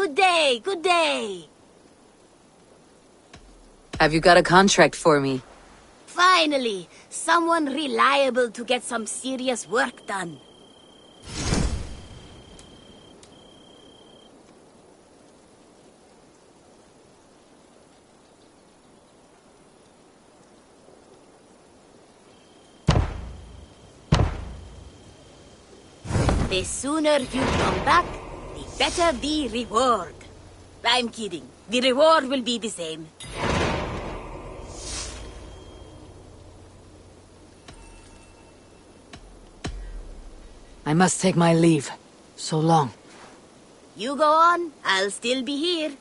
good day, good day. Have you got a contract for me? Finally, someone reliable to get some serious work done. The sooner you come back, the better the reward. I'm kidding. The reward will be the same. I must take my leave. So long. You go on, I'll still be here.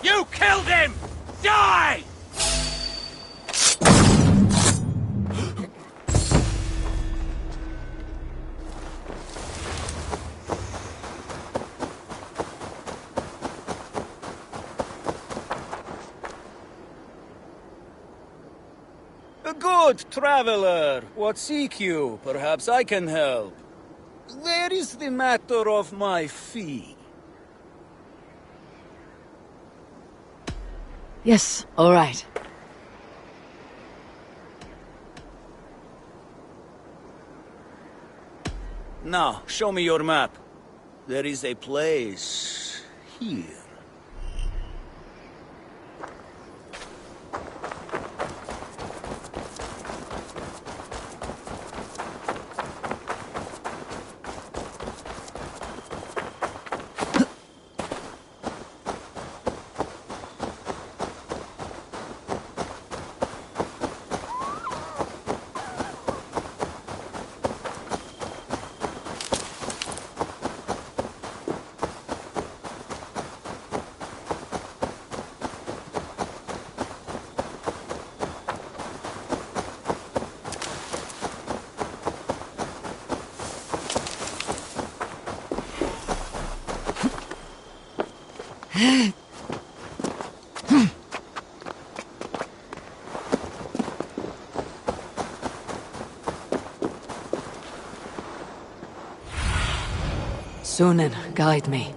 You killed him! Die! A good traveler. What seek you? Perhaps I can help. Where is the matter of my fee? Yes, all right. Now, show me your map. There is a place here. soon and guide me.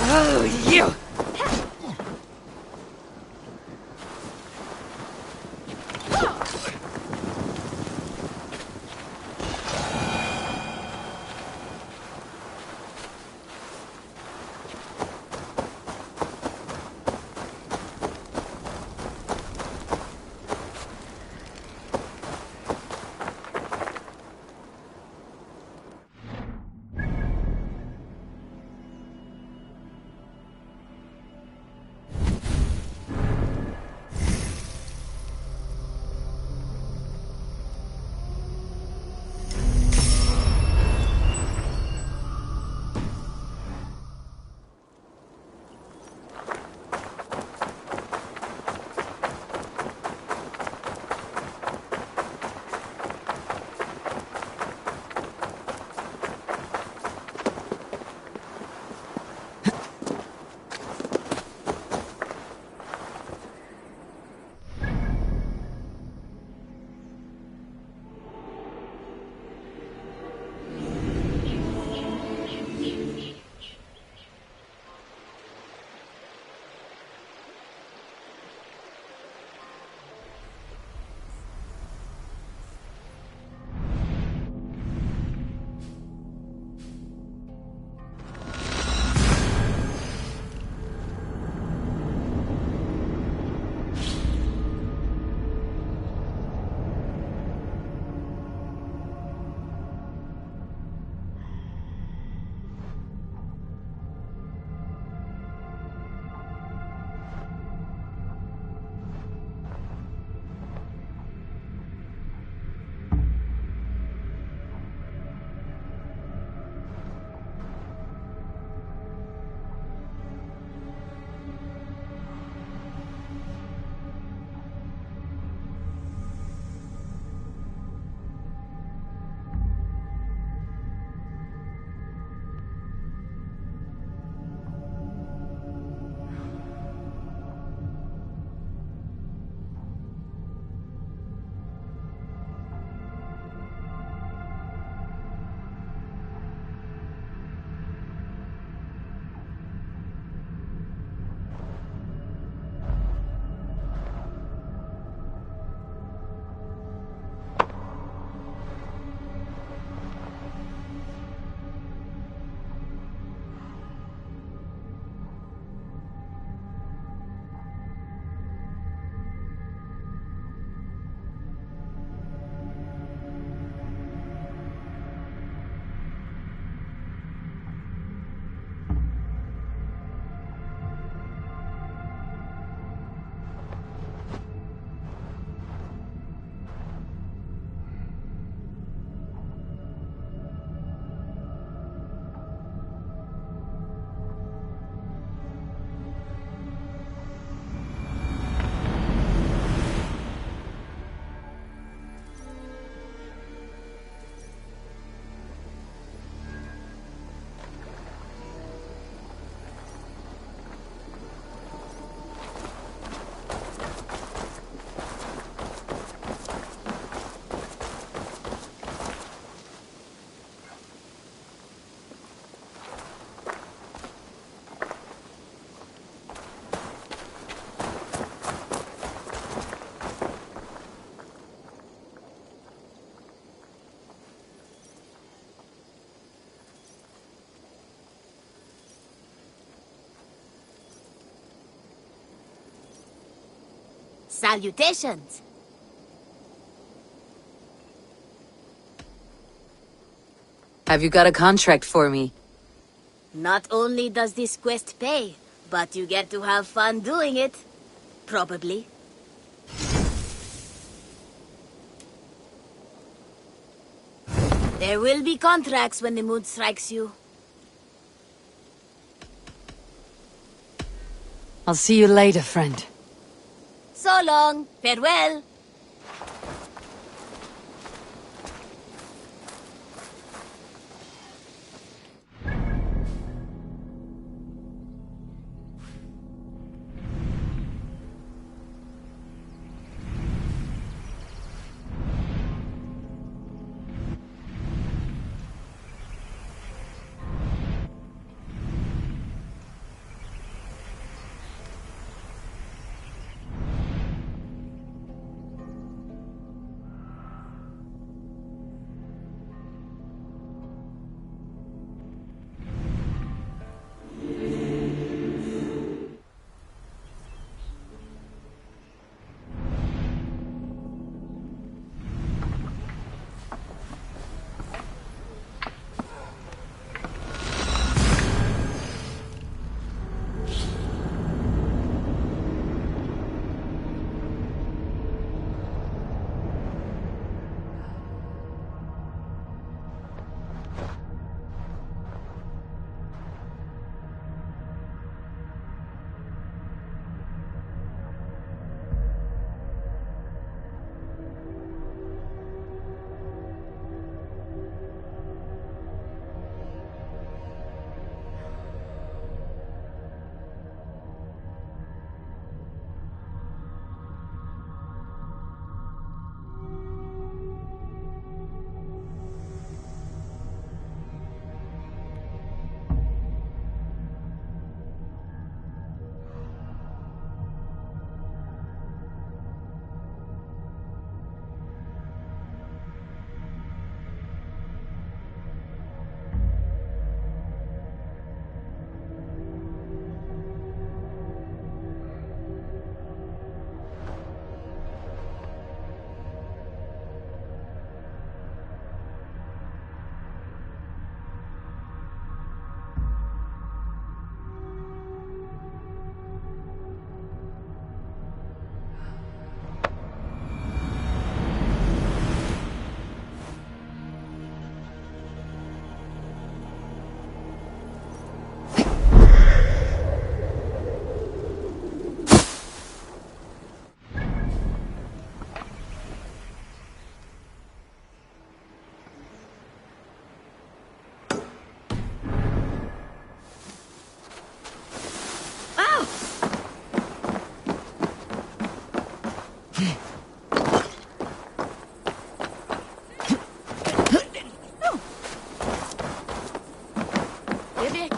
Oh, you! Salutations. Have you got a contract for me? Not only does this quest pay, but you get to have fun doing it. Probably. There will be contracts when the mood strikes you. I'll see you later, friend. So long. Farewell.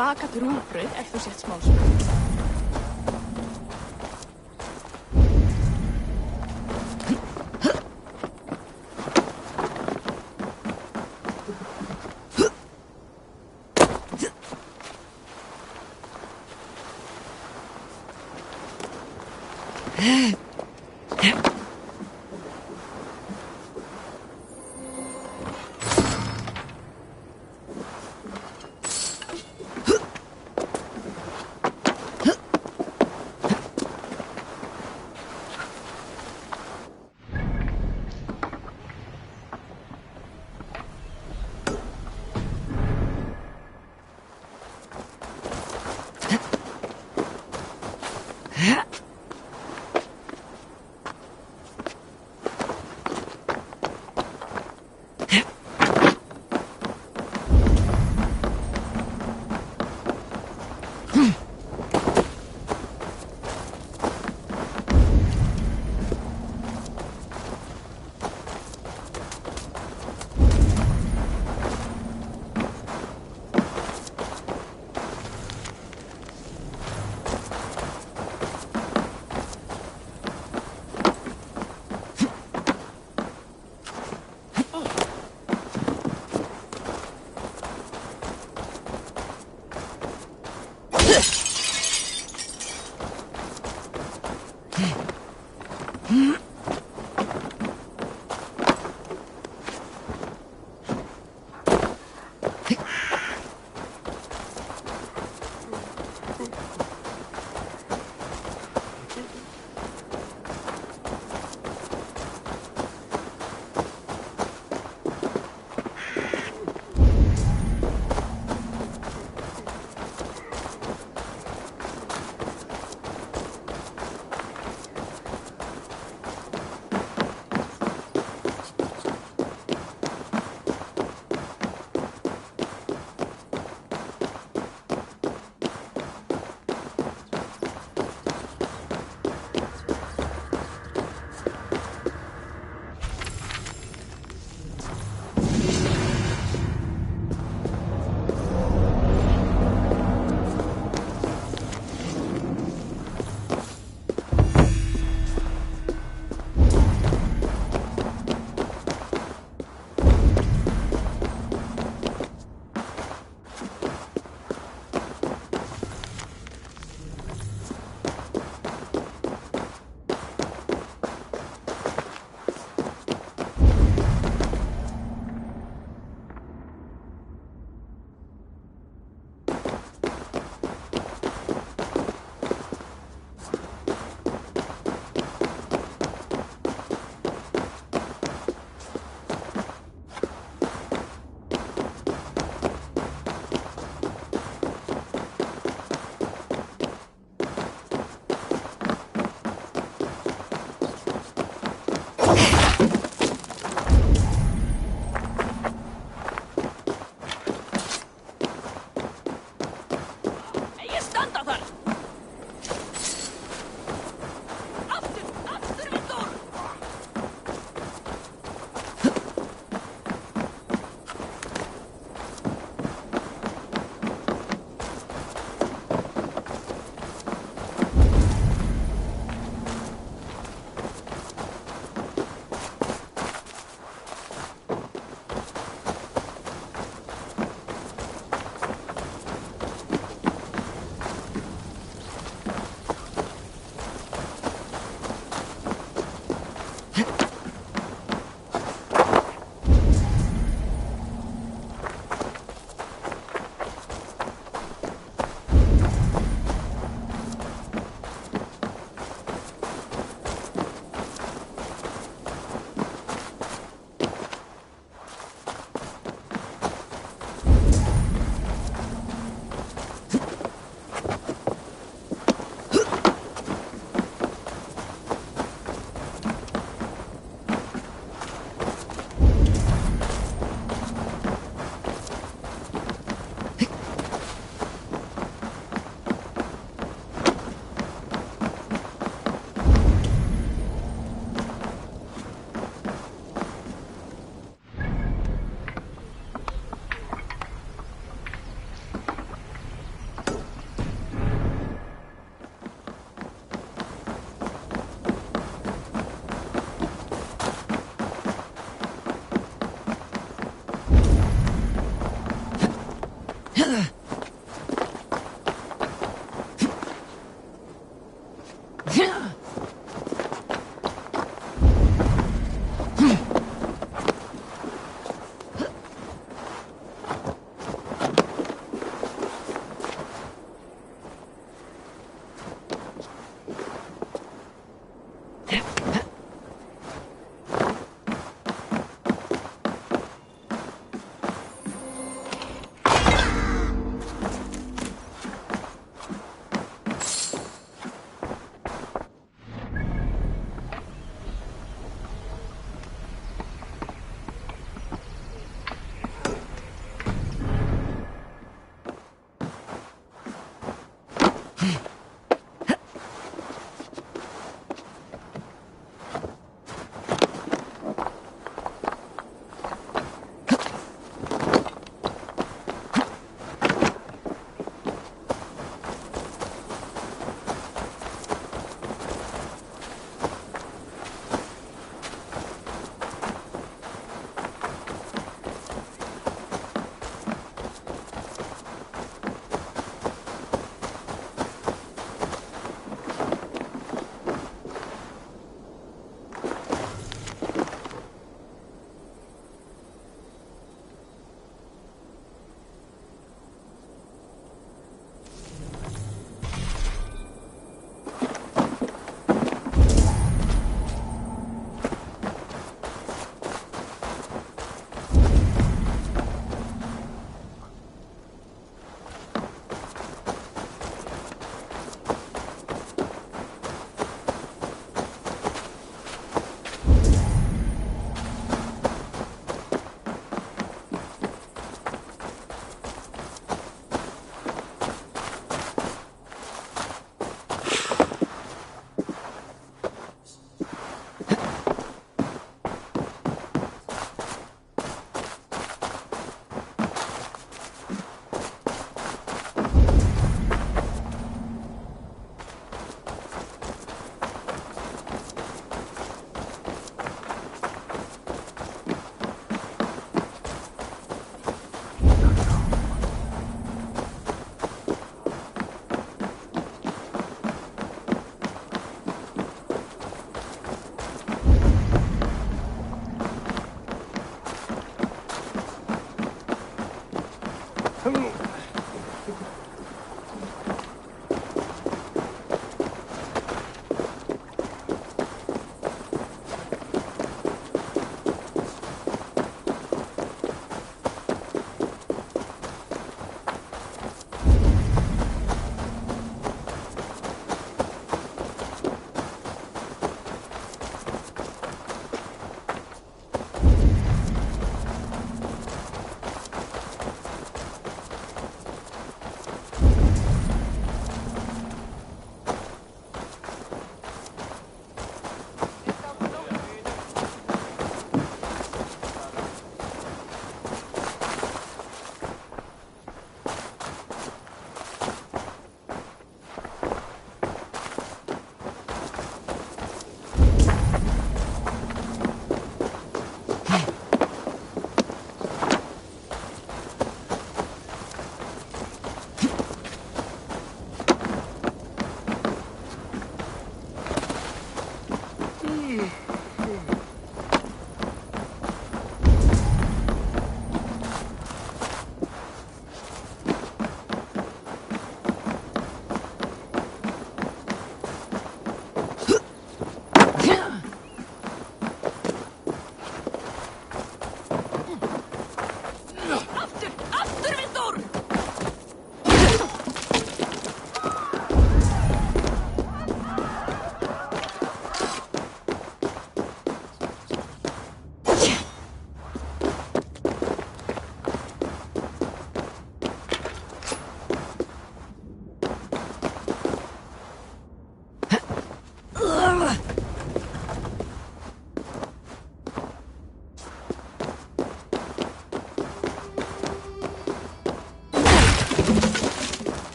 Bakað rúgbrauð ef þú sett smá smjör.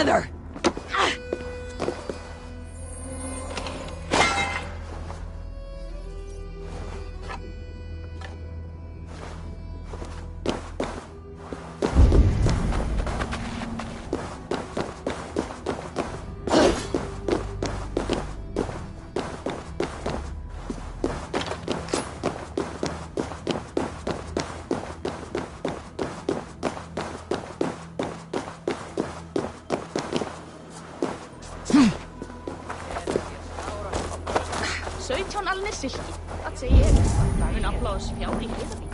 together! Alnir silki. Hvað segir ég? Mun afla oss fjár í heiðarvík.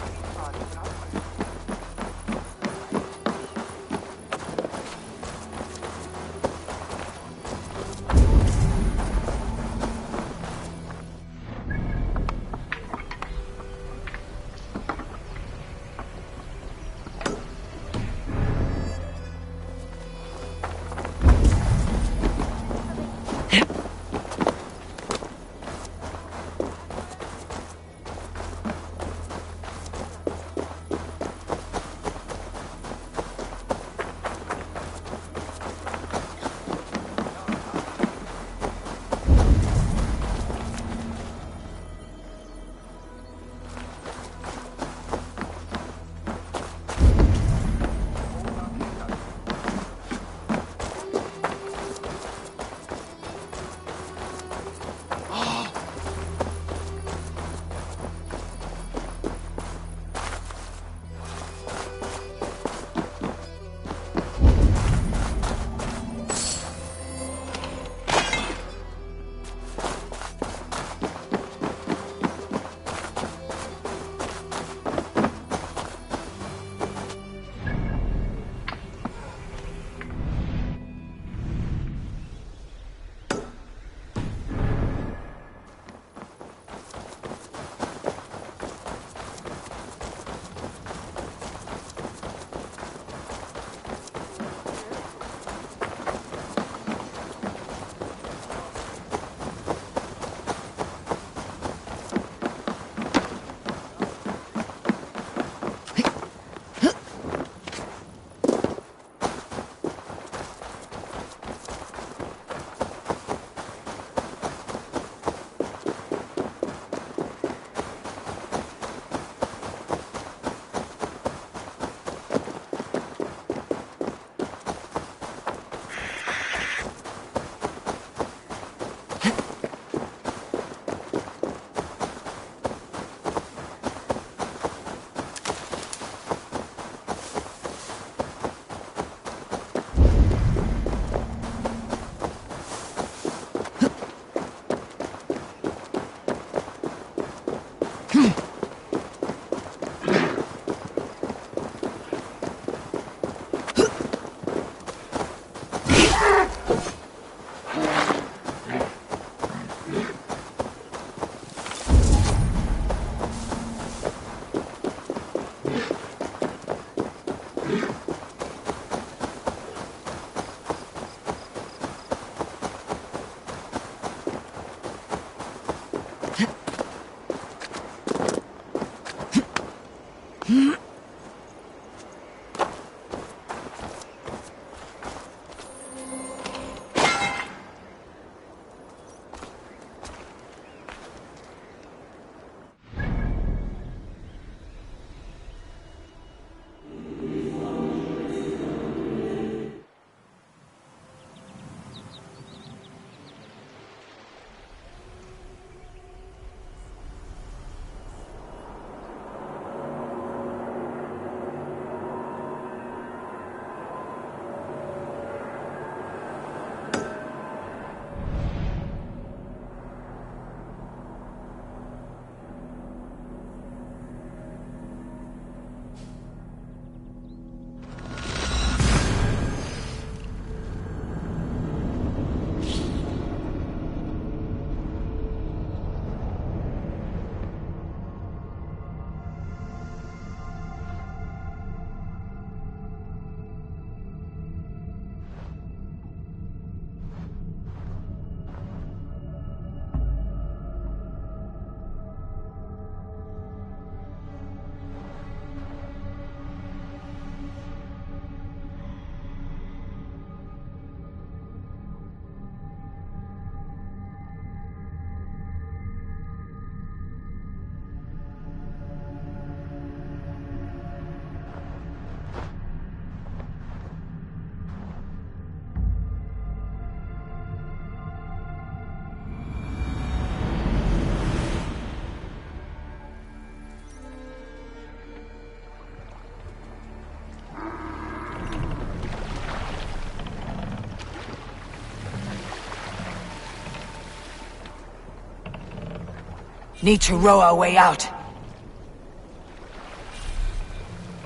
Need to row our way out.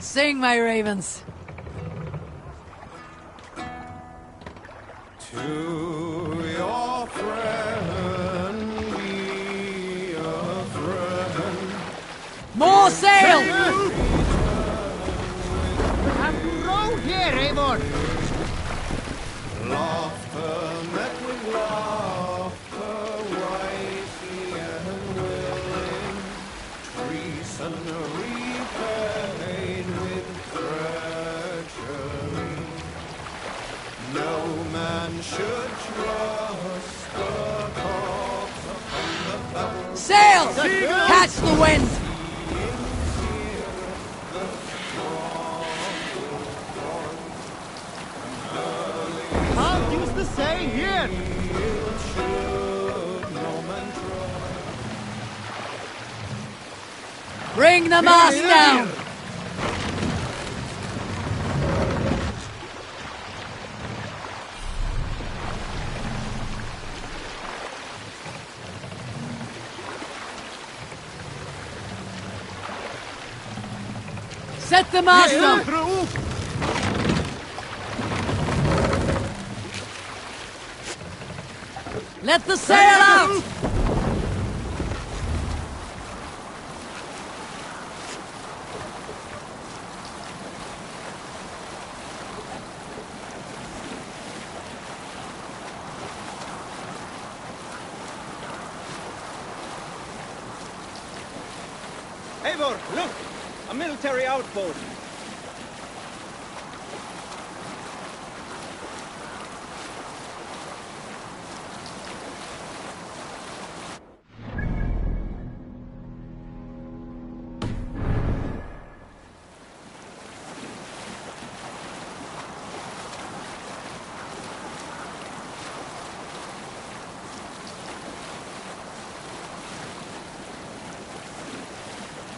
Sing, my ravens. To your friend, be a friend. More sail! Row here, Eivor! Laughter met with laughter, wifey and willing. Treason repaid with treachery. No man should trust the corpse upon the battle. Sail! Catch the wind! How use the say here? Bring the mast down! Set the mast up! Let the sail out! Eivor, look! A military outpost.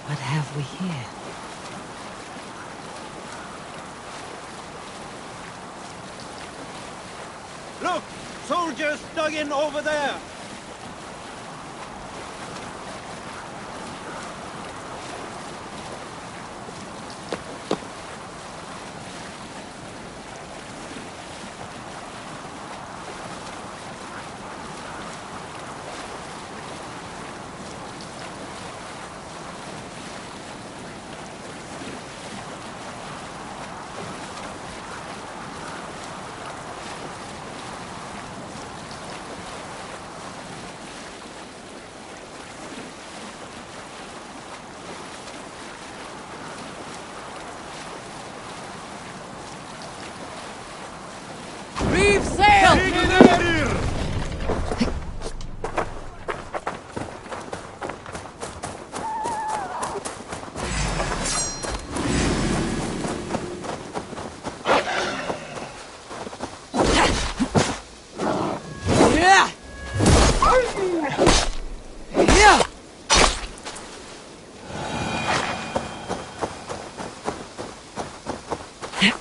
What have we here? Look! Soldiers dug in over there! Reef sail! Yeah! Yeah!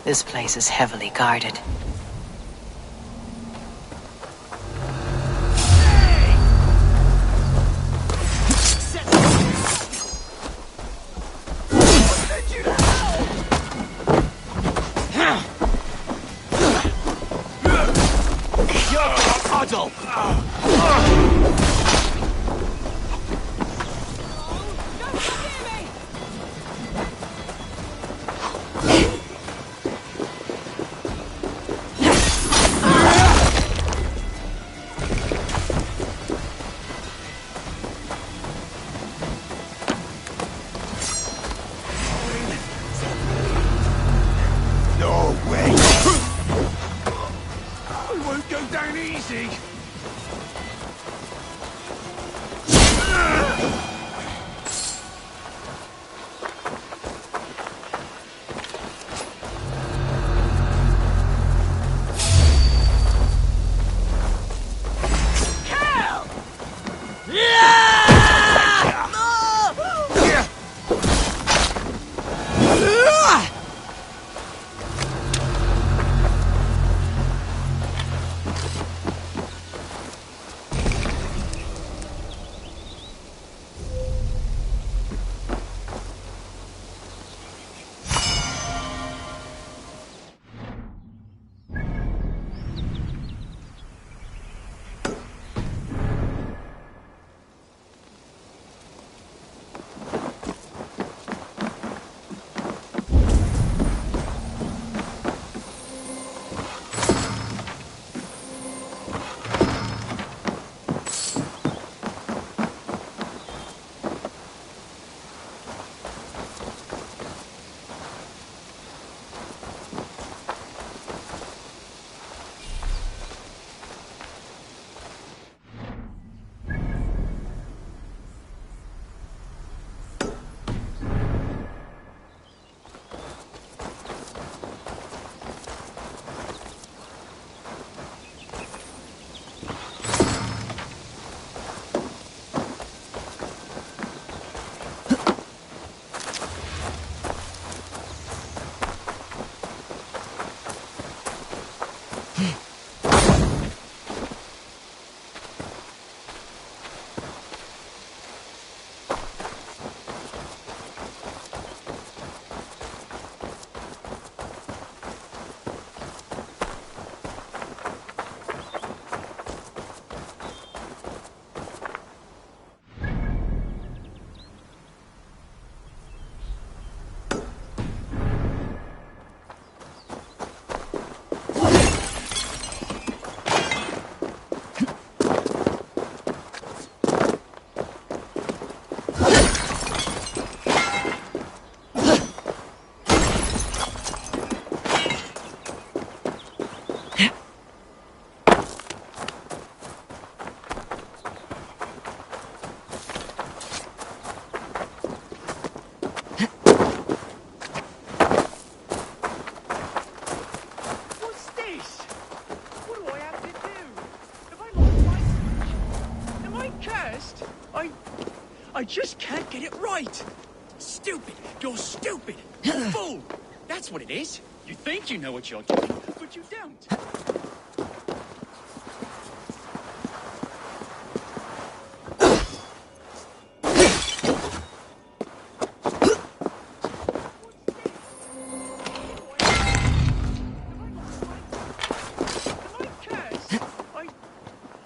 This place is heavily guarded. I just can't get it right. Stupid. You're stupid. Fool. That's what it is. You think you know what you're doing, but you don't.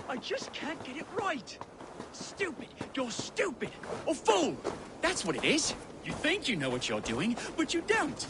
I just can't get it right. Stupid. You're stupid. Or fool. That's what it is. You think you know what you're doing, but you don't.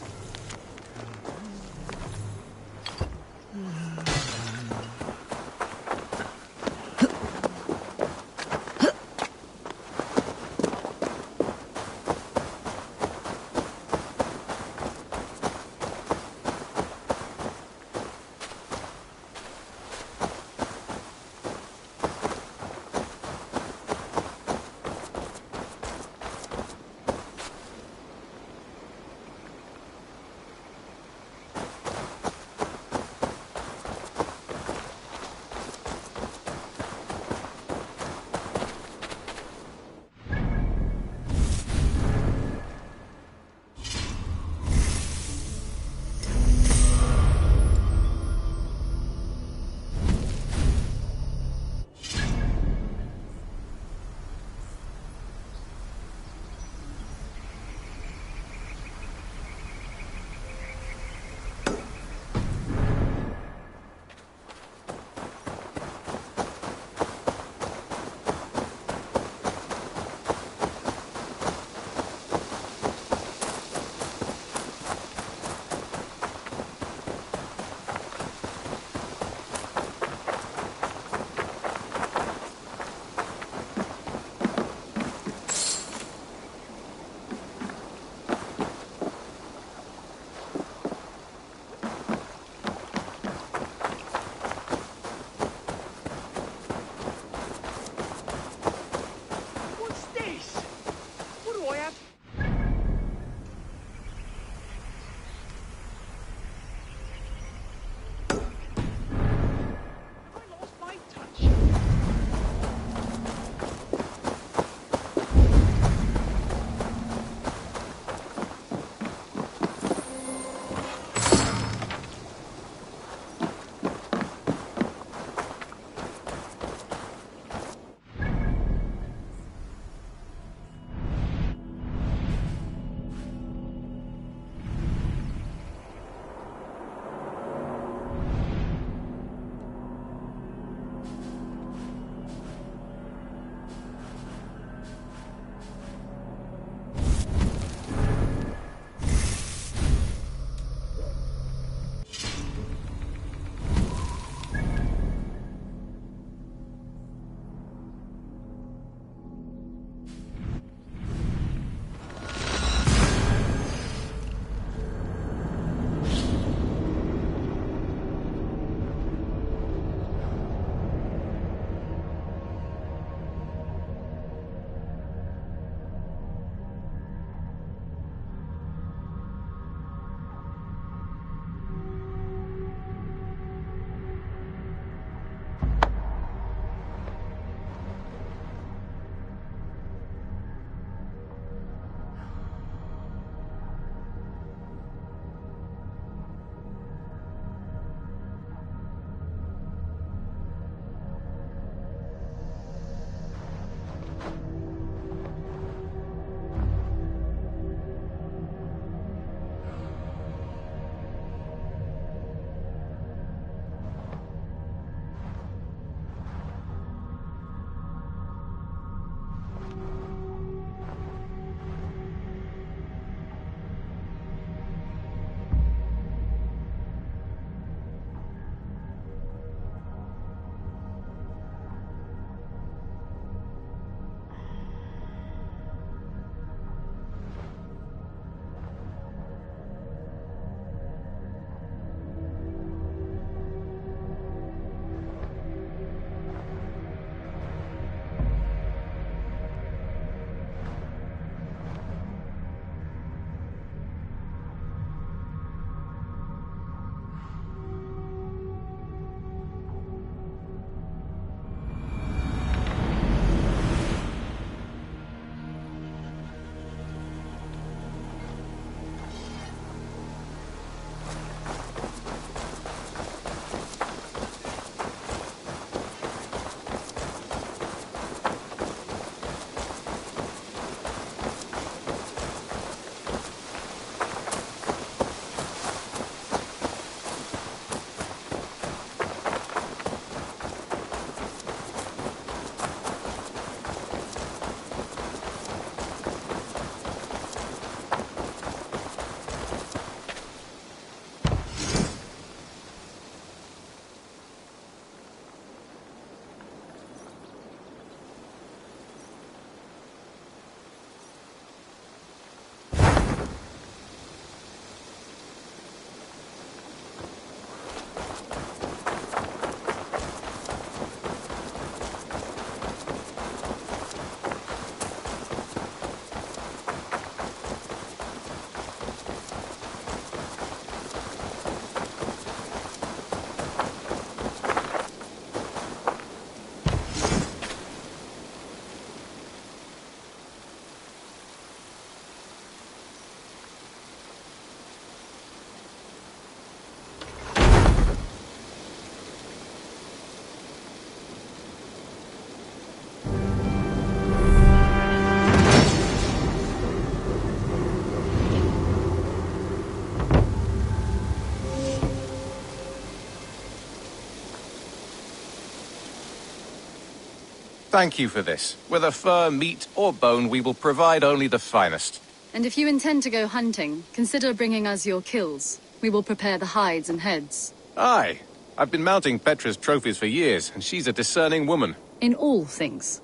Thank you for this. Whether fur, meat, or bone, we will provide only the finest. And if you intend to go hunting, consider bringing us your kills. We will prepare the hides and heads. Aye. I've been mounting Petra's trophies for years, and she's a discerning woman. In all things.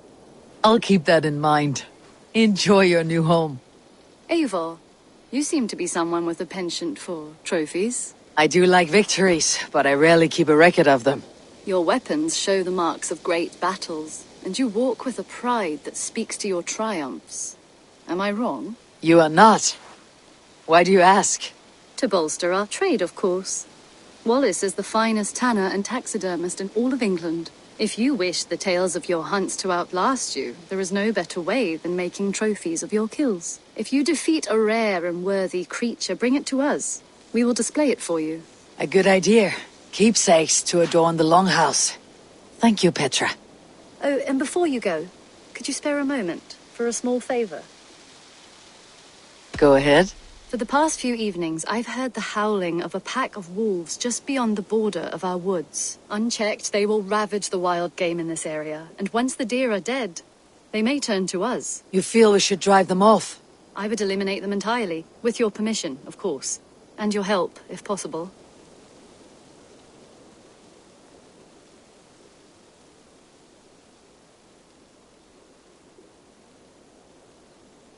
I'll keep that in mind. Enjoy your new home. Eivor, you seem to be someone with a penchant for trophies. I do like victories, but I rarely keep a record of them. Your weapons show the marks of great battles, and you walk with a pride that speaks to your triumphs. Am I wrong? You are not. Why do you ask? To bolster our trade, of course. Wallace is the finest tanner and taxidermist in all of England. If you wish the tales of your hunts to outlast you, there is no better way than making trophies of your kills. If you defeat a rare and worthy creature, bring it to us. We will display it for you. A good idea. Keepsakes to adorn the longhouse. Thank you, Petra. Oh, and before you go, could you spare a moment for a small favor? Go ahead. For the past few evenings, I've heard the howling of a pack of wolves just beyond the border of our woods. Unchecked, they will ravage the wild game in this area, and once the deer are dead, they may turn to us. You feel we should drive them off? I would eliminate them entirely, with your permission, of course. And your help, if possible.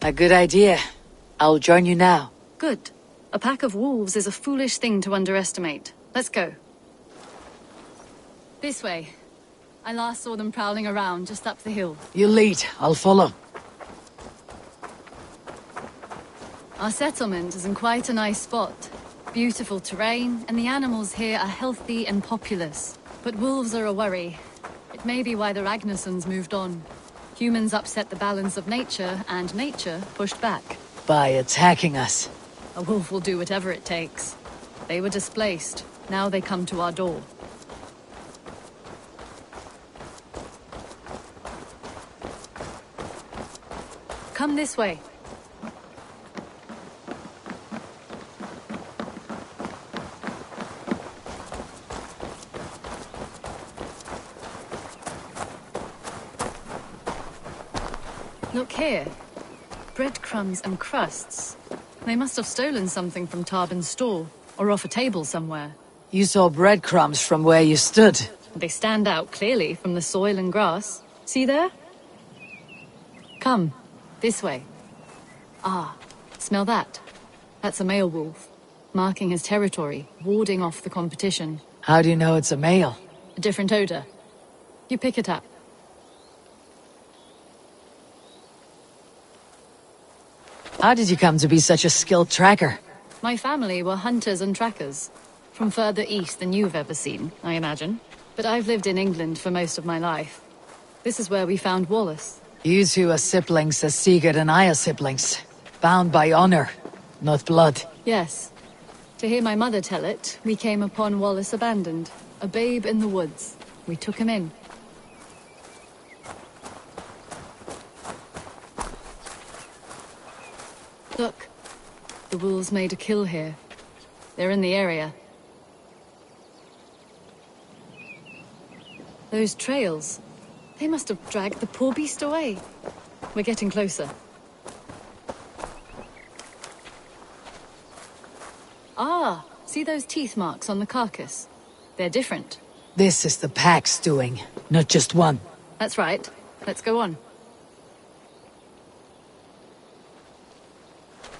A good idea. I'll join you now. Good. A pack of wolves is a foolish thing to underestimate. Let's go. This way. I last saw them prowling around just up the hill. You lead. I'll follow. Our settlement is in quite a nice spot. Beautiful terrain, and the animals here are healthy and populous. But wolves are a worry. It may be why the Ragnarsons moved on. Humans upset the balance of nature, and nature pushed back. By attacking us. A wolf will do whatever it takes. They were displaced. Now they come to our door. Come this way. Look here. Breadcrumbs and crusts. They must have stolen something from Tarbin's store, or off a table somewhere. You saw breadcrumbs from where you stood. They stand out clearly from the soil and grass. See there? Come, this way. Ah, smell that? That's a male wolf, marking his territory, warding off the competition. How do you know it's a male? A different odor. You pick it up. How did you come to be such a skilled tracker? My family were hunters and trackers. From further east than you've ever seen, I imagine. But I've lived in England for most of my life. This is where we found Wallace. You two are siblings as Sigurd and I are siblings. Bound by honor, not blood. Yes. To hear my mother tell it, we came upon Wallace abandoned. A babe in the woods. We took him in. Look. The wolves made a kill here. They're in the area. Those trails. They must have dragged the poor beast away. We're getting closer. Ah, see those teeth marks on the carcass? They're different. This is the pack's doing, not just one. That's right. Let's go on.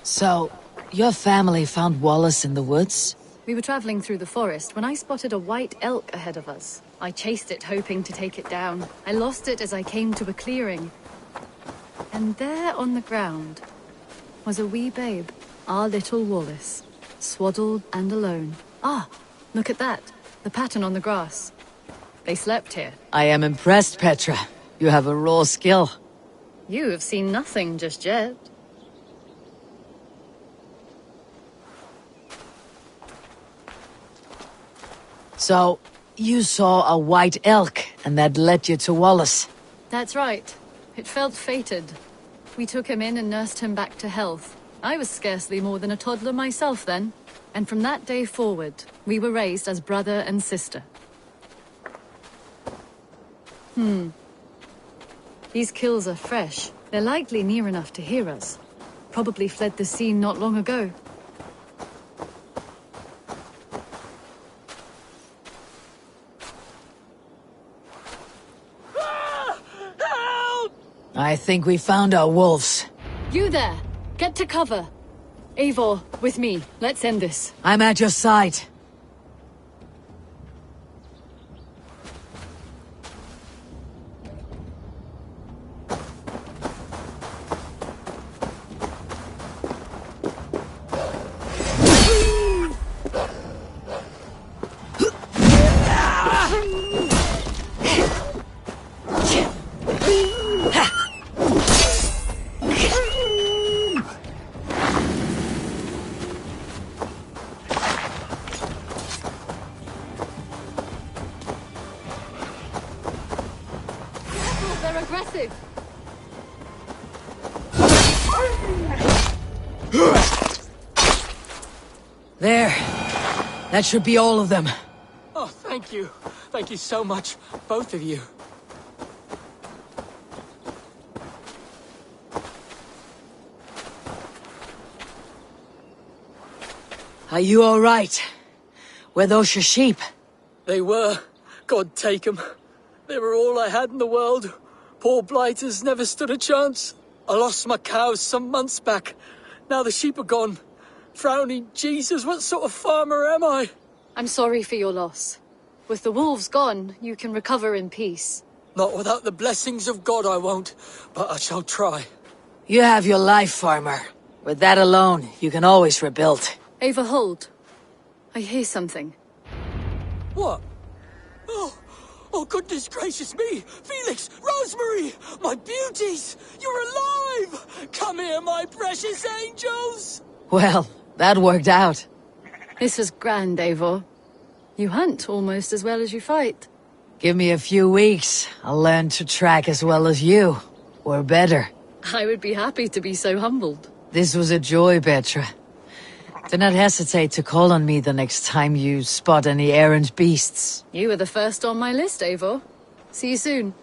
So, your family found Wallace in the woods? We were traveling through the forest when I spotted a white elk ahead of us. I chased it, hoping to take it down. I lost it as I came to a clearing. And there on the ground was a wee babe, our little Wallace, swaddled and alone. Ah, look at that. The pattern on the grass. They slept here. I am impressed, Petra. You have a raw skill. You have seen nothing just yet. So, you saw a white elk, and that led you to Wallace. That's right. It felt fated. We took him in and nursed him back to health. I was scarcely more than a toddler myself then. And from that day forward, we were raised as brother and sister. These kills are fresh. They're likely near enough to hear us. Probably fled the scene not long ago. I think we found our wolves. You there! Get to cover! Eivor, with me. Let's end this. I'm at your side. They're aggressive! There. That should be all of them. Oh, thank you. Thank you so much, both of you. Are you all right? Were those your sheep? They were. God take 'em. They were all I had in the world. Poor blighters never stood a chance. I lost my cows some months back. Now the sheep are gone. Frowning Jesus, what sort of farmer am I? I'm sorry for your loss. With the wolves gone, you can recover in peace. Not without the blessings of God I won't, but I shall try. You have your life, farmer. With that alone, you can always rebuild. Ava, hold. I hear something. What? Oh, goodness gracious me! Felix! Rosemary! My beauties! You're alive! Come here, my precious angels! Well, that worked out. This was grand, Eivor. You hunt almost as well as you fight. Give me a few weeks. I'll learn to track as well as you. Or better. I would be happy to be so humbled. This was a joy, Petra. Do not hesitate to call on me the next time you spot any errant beasts. You were the first on my list, Eivor. See you soon.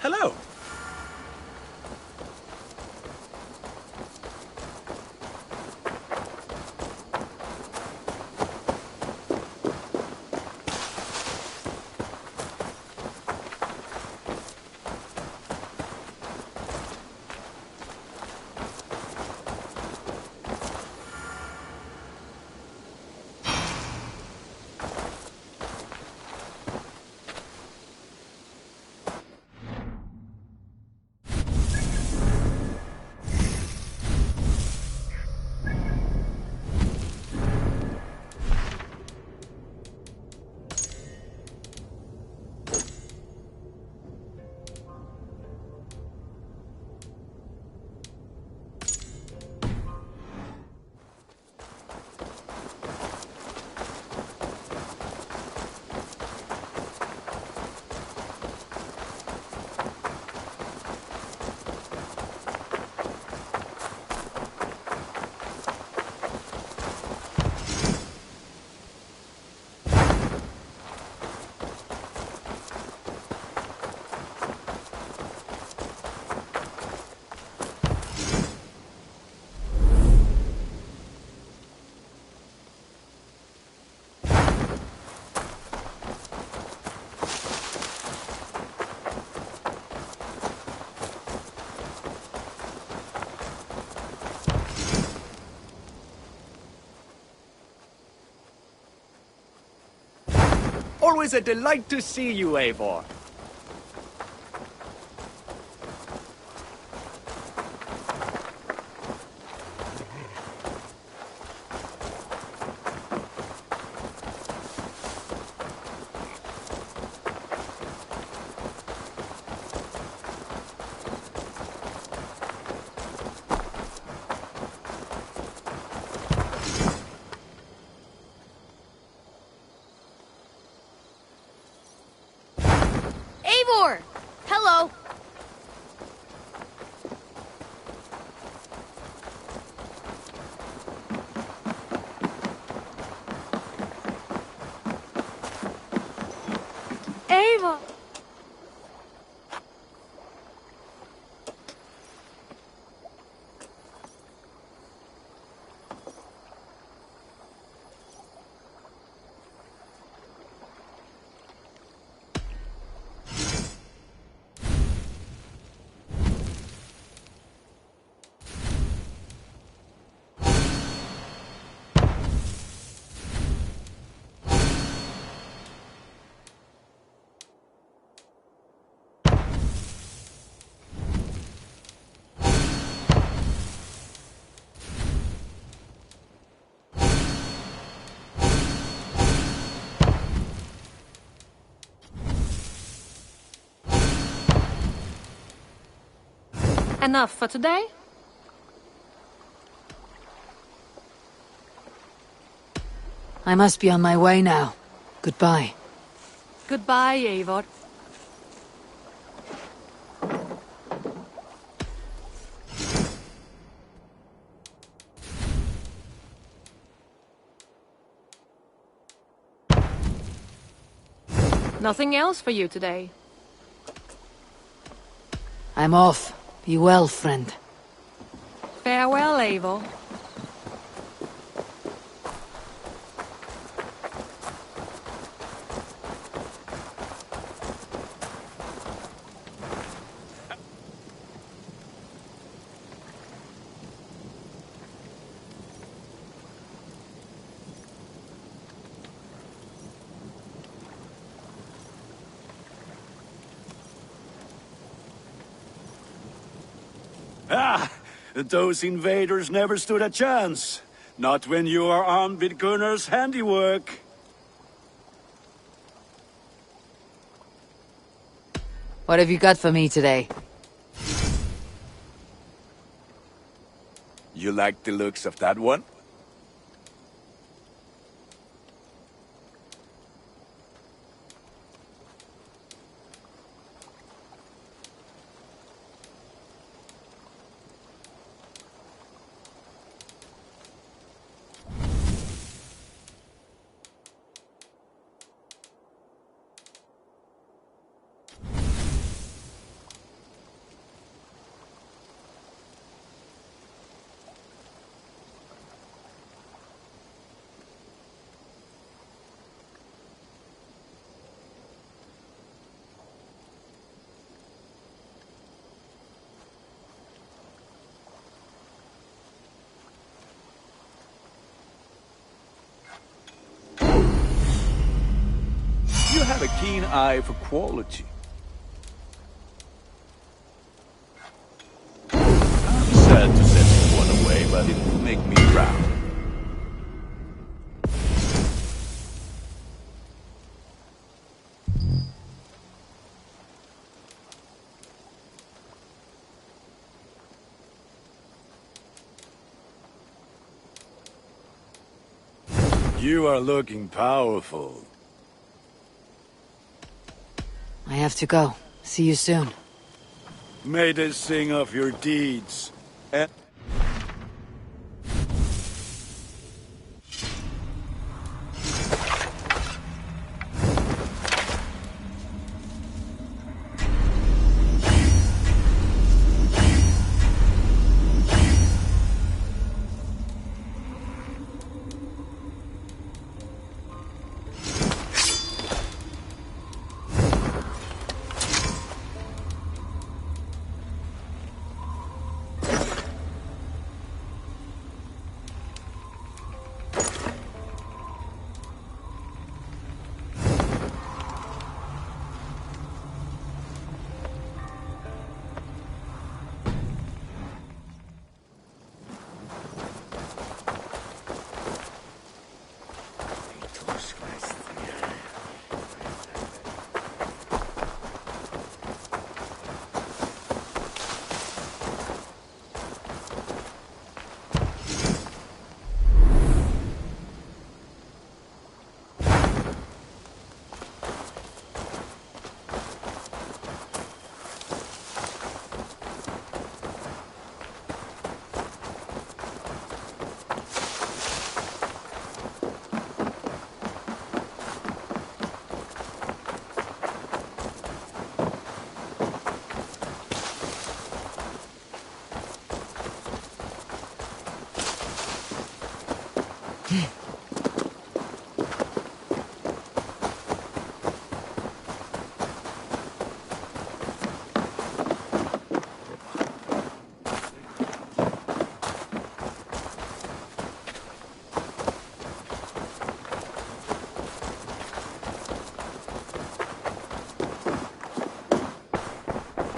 Hello. Always a delight to see you, Eivor. Eivor! Hello! Eivor! Enough for today? I must be on my way now. Goodbye. Goodbye, Eivor. Nothing else for you today? I'm off. Be well, friend. Farewell, Eivor. Ah! Those invaders never stood a chance. Not when you are armed with Gunnar's handiwork. What have you got for me today? You like the looks of that one? have a keen eye for quality. I'm sad to send one away, but it will make me proud. You are looking powerful. I have to go. See you soon. May they sing of your deeds. And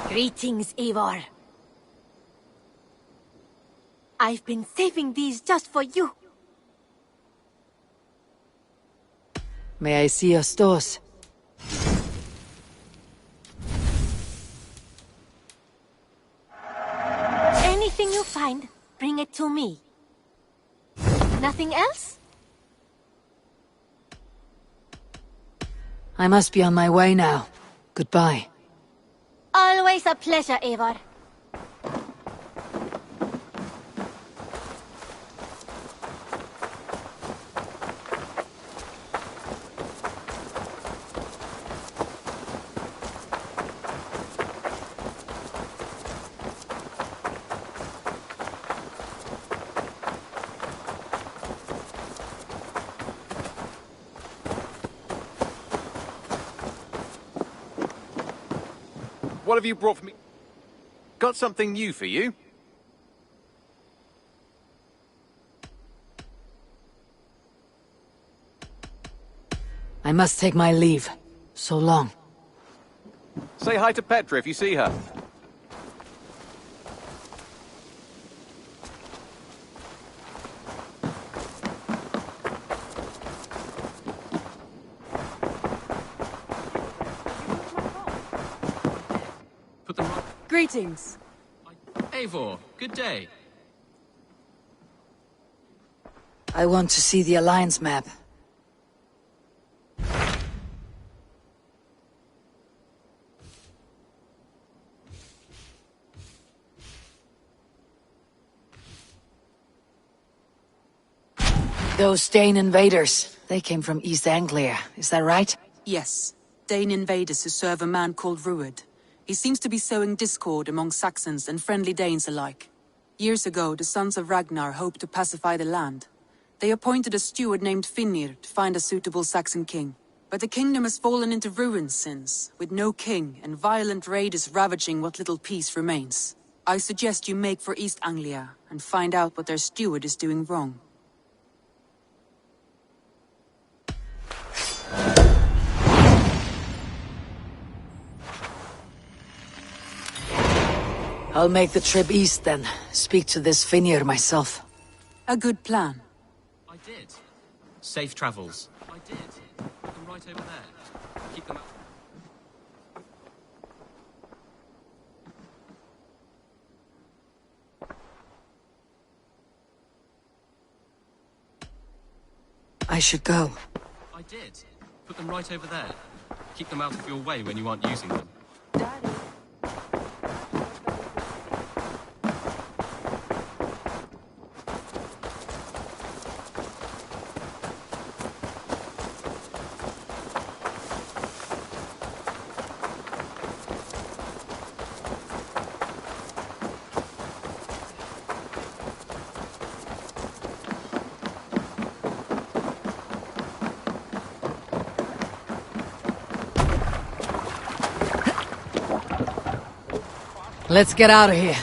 Greetings, Eivor. I've been saving these just for you. May I see your stores? Anything you find, bring it to me. Nothing else? I must be on my way now. Goodbye. Always a pleasure, Eivor. What have you brought for me? Got something new for you? I must take my leave. So long. Say hi to Petra if you see her. Put them right. Greetings. Eivor, good day. I want to see the Alliance map. Those Dane invaders, they came from East Anglia, is that right? Yes. Dane invaders who serve a man called Rued. He seems to be sowing discord among Saxons and friendly Danes alike. Years ago, the sons of Ragnar hoped to pacify the land. They appointed a steward named Finnir to find a suitable Saxon king. But the kingdom has fallen into ruins since, with no king and violent raiders ravaging what little peace remains. I suggest you make for East Anglia and find out what their steward is doing wrong. I'll make the trip east then. Speak to this Finir myself. A good plan. I did. Safe travels. I did. Put them right over there. Keep them out. I should go. I did. Put them right over there. Keep them out of your way when you aren't using them. Let's get out of here.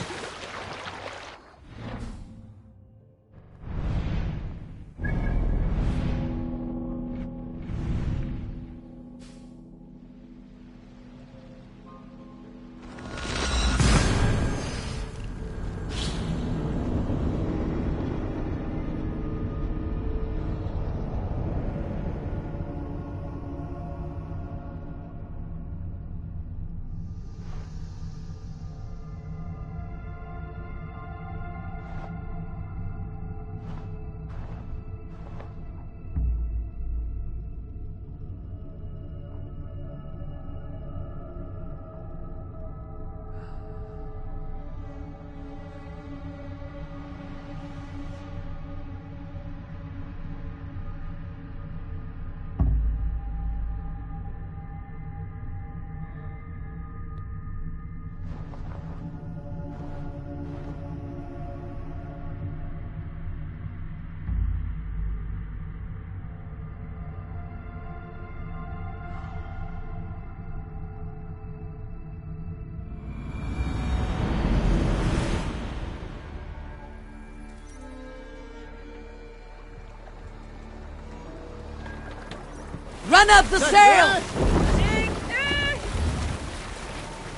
Run up the sail!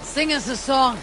Sing us a song.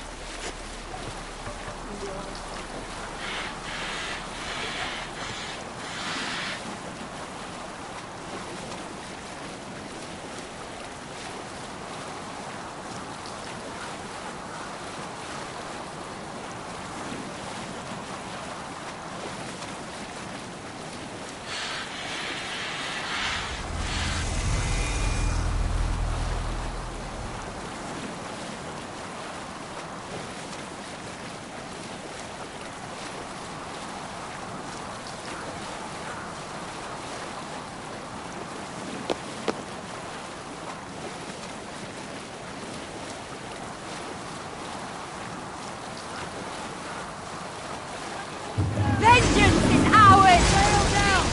Vengeance is ours! Sail down!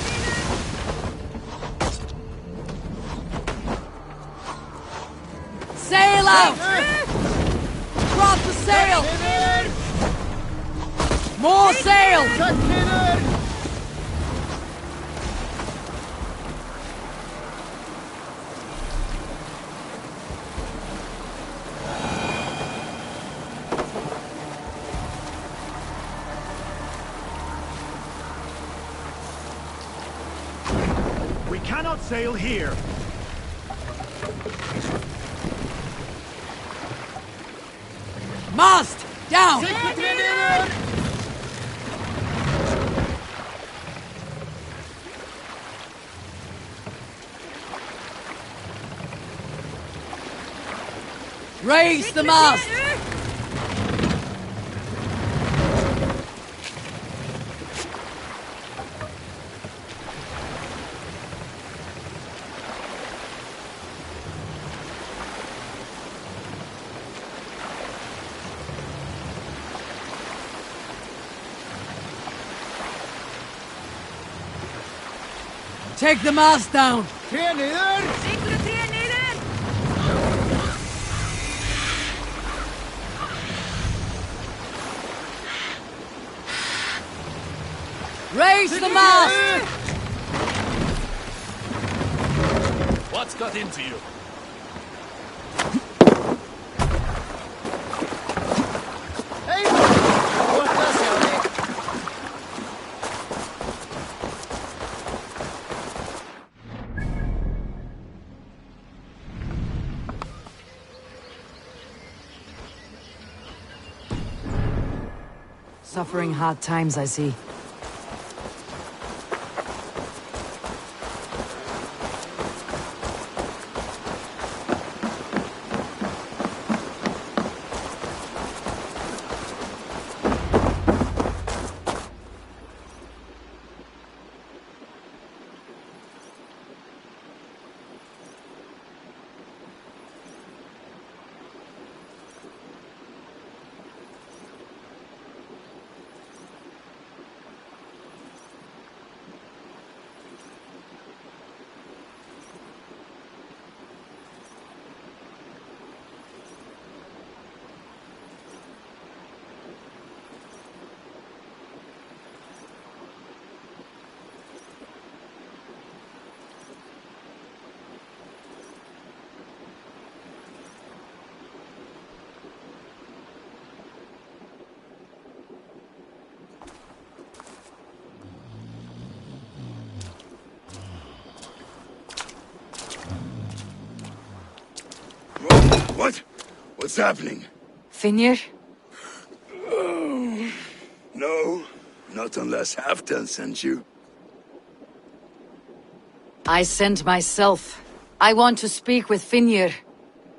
Sail out! Drop the sail! More sail! We cannot sail here. Mast! Down! Raise the mast! Take the mast down! Tre ner! Raise the mast! What's got into you? Aim! Suffering hard times, I see. What? What's happening? Finir? Oh, no, not unless Halfdan sent you. I sent myself. I want to speak with Finir,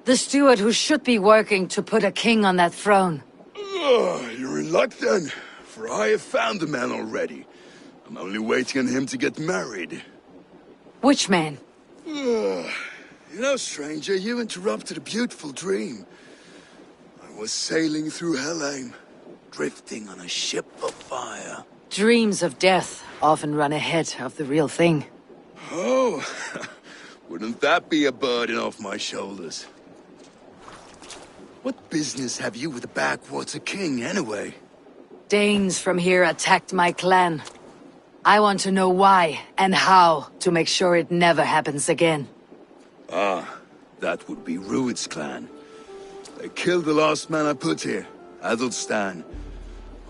the steward who should be working to put a king on that throne. You're in luck then, for I have found the man already. I'm only waiting on him to get married. Which man? You know, stranger, you interrupted a beautiful dream. I was sailing through Helheim, drifting on a ship of fire. Dreams of death often run ahead of the real thing. Oh, wouldn't that be a burden off my shoulders? What business have you with the backwater king, anyway? Danes from here attacked my clan. I want to know why and how to make sure it never happens again. Ah, that would be Rued's clan. They killed the last man I put here, Adelstan.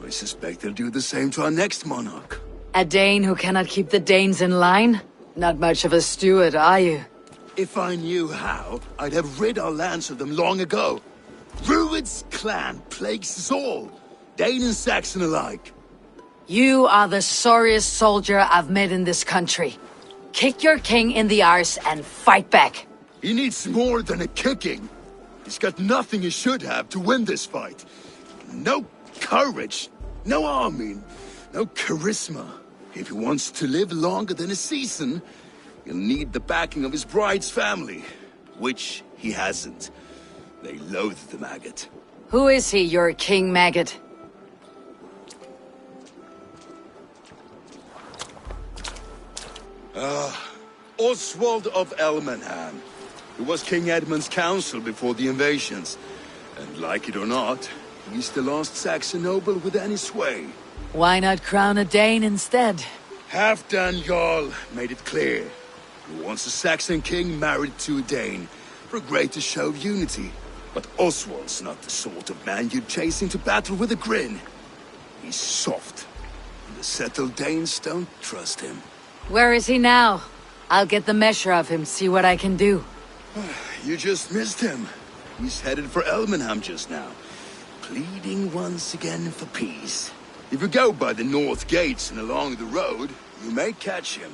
I suspect they'll do the same to our next monarch. A Dane who cannot keep the Danes in line? Not much of a steward, are you? If I knew how, I'd have rid our lands of them long ago. Rued's clan plagues us all, Dane and Saxon alike. You are the sorriest soldier I've met in this country. Kick your king in the arse and fight back. He needs more than a kicking. He's got nothing he should have to win this fight. No courage, no army, no charisma. If he wants to live longer than a season, he'll need the backing of his bride's family, which he hasn't. They loathe the maggot. Who is he, your king maggot? Oswald of Elmenham. He was King Edmund's counsel before the invasions. And like it or not, he's the last Saxon noble with any sway. Why not crown a Dane instead? Halfdan Jarl made it clear. He wants a Saxon king married to a Dane, for a greater show of unity. But Oswald's not the sort of man you'd chase into battle with a grin. He's soft, and the settled Danes don't trust him. Where is he now? I'll get the measure of him, see what I can do. You just missed him. He's headed for Elmenham just now, pleading once again for peace. If you go by the north gates and along the road, you may catch him.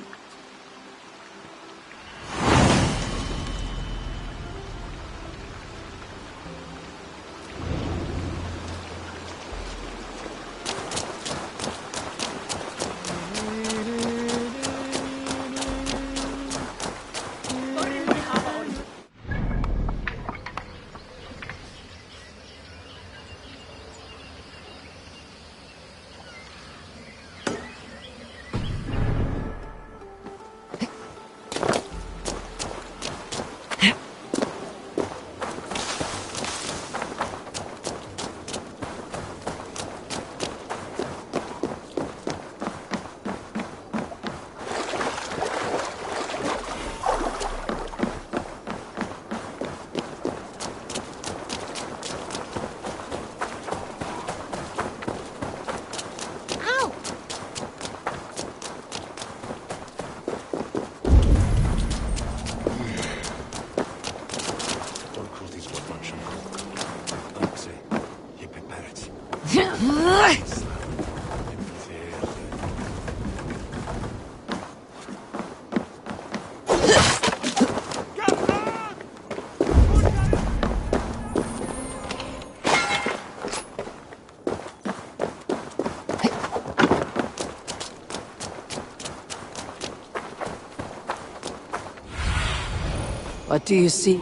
What do you see?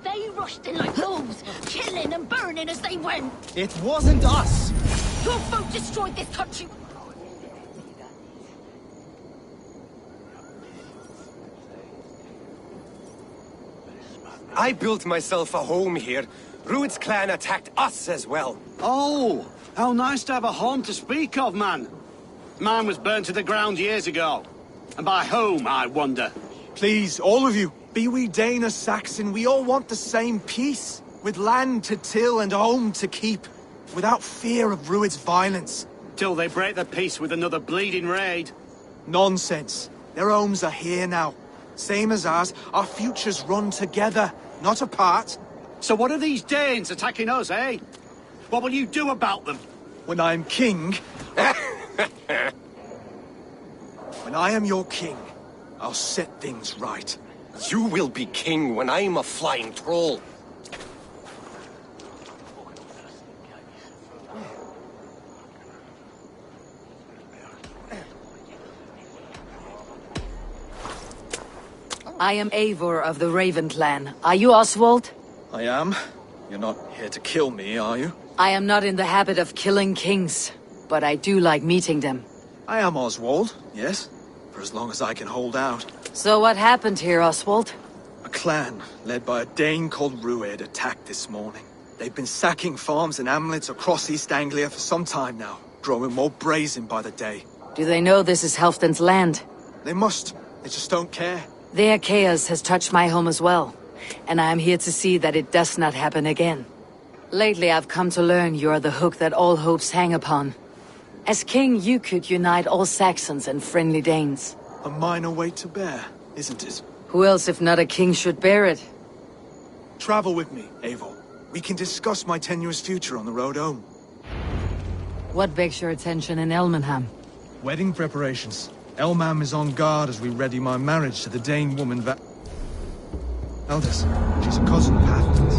They rushed in like wolves, killing and burning as they went. It wasn't us. Your folk destroyed this country. I built myself a home here. Rued's clan attacked us as well. Oh, how nice to have a home to speak of, man. Mine was burnt to the ground years ago. And by whom, I wonder? Please, all of you, be we Dane or Saxon, we all want the same peace. With land to till and home to keep. Without fear of Rued's violence. Till they break the peace with another bleeding raid. Nonsense. Their homes are here now. Same as ours, our futures run together, not apart. So what are these Danes attacking us, eh? What will you do about them? When I'm king... When I am your king, I'll set things right. You will be king when I'm a flying troll. I am Eivor of the Raven clan. Are you Oswald? I am. You're not here to kill me, are you? I am not in the habit of killing kings, but I do like meeting them. I am Oswald, yes. For as long as I can hold out. So what happened here, Oswald? A clan, led by a Dane called Rued, attacked this morning. They've been sacking farms and hamlets across East Anglia for some time now, growing more brazen by the day. Do they know this is Halfdan's land? They must. They just don't care. Their chaos has touched my home as well, and I am here to see that it does not happen again. Lately I've come to learn you are the hook that all hopes hang upon. As king, you could unite all Saxons and friendly Danes. A minor weight to bear, isn't it? Who else if not a king should bear it? Travel with me, Eivor. We can discuss my tenuous future on the road home. What begs your attention in Elmenham? Wedding preparations. Elmam is on guard as we ready my marriage to the Dane woman Elders. She's a cousin of Halfdan's.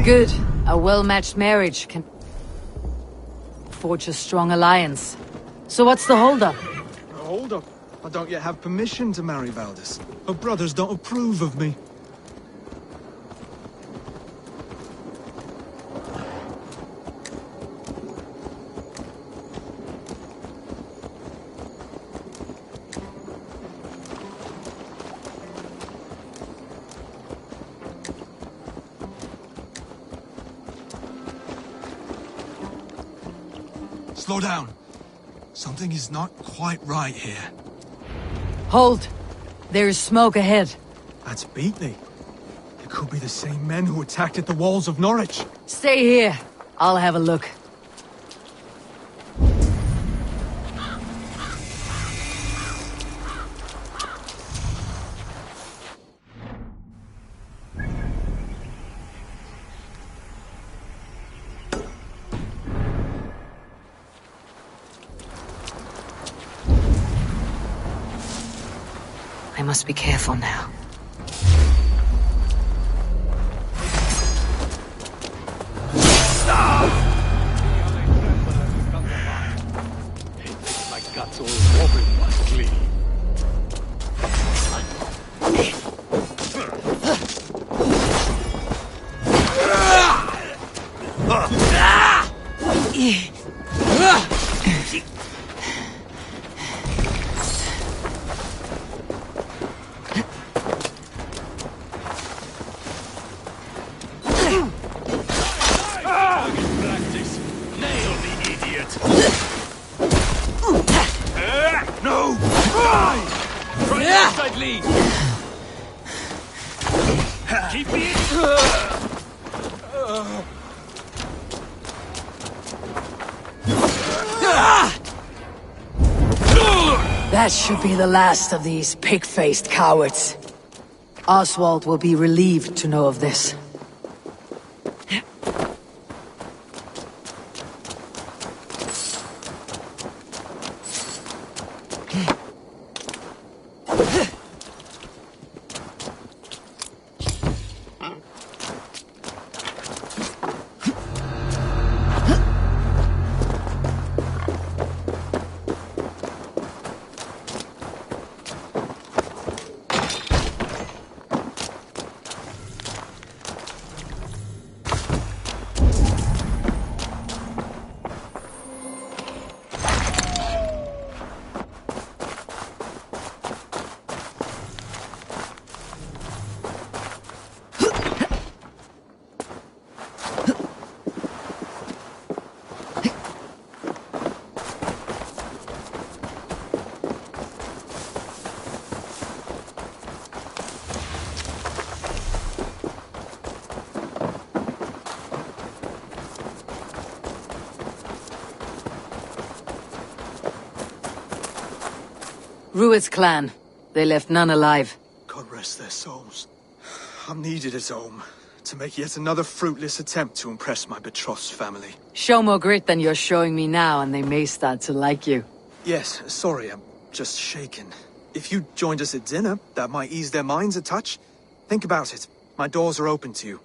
Good. A well-matched marriage can forge a strong alliance. So what's the holdup? Hold up. I don't yet have permission to marry Valdis. Her brothers don't approve of me. Slow down. Something is not quite right here. Hold! There is smoke ahead. That's Beatley. It could be the same men who attacked at the walls of Norwich. Stay here. I'll have a look. I must be careful now. My guts all wobbly, ugly. Keep me That should be the last of these pig-faced cowards. Oswald will be relieved to know of this. Rued's clan. They left none alive. God rest their souls. I'm needed at home to make yet another fruitless attempt to impress my betrothed's family. Show more grit than you're showing me now, and they may start to like you. Yes, sorry, I'm just shaken. If you joined us at dinner, that might ease their minds a touch. Think about it. My doors are open to you.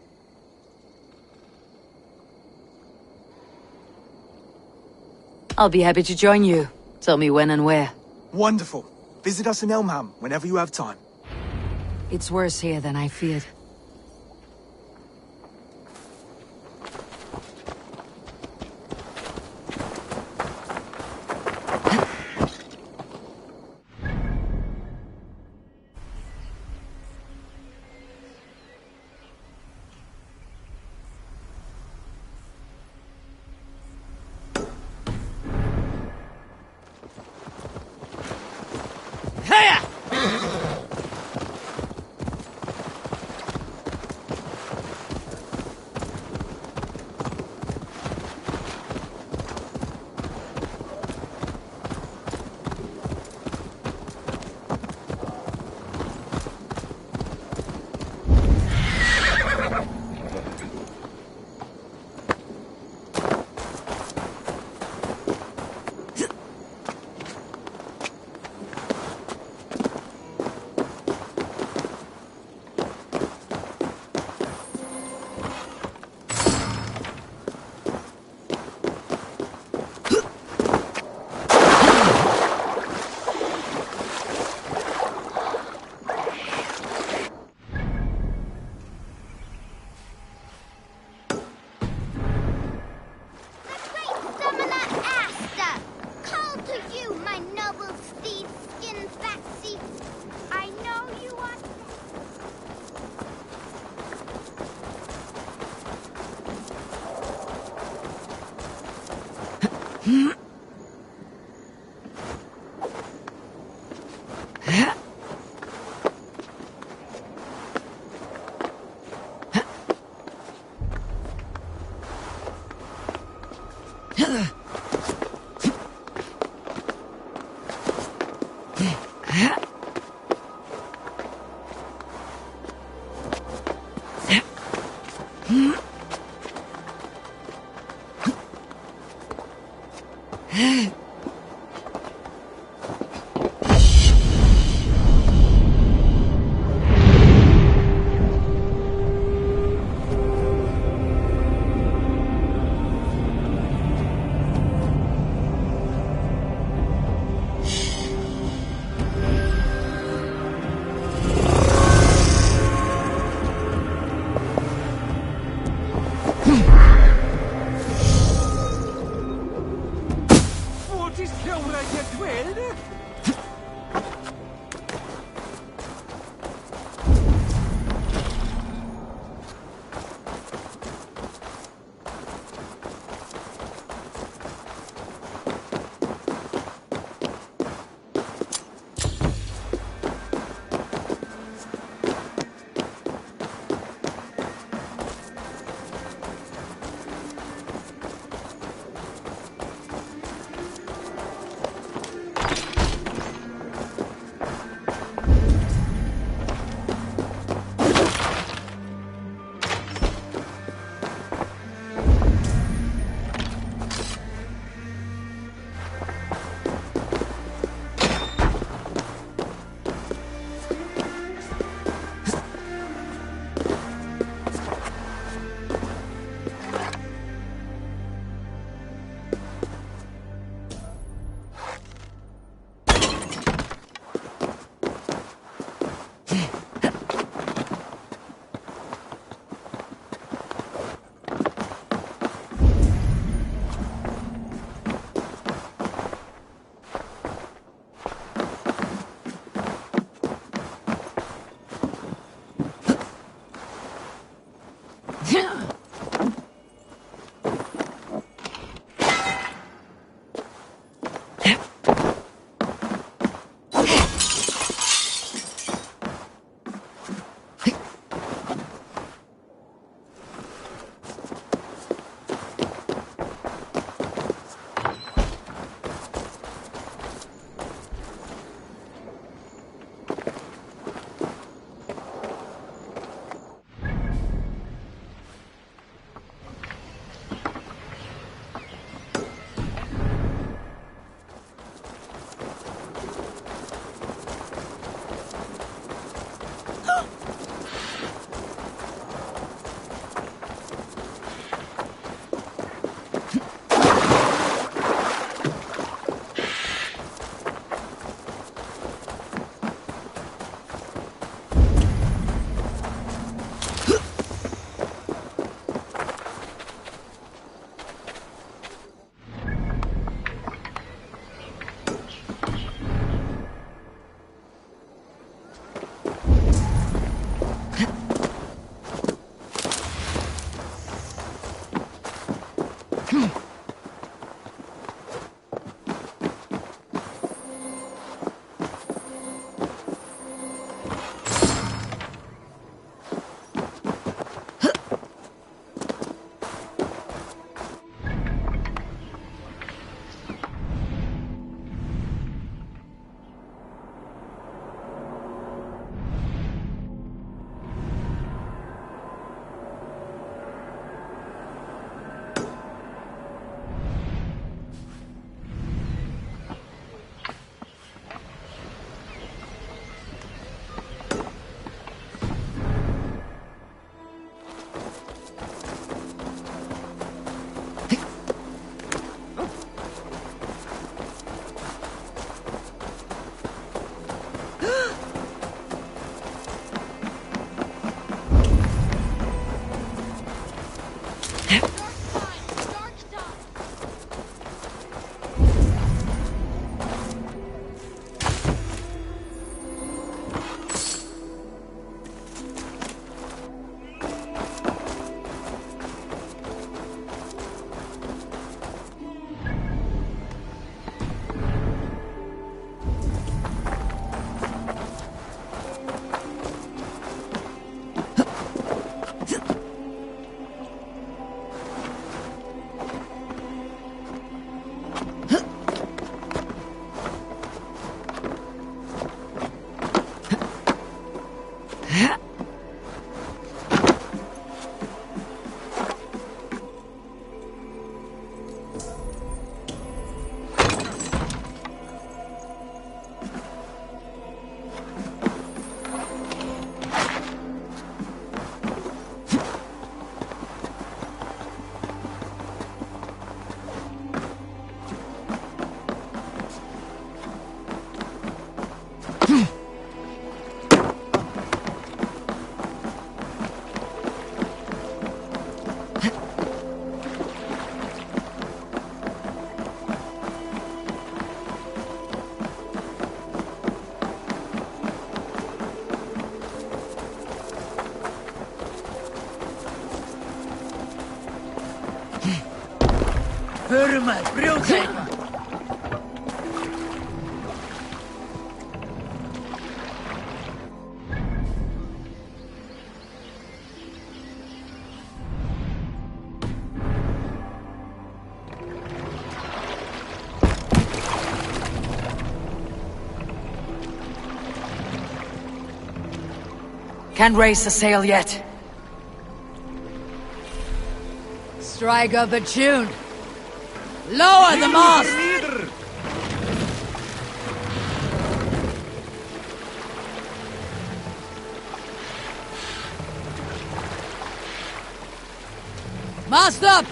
I'll be happy to join you. Tell me when and where. Wonderful. Visit us in Elmham whenever you have time. It's worse here than I feared. Burma, broodheimer. Can't raise the sail yet. Strike up a tune. Lower the mast! Mast up!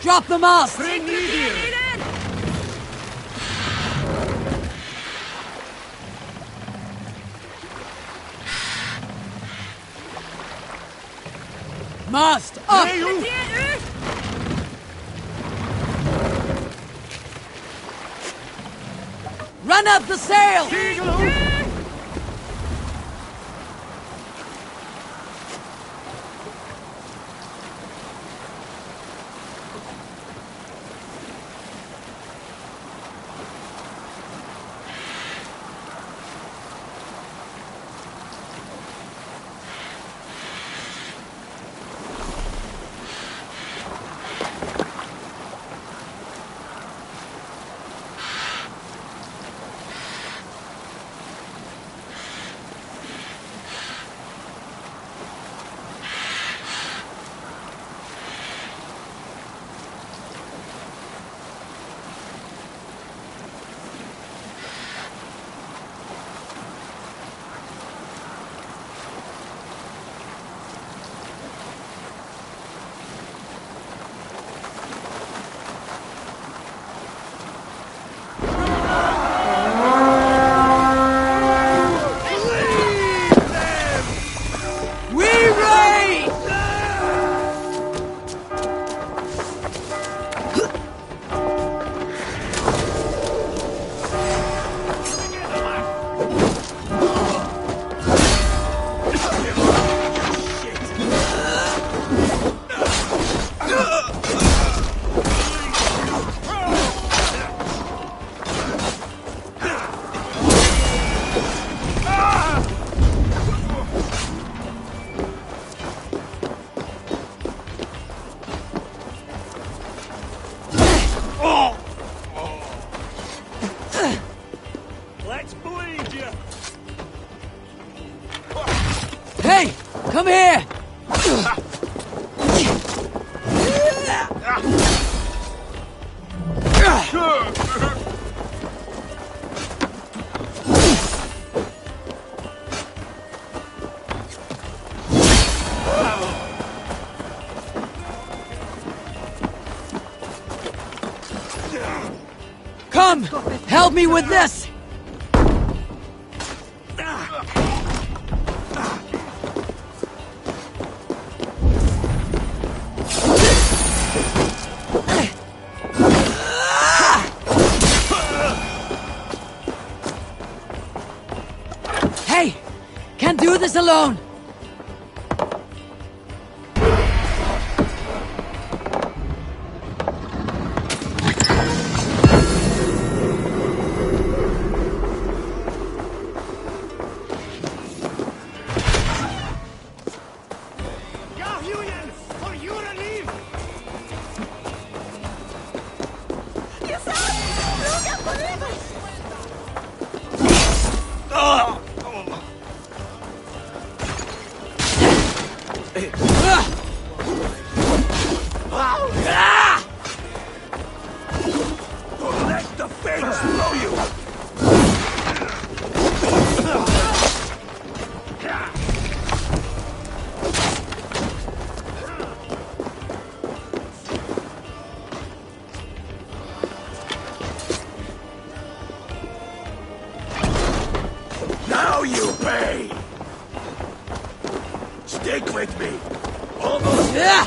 Drop the mast! Bring me here! Mast up! Run up the sail! Hey! Come here! Come! Help me with this! Hey! Can't do this alone! Let the fence blow you! Now you pay! Stick with me! Almost there!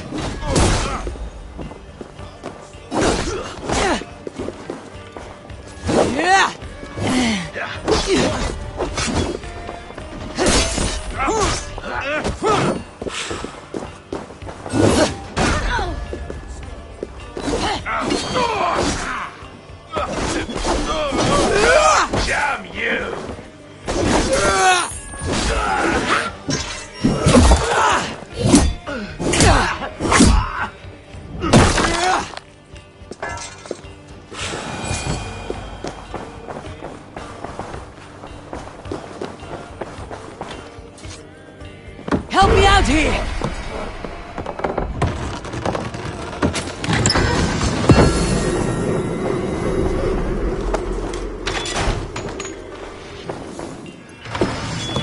Damn you! Help me out here!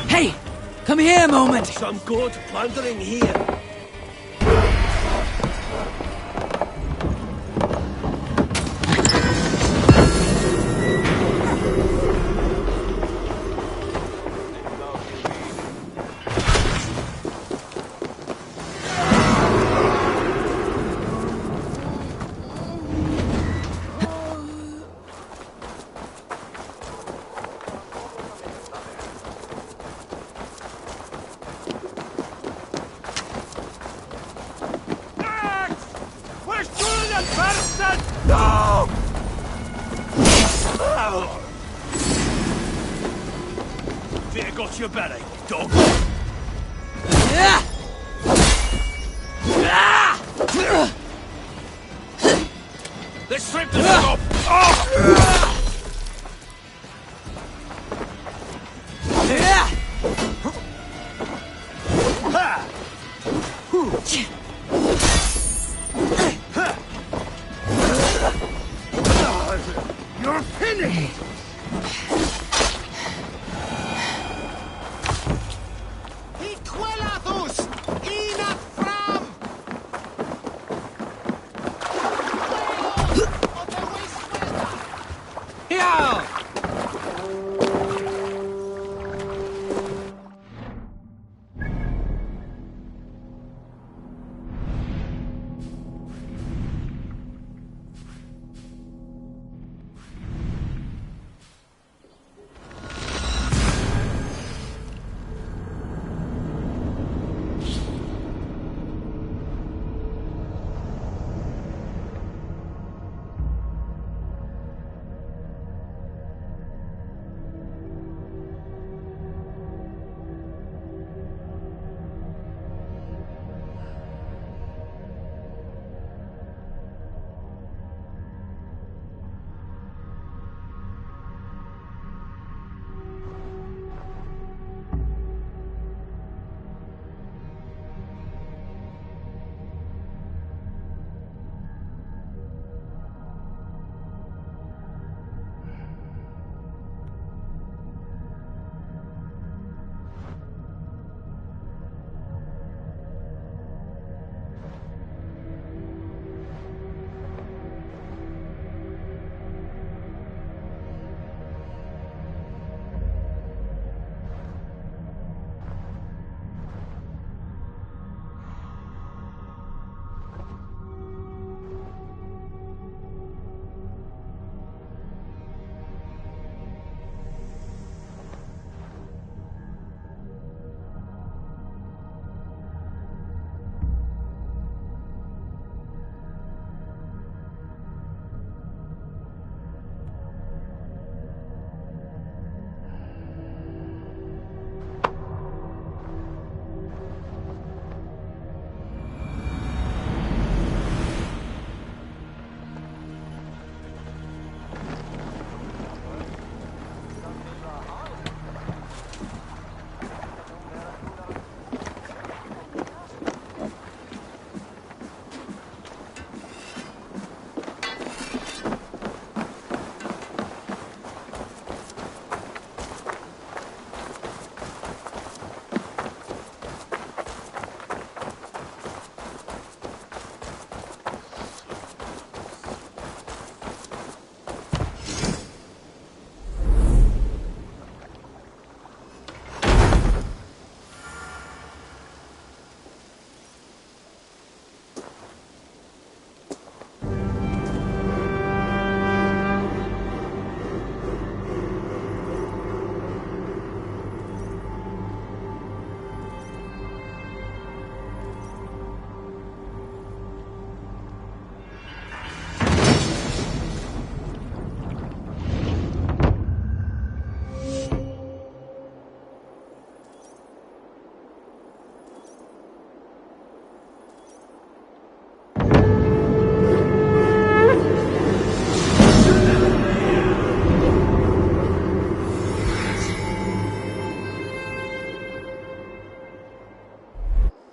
Hey! Come here a moment! Some good plundering here. No! Fear got your belly, dog. Let's strip the dog off! You're finished!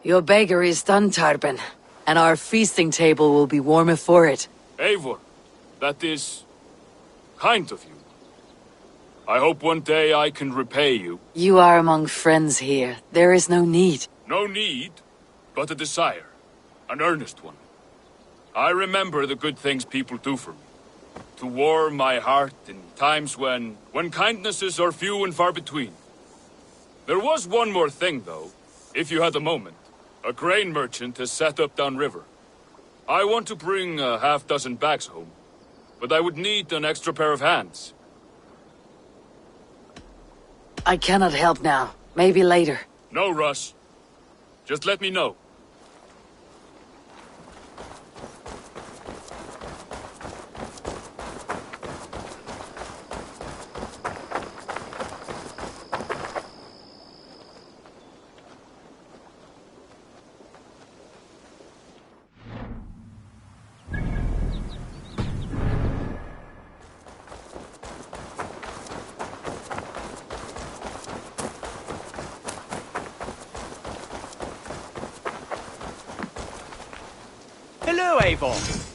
Your beggar is done, Tarben, and our feasting table will be warmer for it. Eivor, that is kind of you. I hope one day I can repay you. You are among friends here. There is no need. No need, but a desire. An earnest one. I remember the good things people do for me. To warm my heart in times when kindnesses are few and far between. There was one more thing, though, if you had a moment. A grain merchant has set up downriver. I want to bring a half-dozen bags home, but I would need an extra pair of hands. I cannot help now. Maybe later. No rush. Just let me know. Hello, Eivor.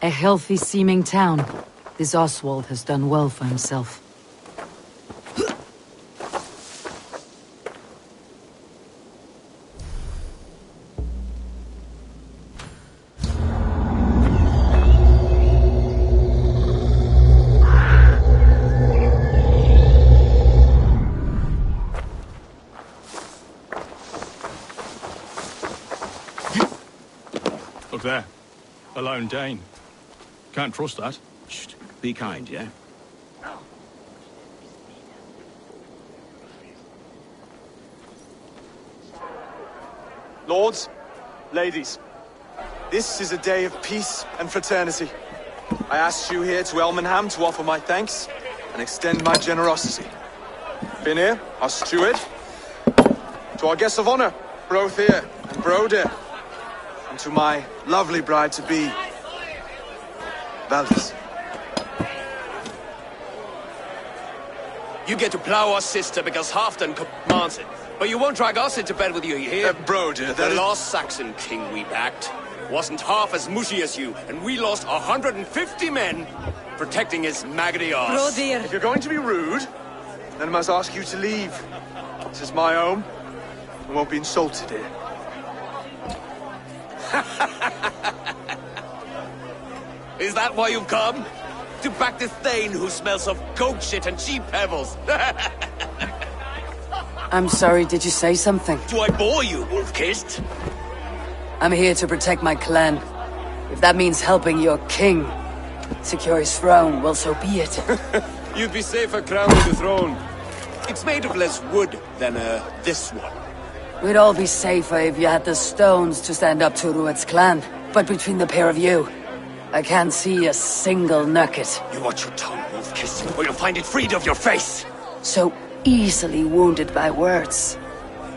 A healthy-seeming town. This Oswald has done well for himself. Look there. A lone Dane. Can't trust that. Shh. Be kind, yeah? Lords, ladies, this is a day of peace and fraternity. I asked you here to Elmenham to offer my thanks and extend my generosity. Finir, our steward, to our guests of honor, Brothir and Brodir, and to my lovely bride-to-be, Valdis. You get to plow our sister because Halfdan commands it. But you won't drag us into bed with you, you hear? Brodir, the lost Saxon king we backed wasn't half as mushy as you, and we lost 150 men protecting his maggoty arse. If you're going to be rude, then I must ask you to leave. This is my home. I won't be insulted here. Is that why you've come? To back this Thane who smells of goat shit and cheap pebbles? I'm sorry, did you say something? Do I bore you, wolf-kissed? I'm here to protect my clan. If that means helping your king secure his throne, well, so be it. You'd be safer crowning the throne. It's made of less wood than, this one. We'd all be safer if you had the stones to stand up to Rued's clan. But between the pair of you, I can't see a single nugget. You watch your tongue, wolf-kissed, or you'll find it freed of your face. So easily wounded by words.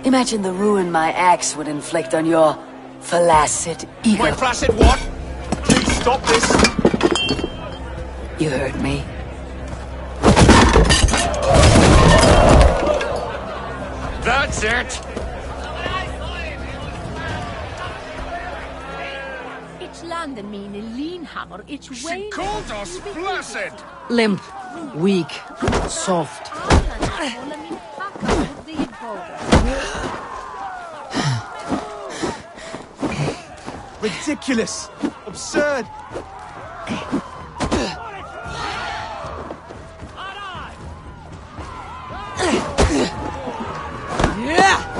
Imagine the ruin my axe would inflict on your flaccid ego. My flaccid what? Please stop this. You heard me. That's it. It's landing me in a lean hammer. It's She called us flaccid. Limp, weak, soft. Ridiculous! Absurd!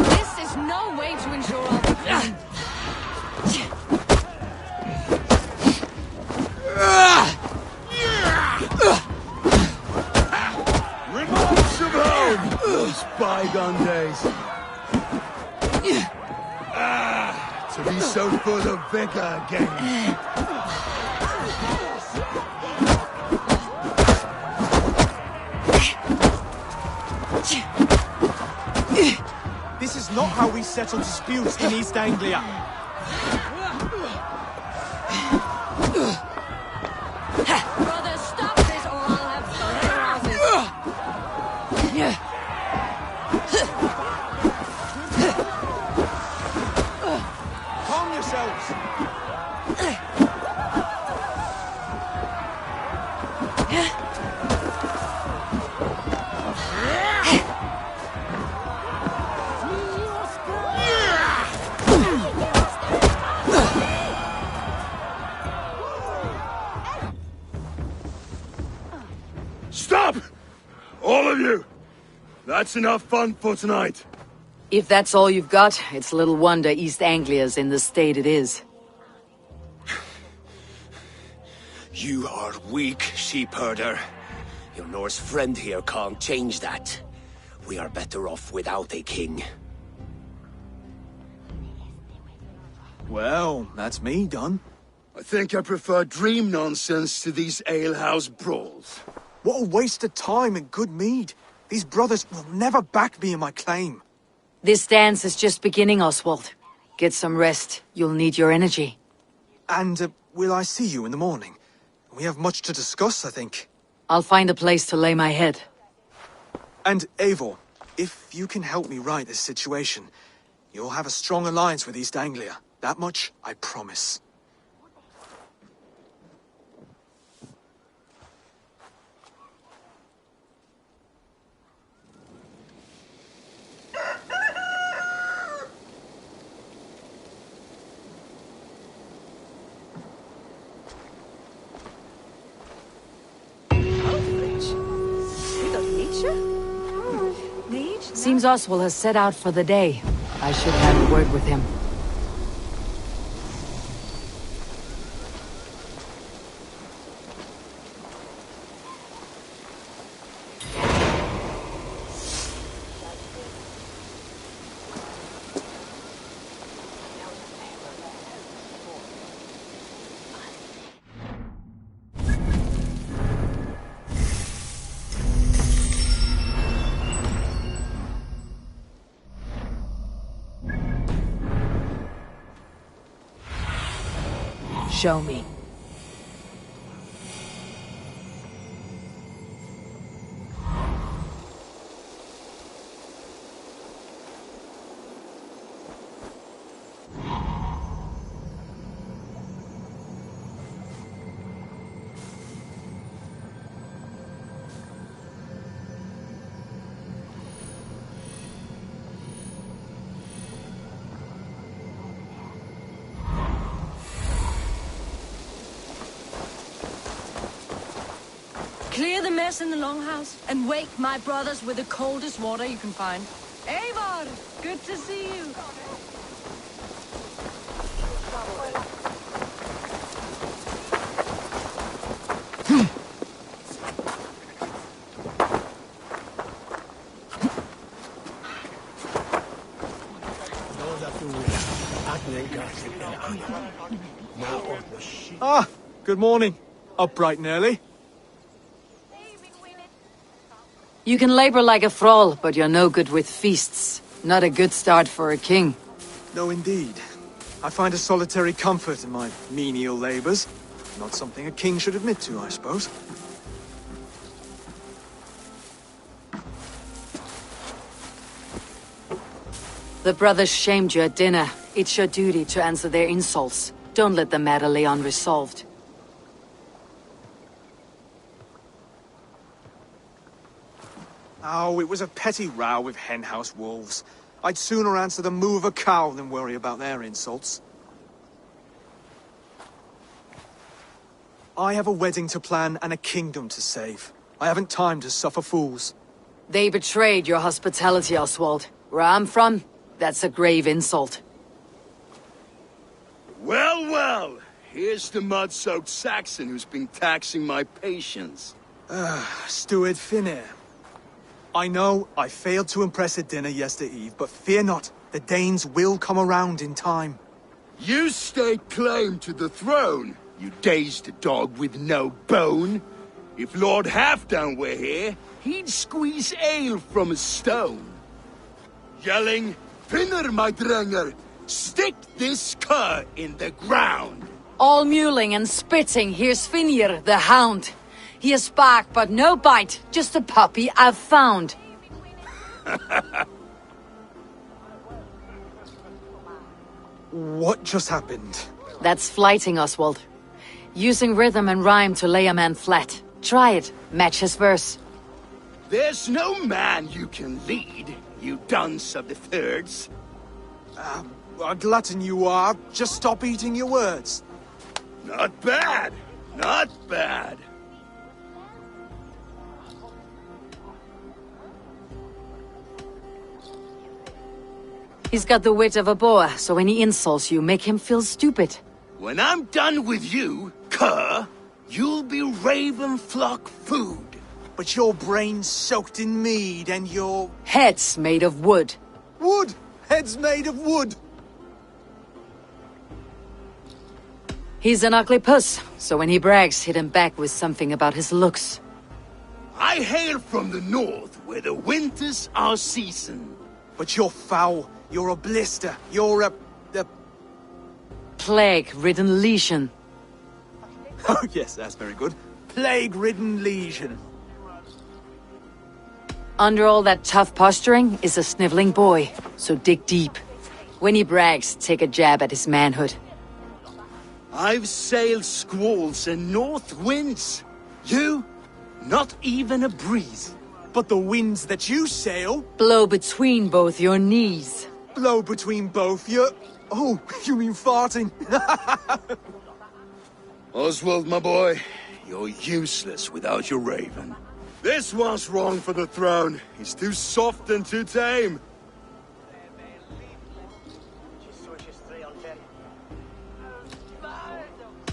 This is no way to ensure our victory. Remorse of home! Those bygone days. To be so full of vigor again. This is not how we settle disputes in East Anglia. Brother, stop this or I'll have fun. Calm yourselves. Stop! All of you! That's enough fun for tonight. If that's all you've got, it's little wonder East Anglia's in the state it is. You are weak, sheep herder. Your Norse friend here can't change that. We are better off without a king. Well, that's me done. I think I prefer dream nonsense to these alehouse brawls. What a waste of time and good mead. These brothers will never back me in my claim. This dance is just beginning, Oswald. Get some rest. You'll need your energy. And will I see you in the morning? We have much to discuss, I think. I'll find a place to lay my head. And Eivor, if you can help me right this situation, you'll have a strong alliance with East Anglia. That much, I promise. Seems Oswald has set out for the day. I should have a word with him. Show me. Clear the mess in the longhouse and wake my brothers with the coldest water you can find. Eivor, good to see you. Ah, good morning. Up bright and early. You can labor like a thrall, but you're no good with feasts. Not a good start for a king. No, indeed. I find a solitary comfort in my menial labors. Not something a king should admit to, I suppose. The brothers shamed you at dinner. It's your duty to answer their insults. Don't let the matter lay unresolved. Oh, it was a petty row with henhouse wolves. I'd sooner answer the moo of a cow than worry about their insults. I have a wedding to plan and a kingdom to save. I haven't time to suffer fools. They betrayed your hospitality, Oswald. Where I'm from, that's a grave insult. Well, well. Here's the mud-soaked Saxon who's been taxing my patience. Steward Finnair. I know I failed to impress at dinner yesterday eve, but fear not, the Danes will come around in time. You stake claim to the throne, you dazed dog with no bone. If Lord Halfdan were here, he'd squeeze ale from a stone. Yelling, Finner, my drenger, stick this cur in the ground. All mewling and spitting, here's Finir, the hound. He has bark, but no bite, just a puppy I've found. What just happened? That's flighting, Oswald. Using rhythm and rhyme to lay a man flat. Try it, match his verse. There's no man you can lead, you dunce of the thirds. A glutton you are. Just stop eating your words. Not bad, not bad. He's got the wit of a boar, so when he insults you, make him feel stupid. When I'm done with you, cur, you'll be raven flock food. But your brain's soaked in mead and your... Head's made of wood. Wood! Head's made of wood! He's an ugly puss, so when he brags, hit him back with something about his looks. I hail from the north, where the winters are season. But you're foul. You're a blister. You're a... Plague-ridden legion. Oh yes, that's very good. Plague-ridden legion. Under all that tough posturing is a sniveling boy, so dig deep. When he brags, take a jab at his manhood. I've sailed squalls and north winds. You? Not even a breeze. But the winds that you sail... Blow between both your knees. Blow between both your... Oh, you mean farting? Oswald, my boy, you're useless without your raven. This one's wrong for the throne. He's too soft and too tame.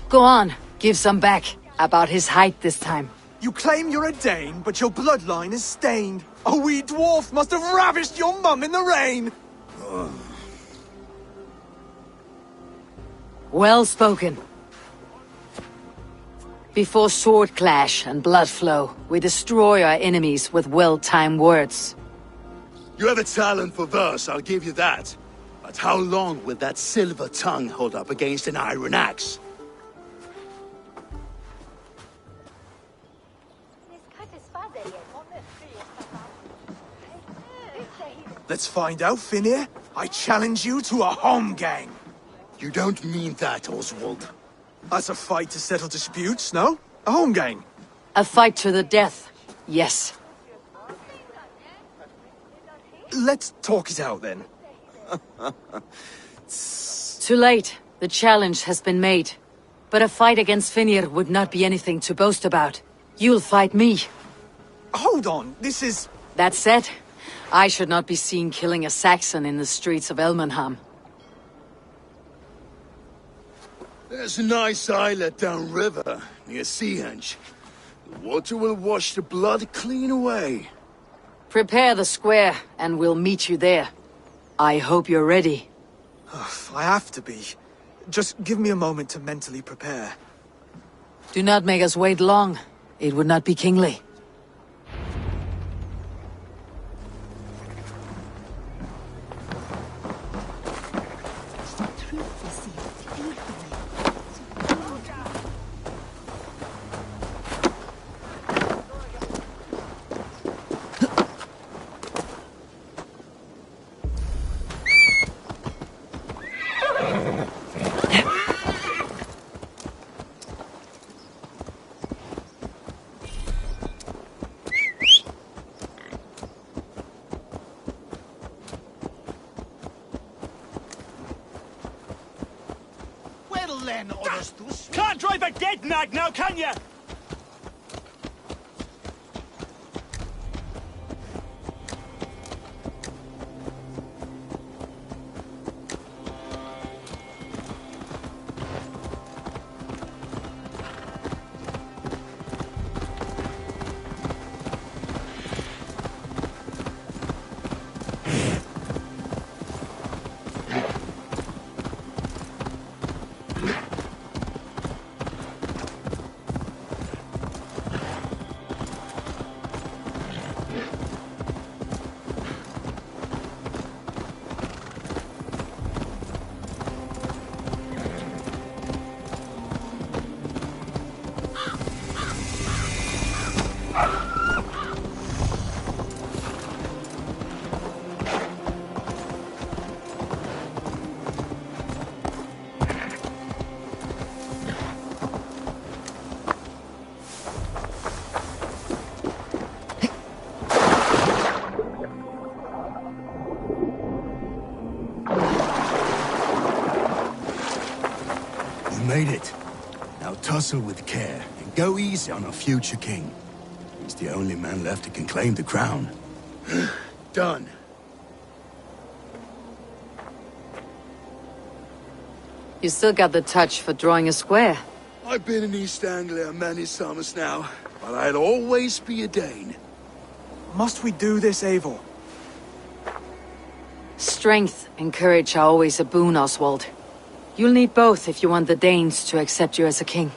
Go on, give some back. About his height this time. You claim you're a Dane, but your bloodline is stained. A wee dwarf must have ravished your mum in the rain! Well spoken. Before sword clash and blood flow, we destroy our enemies with well-timed words. You have a talent for verse, I'll give you that. But how long will that silver tongue hold up against an iron axe? Let's find out, Finir. I challenge you to a home gang. You don't mean that, Oswald. That's a fight to settle disputes, no? A home gang. A fight to the death, yes. Let's talk it out, then. Too late. The challenge has been made. But a fight against Finir would not be anything to boast about. You'll fight me. Hold on, this is... That said, I should not be seen killing a Saxon in the streets of Elmenham. There's a nice islet downriver, near Seahenge. The water will wash the blood clean away. Prepare the square, and we'll meet you there. I hope you're ready. I have to be. Just give me a moment to mentally prepare. Do not make us wait long. It would not be kingly. Can't drive a dead nag now, can you? Made it. Now tussle with care, and go easy on our future king. He's the only man left who can claim the crown. Done. You still got the touch for drawing a square. I've been in East Anglia many summers now, but I'll always be a Dane. Must we do this, Eivor? Strength and courage are always a boon, Oswald. You'll need both if you want the Danes to accept you as a king.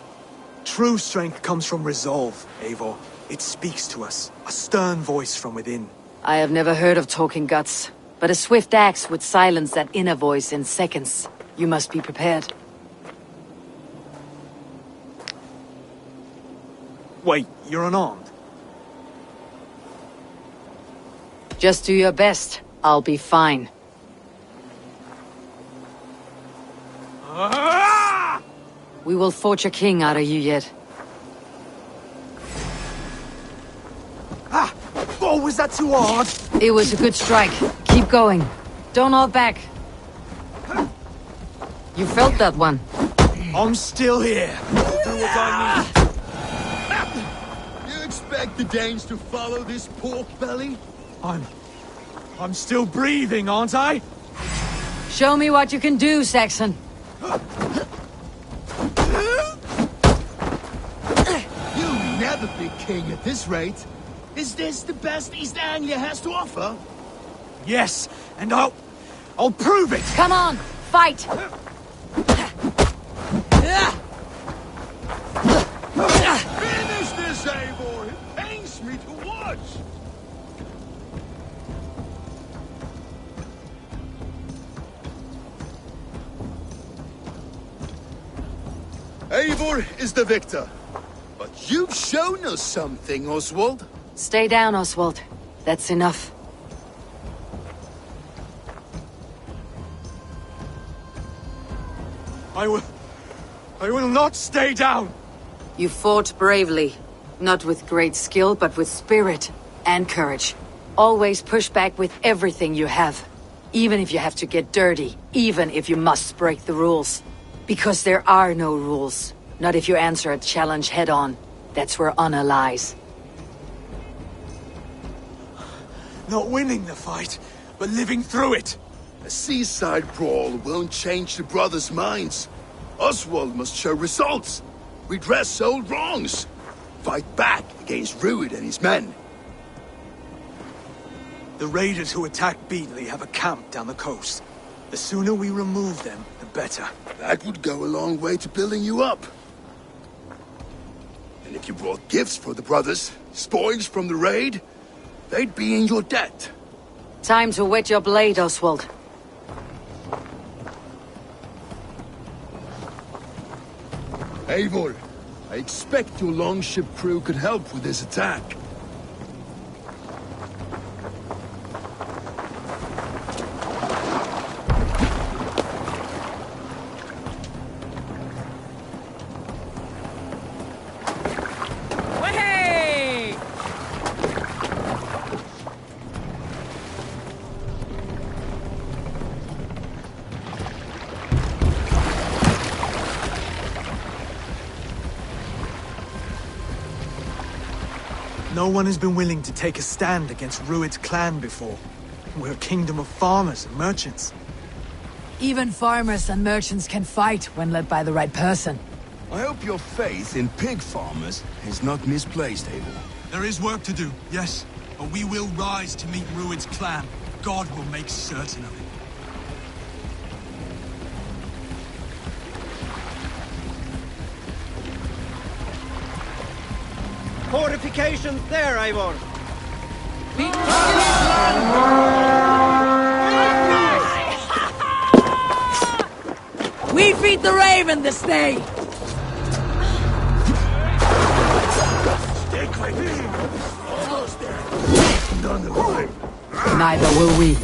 True strength comes from resolve, Eivor. It speaks to us, a stern voice from within. I have never heard of talking guts, but a swift axe would silence that inner voice in seconds. You must be prepared. Wait, you're unarmed? Just do your best. I'll be fine. We will forge a king out of you yet. Oh, was that too hard? It was a good strike. Keep going. Don't hold back. You felt that one. I'm still here. Do what I need. You expect expect the Danes to follow this pork belly? I'm still breathing, aren't I? Show me what you can do, Saxon. You'll never be king at this rate. Is this the best East Anglia has to offer? Yes, and I'll prove it! Come on, fight! Finish this, Eivor! It pains me to watch! Eivor is the victor. But you've shown us something, Oswald. Stay down, Oswald. That's enough. I will not stay down! You fought bravely. Not with great skill, but with spirit and courage. Always push back with everything you have. Even if you have to get dirty. Even if you must break the rules. Because there are no rules. Not if you answer a challenge head-on. That's where honor lies. Not winning the fight, but living through it. A seaside brawl won't change the brothers' minds. Oswald must show results. Redress old wrongs. Fight back against Rued and his men. The raiders who attacked Beatley have a camp down the coast. The sooner we remove them, the better. That would go a long way to building you up. And if you brought gifts for the brothers, spoils from the raid, they'd be in your debt. Time to wet your blade, Oswald. Eivor, I expect your longship crew could help with this attack. No one has been willing to take a stand against Rued's clan before. We're a kingdom of farmers and merchants. Even farmers and merchants can fight when led by the right person. I hope your faith in pig farmers is not misplaced, Eivor. There is work to do, yes. But we will rise to meet Rued's clan. God will make certain of it. Fortifications there, Eivor! We feed the raven this day! Stick with him! Almost there! None alive! Neither will we.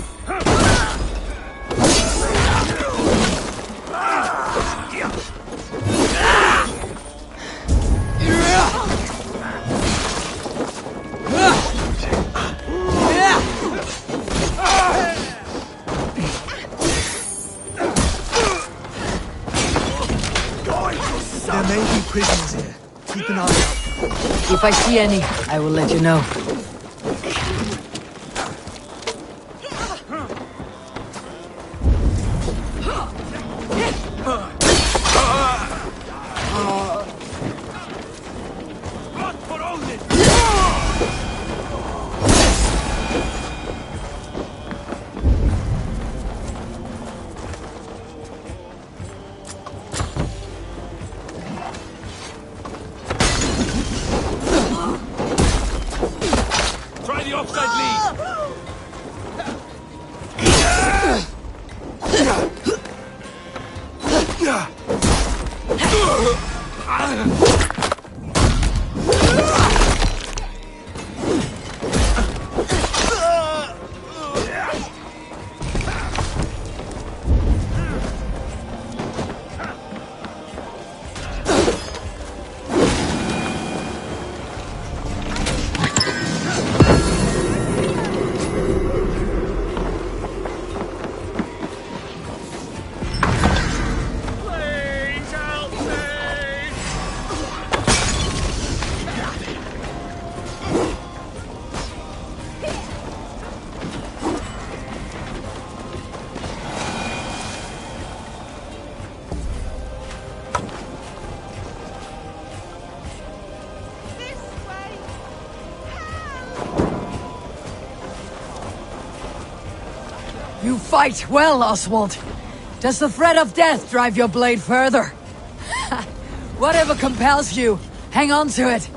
There may be prisoners here. Keep an eye out. If I see any, I will let you know. Try the offside lead! You fight well, Oswald. Does the threat of death drive your blade further? Whatever compels you, hang on to it.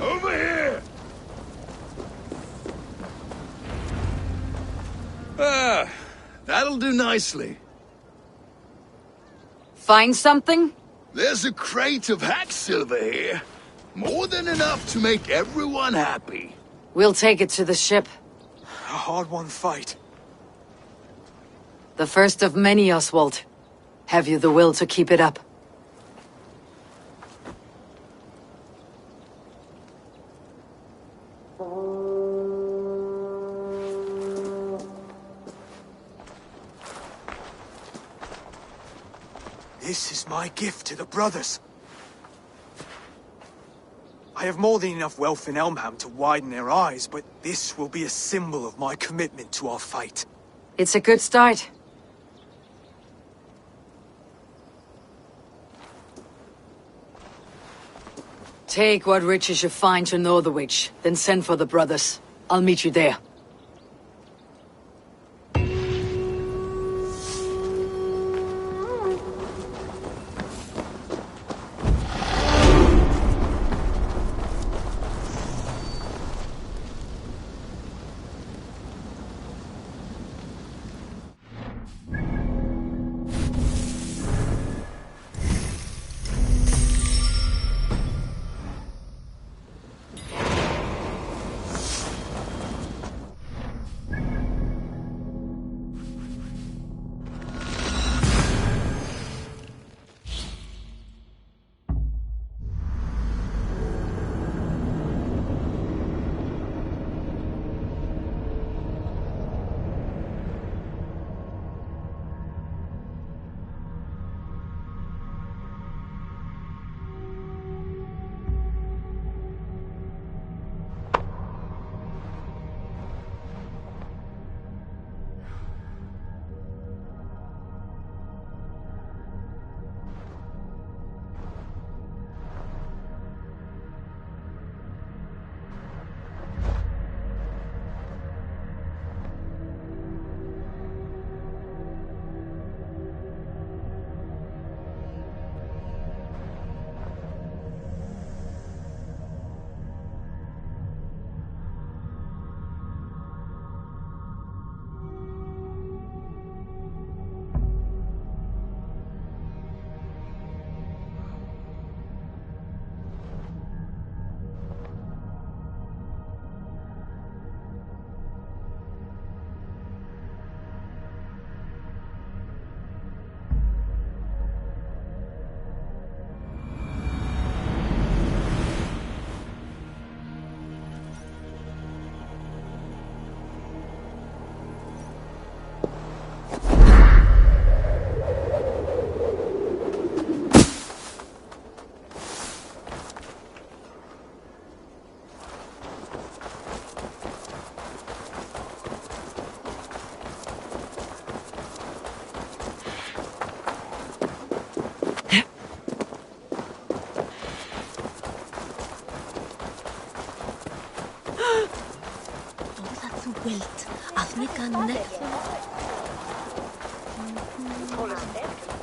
Over here! Ah, that'll do nicely. Find something? There's a crate of hack silver here. More than enough to make everyone happy. We'll take it to the ship. A hard-won fight. The first of many, Oswald. Have you the will to keep it up? This is my gift to the brothers. I have more than enough wealth in Elmham to widen their eyes, but this will be a symbol of my commitment to our fight. It's a good start. Take what riches you find to Northwich, then send for the brothers. I'll meet you there.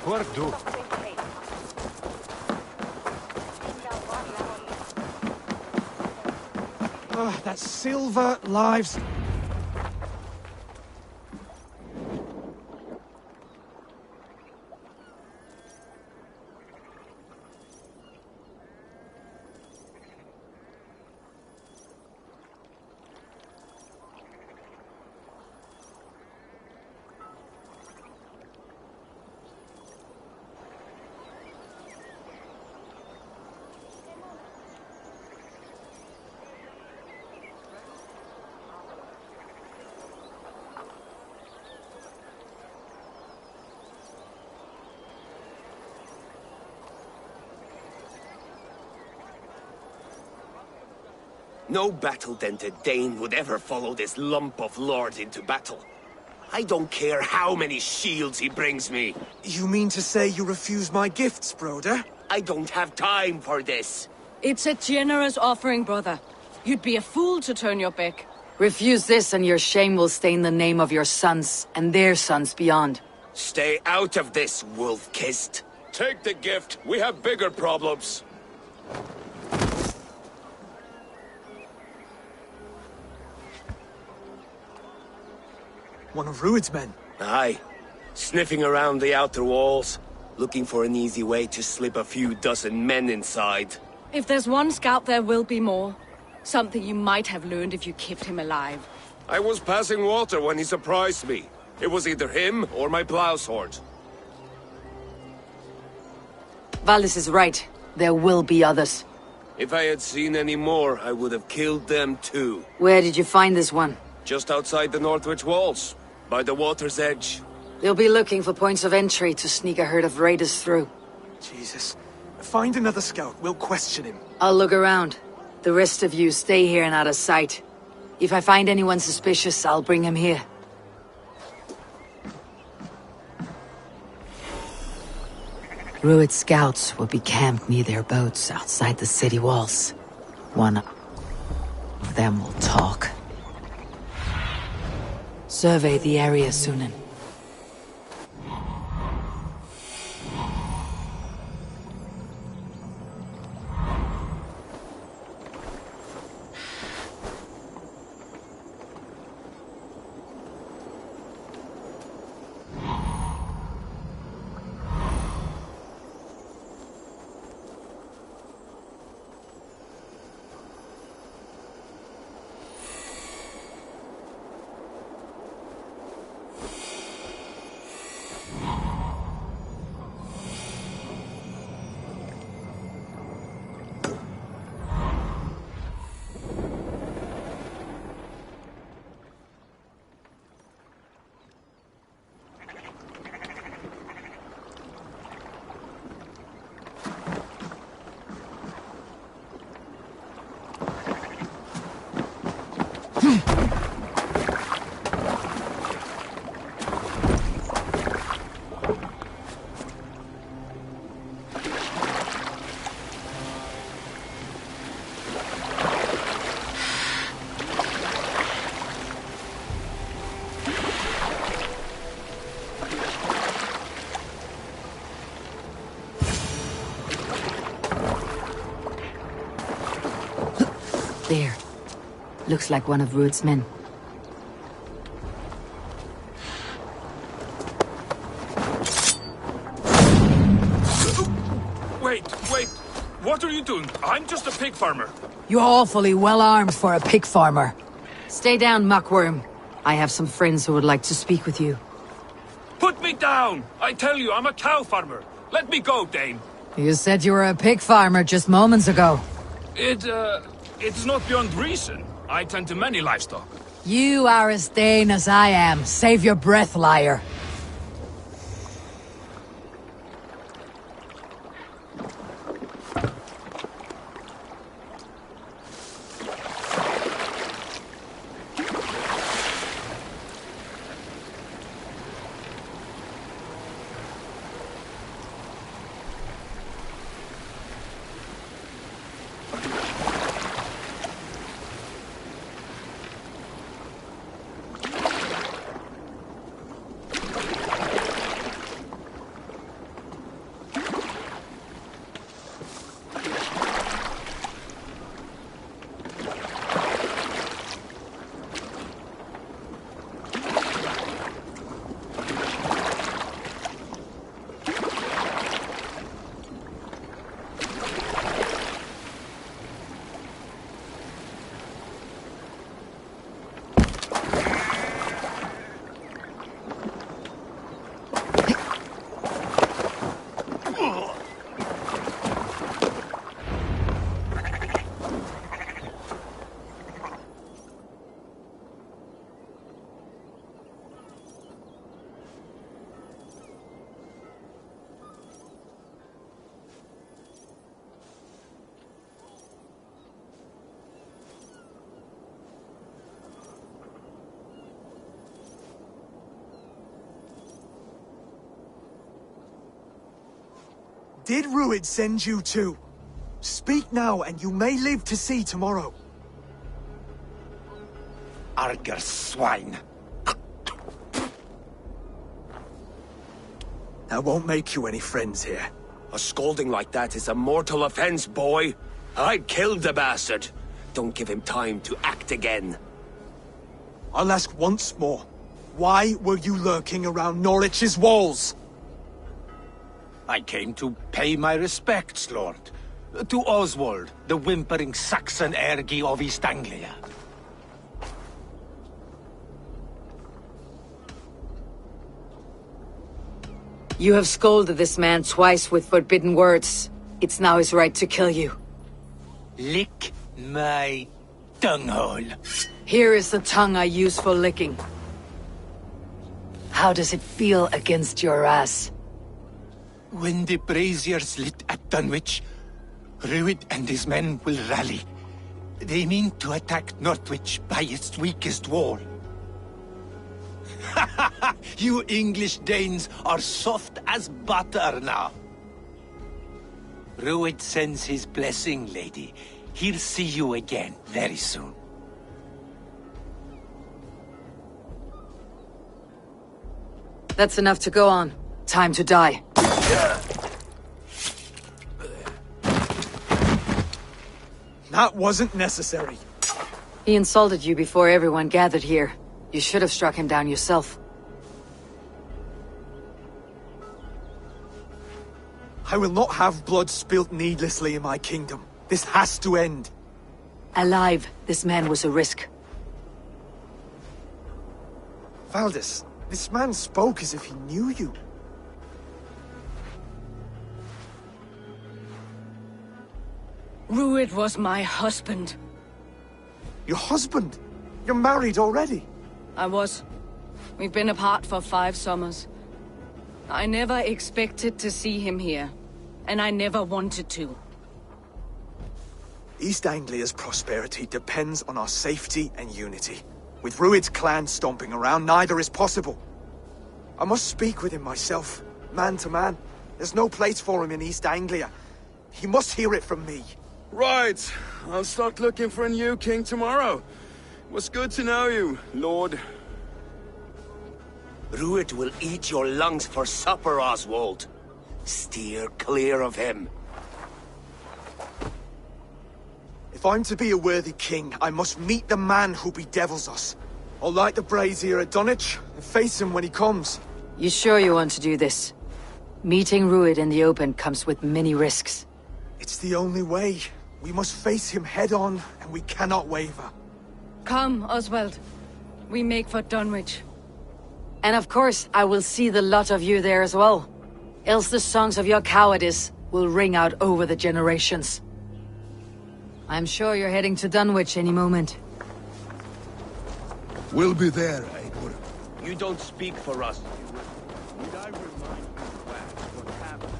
Guardu. Ah, that silver lives. No battle-dented Dane would ever follow this lump of lord into battle. I don't care how many shields he brings me. You mean to say you refuse my gifts, Broder? I don't have time for this. It's a generous offering, brother. You'd be a fool to turn your back. Refuse this and your shame will stain the name of your sons and their sons beyond. Stay out of this, wolf-kissed. Take the gift. We have bigger problems. One of Rued's men. Aye. Sniffing around the outer walls, looking for an easy way to slip a few dozen men inside. If there's one scout, there will be more. Something you might have learned if you kept him alive. I was passing water when he surprised me. It was either him or my plow sword. Valis is right. There will be others. If I had seen any more, I would have killed them too. Where did you find this one? Just outside the Northwich walls, by the water's edge. They'll be looking for points of entry to sneak a herd of raiders through. Jesus. Find another scout. We'll question him. I'll look around. The rest of you stay here and out of sight. If I find anyone suspicious, I'll bring him here. Rued scouts will be camped near their boats outside the city walls. One of them will talk. Survey the area, Sunan. There. Looks like one of Rued's men. Wait. What are you doing? I'm just a pig farmer. You're awfully well armed for a pig farmer. Stay down, muckworm. I have some friends who would like to speak with you. Put me down! I tell you, I'm a cow farmer. Let me go, Dane. You said you were a pig farmer just moments ago. It's not beyond reason. I tend to many livestock. You are as Dane as I am. Save your breath, liar. Did Rued send you too? Speak now, and you may live to see tomorrow. Arger swine. That won't make you any friends here. A scolding like that is a mortal offense, boy. I'd killed the bastard. Don't give him time to act again. I'll ask once more. Why were you lurking around Norwich's walls? I came to pay my respects, Lord. To Oswald, the whimpering Saxon ergi of East Anglia. You have scolded this man twice with forbidden words. It's now his right to kill you. Lick my tonguehole. Here is the tongue I use for licking. How does it feel against your ass? When the braziers lit at Dunwich, Rued and his men will rally. They mean to attack Northwich by its weakest wall. You English Danes are soft as butter now. Rued sends his blessing, lady. He'll see you again very soon. That's enough to go on. Time to die. That wasn't necessary. He insulted you before everyone gathered here. You should have struck him down yourself. I will not have blood spilt needlessly in my kingdom. This has to end. Alive, this man was a risk. Valdis, this man spoke as if he knew you. Rued was my husband. Your husband? You're married already? I was. We've been apart for 5 summers. I never expected to see him here, and I never wanted to. East Anglia's prosperity depends on our safety and unity. With Rued's clan stomping around, neither is possible. I must speak with him myself, man to man. There's no place for him in East Anglia. He must hear it from me. Right. I'll start looking for a new king tomorrow. It was good to know you, Lord. Rued will eat your lungs for supper, Oswald. Steer clear of him. If I'm to be a worthy king, I must meet the man who bedevils us. I'll light the brazier at Dunwich and face him when he comes. You sure you want to do this? Meeting Rued in the open comes with many risks. It's the only way. We must face him head on, and we cannot waver. Come, Oswald. We make for Dunwich. And of course, I will see the lot of you there as well. Else the songs of your cowardice will ring out over the generations. I'm sure you're heading to Dunwich any moment. We'll be there, Eivor. You don't speak for us. Need I remind you, lads, what happened?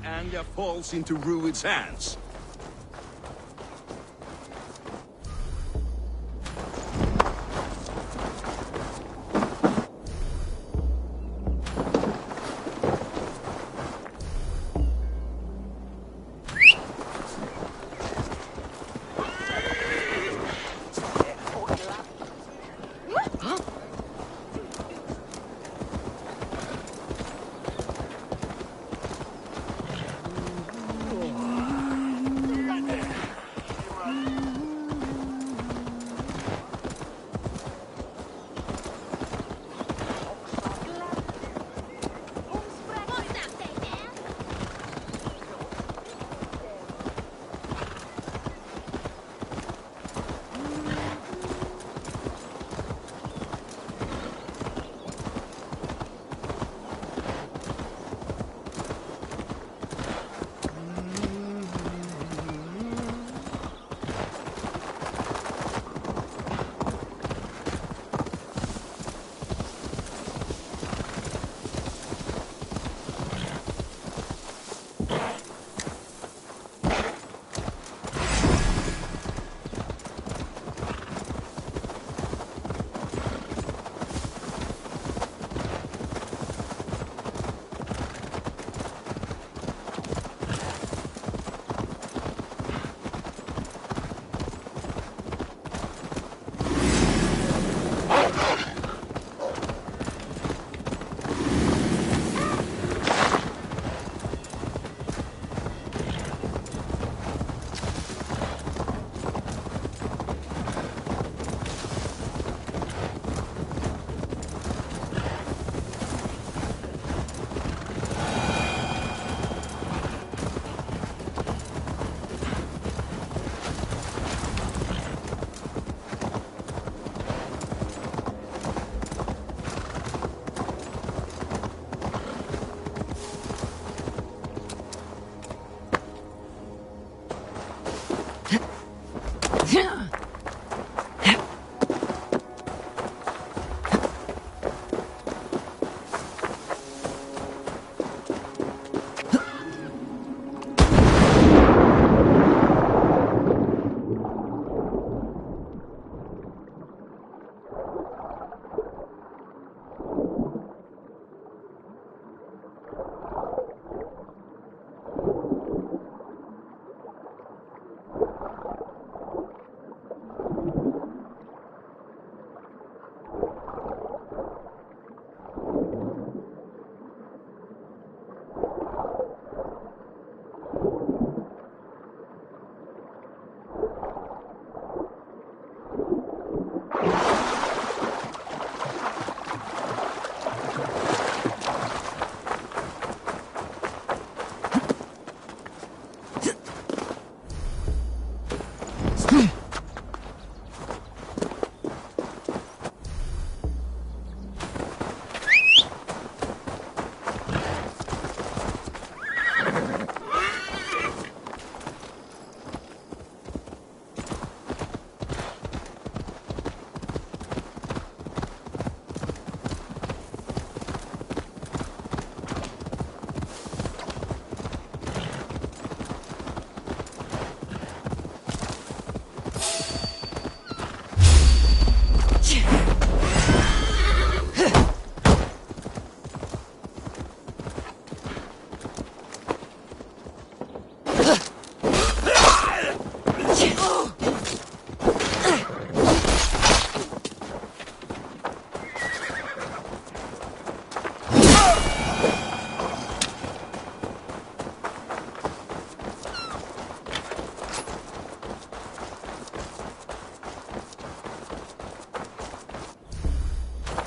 Anglia falls into Rued's hands.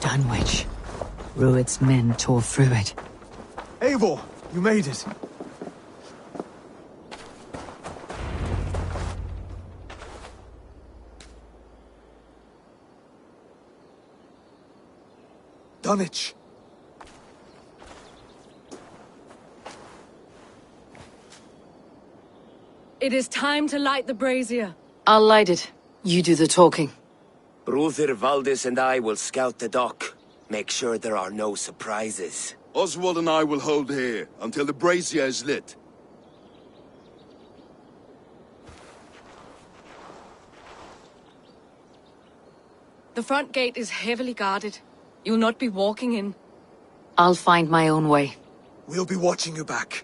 Dunwich. Rued's men tore through it. Eivor, you made it. Dunwich. It is time to light the brazier. I'll light it. You do the talking. Brother Valdis and I will scout the dock. Make sure there are no surprises. Oswald and I will hold here until the brazier is lit. The front gate is heavily guarded. You'll not be walking in. I'll find my own way. We'll be watching you back.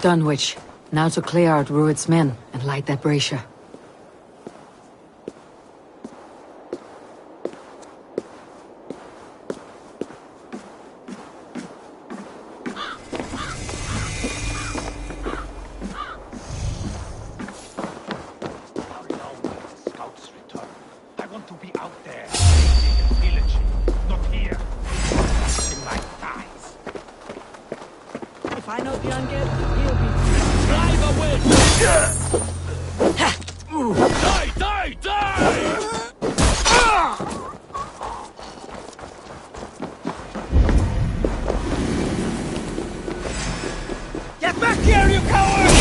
Dunwich. Now to clear out Rued's men and light that brazier. Get back here, you coward!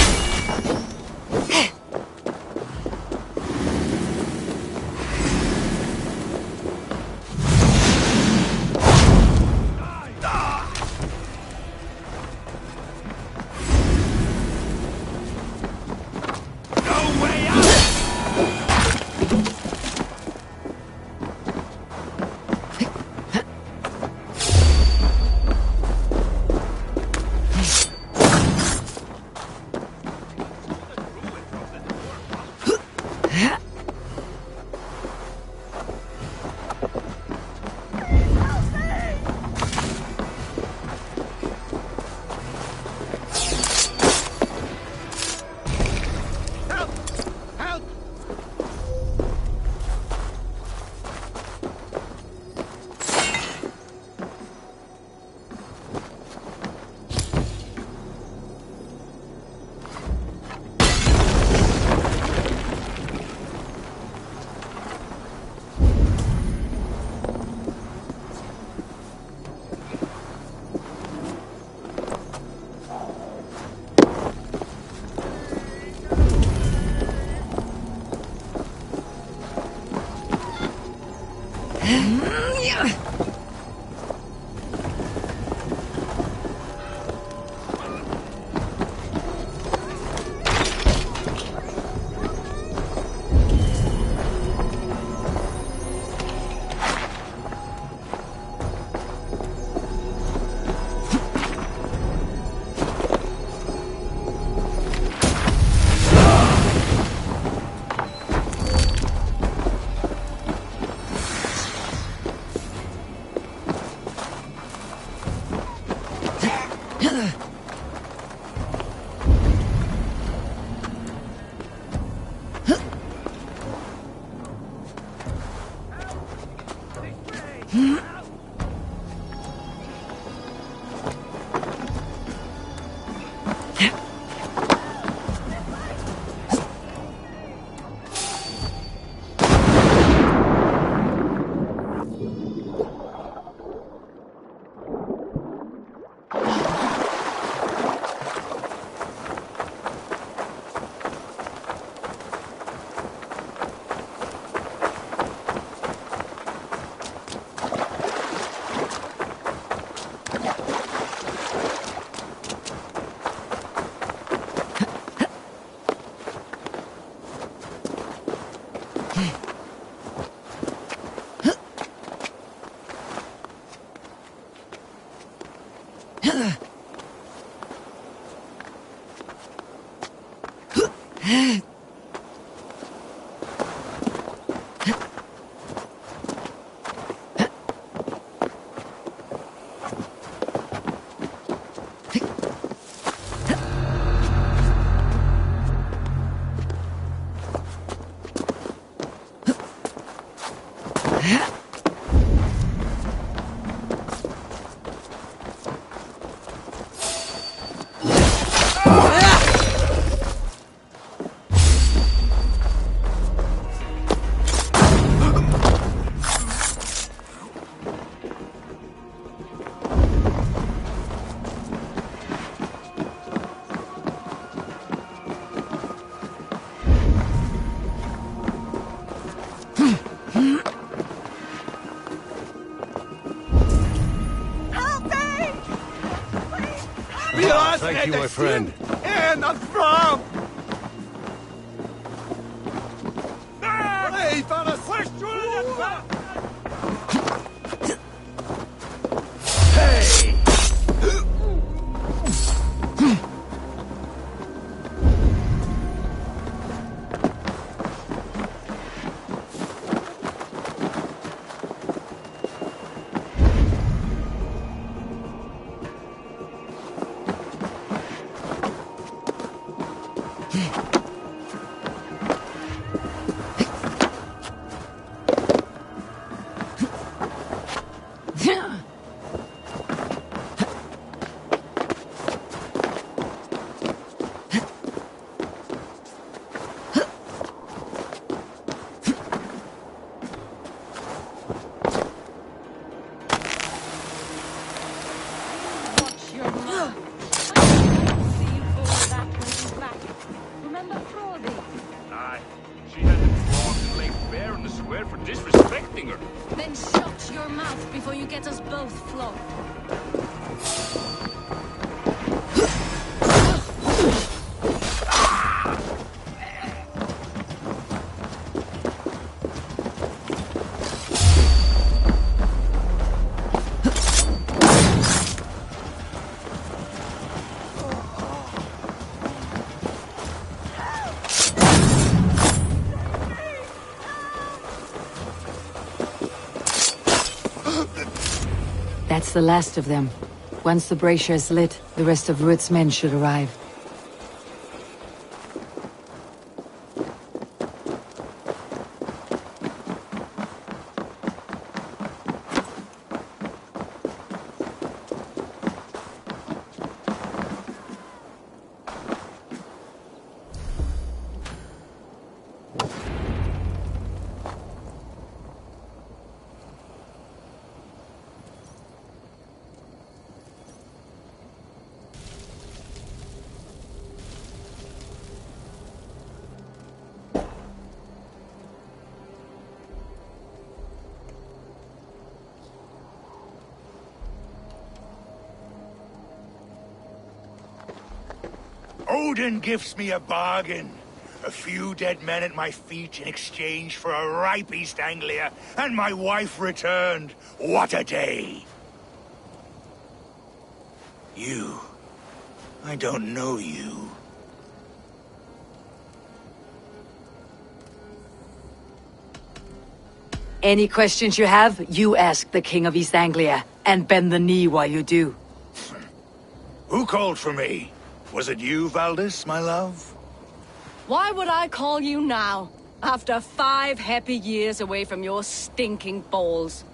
Thank you, my friend. Not from! Hey, para Remember Frody? Aye. She had the claws and laid bare in the square for disrespecting her. Then shut your mouth before you get us both flogged. That's the last of them. Once the brazier is lit, the rest of Rued's men should arrive. Odin gifts me a bargain. A few dead men at my feet in exchange for a ripe East Anglia, and my wife returned. What a day! You. I don't know you. Any questions you have, you ask the King of East Anglia, and bend the knee while you do. Who called for me? Was it you, Valdis, my love? Why would I call you now? After 5 happy years away from your stinking balls.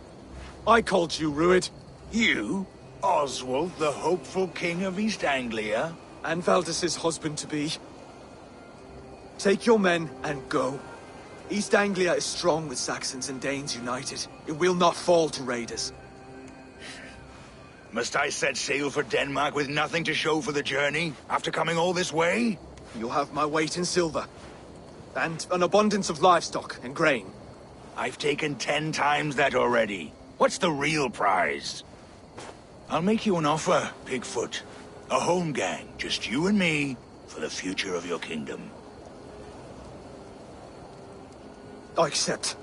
I called you, Rued. You? Oswald, the hopeful King of East Anglia? And Valdis's husband-to-be. Take your men and go. East Anglia is strong with Saxons and Danes united. It will not fall to raiders. Must I set sail for Denmark with nothing to show for the journey, after coming all this way? You'll have my weight in silver. And an abundance of livestock and grain. I've taken 10 times that already. What's the real prize? I'll make you an offer, Pigfoot. A home gang, just you and me, for the future of your kingdom. I accept.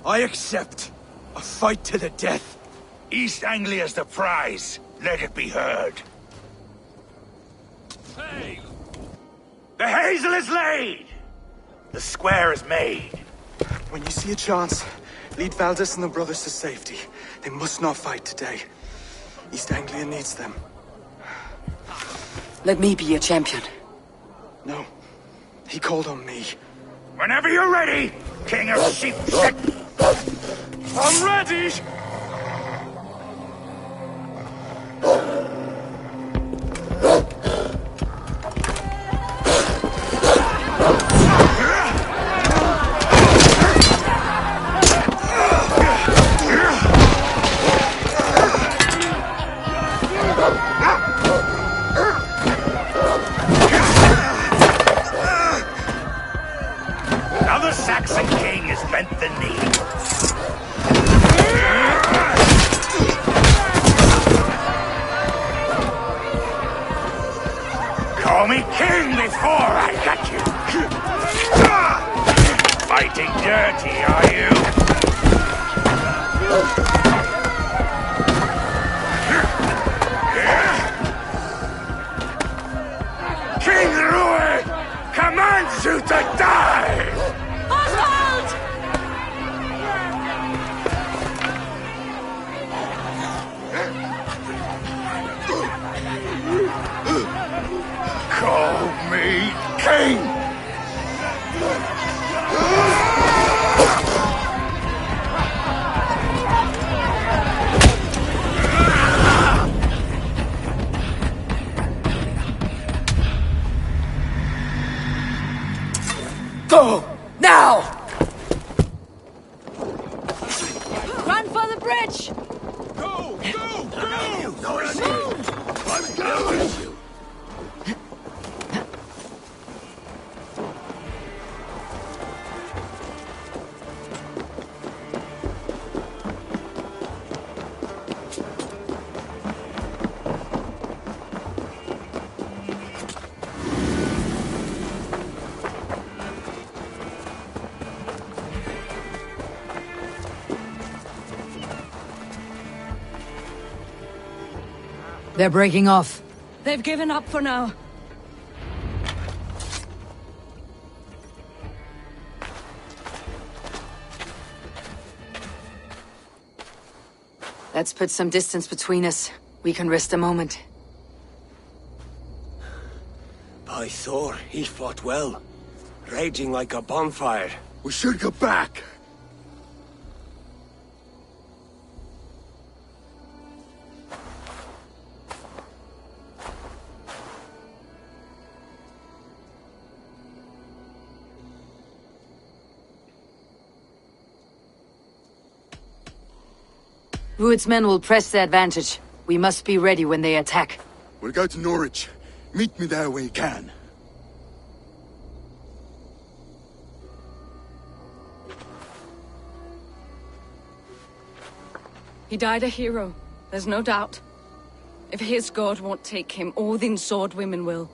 I accept. A fight to the death. East Anglia's the prize. Let it be heard. Hey! The hazel is laid! The square is made. When you see a chance, lead Valdis and the brothers to safety. They must not fight today. East Anglia needs them. Let me be your champion. No. He called on me. Whenever you're ready, King of Sheep. I'm ready! Now the Saxon king has bent the knee. I got you. Fighting dirty, are you? King Rued commands you to die! Oswald! Call me king! Go! Now! Run for the bridge! Go! Go! Go! I'm going! They're breaking off. They've given up for now. Let's put some distance between us. We can rest a moment. By Thor, he fought well. Raging like a bonfire. We should go back. Rued's men will press the advantage. We must be ready when they attack. We'll go to Norwich. Meet me there when you can. He died a hero, there's no doubt. If his god won't take him, Odin's sword women will.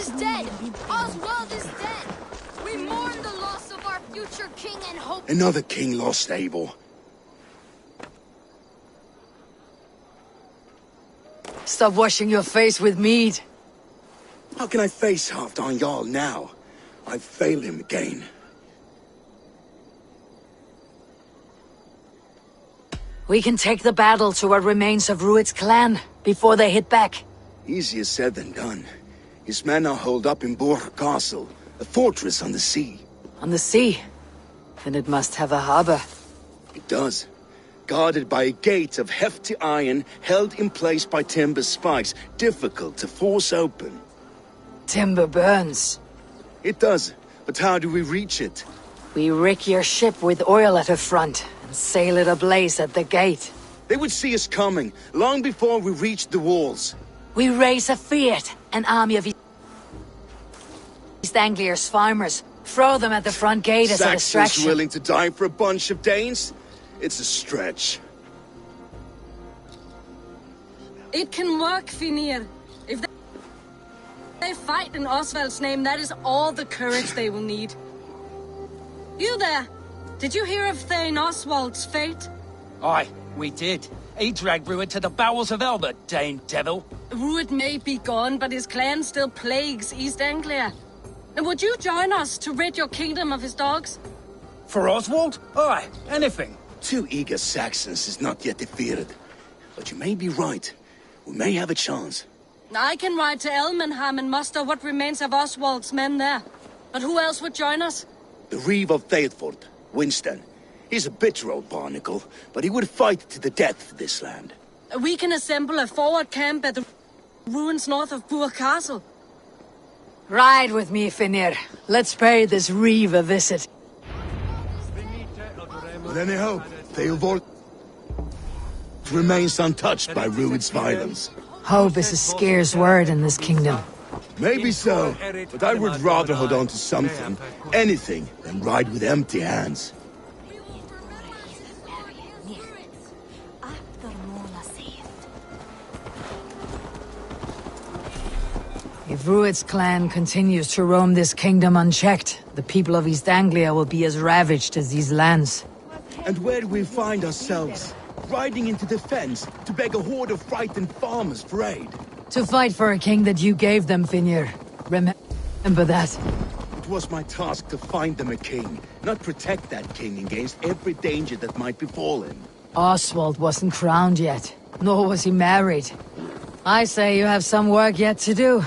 is dead! Oswald is dead! We mourn the loss of our future king and hope... Another king lost, Abel. Stop washing your face with mead. How can I face Halfdan Jarl now? I've failed him again. We can take the battle to what remains of Rued's clan before they hit back. Easier said than done. His men are holed up in Borg Castle, a fortress on the sea. On the sea? Then it must have a harbor. It does. Guarded by a gate of hefty iron, held in place by timber spikes, difficult to force open. Timber burns. It does, but how do we reach it? We rig your ship with oil at her front, and sail it ablaze at the gate. They would see us coming, long before we reached the walls. We raise a fiat, an army of East Anglia's farmers. Throw them at the front gate as a distraction. Saxons willing to die for a bunch of Danes? It's a stretch. It can work, Finir. If they fight in Oswald's name, that is all the courage they will need. You there! Did you hear of Thane Oswald's fate? Aye, we did. He dragged Rued to the bowels of Elba, Dane devil. Rued may be gone, but his clan still plagues East Anglia. And would you join us to rid your kingdom of his dogs? For Oswald? Aye, anything. 2 eager Saxons is not yet defeated. But you may be right. We may have a chance. I can ride to Elmenham and muster what remains of Oswald's men there. But who else would join us? The Reeve of Thetford, Winston. He's a bitter old barnacle, but he would fight to the death for this land. We can assemble a forward camp at the ruins north of Burg Castle. Ride with me, Finir. Let's pay this Reeve a visit. With any hope, Theobald remains untouched by Rued's violence. Hope is a scarce word in this kingdom. Maybe so, but I would rather hold on to something, anything, than ride with empty hands. If Rued's clan continues to roam this kingdom unchecked, the people of East Anglia will be as ravaged as these lands. And where do we find ourselves? Riding into the fens to beg a horde of frightened farmers for aid. To fight for a king that you gave them, Finir. Remember that. It was my task to find them a king, not protect that king against every danger that might befall him. Oswald wasn't crowned yet, nor was he married. I say you have some work yet to do.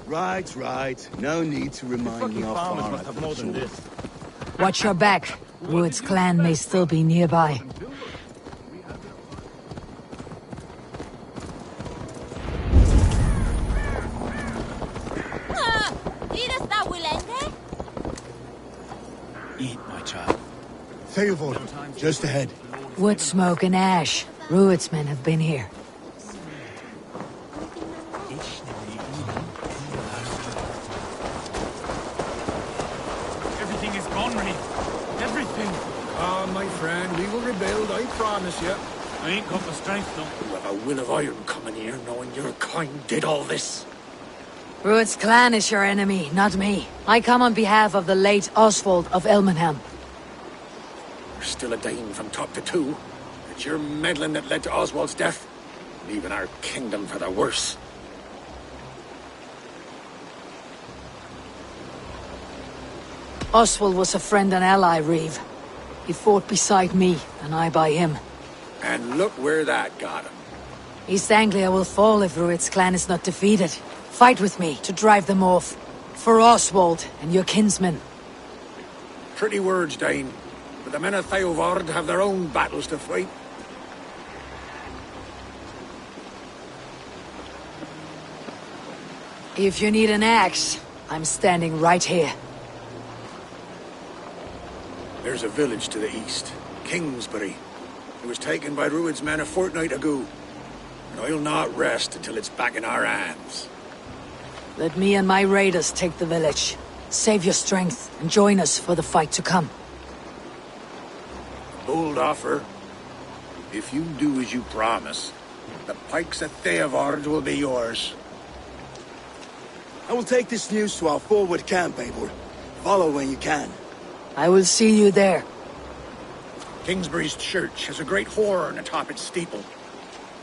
Right, right. No need to remind me how far I've have more than this. Watch your back. Rued's clan may still be nearby. Eat, my child. Theobald, just ahead. Wood smoke and ash. Rued's men have been here. Everything is gone, Reeve. Everything. Ah, my friend, we will rebuild, I promise you. I ain't got the strength, though. You have a will of iron coming here, knowing your kind did all this. Rued's clan is your enemy, not me. I come on behalf of the late Oswald of Elmenham. You're still a Dane from top to two. It's your meddling that led to Oswald's death, leaving our kingdom for the worse. Oswald was a friend and ally, Reeve. He fought beside me, and I by him. And look where that got him. East Anglia will fall if Rued's clan is not defeated. Fight with me to drive them off. For Oswald and your kinsmen. Pretty words, Dane. But the men of Theovard have their own battles to fight. If you need an axe, I'm standing right here. There's a village to the east, Kingsbury. It was taken by Rued's men a fortnight ago. And I'll not rest until it's back in our hands. Let me and my raiders take the village. Save your strength and join us for the fight to come. Bold offer. If you do as you promise, the pikes of Theovard will be yours. I will take this news to our forward camp, Eivor. Follow when you can. I will see you there. Kingsbury's church has a great horn atop its steeple.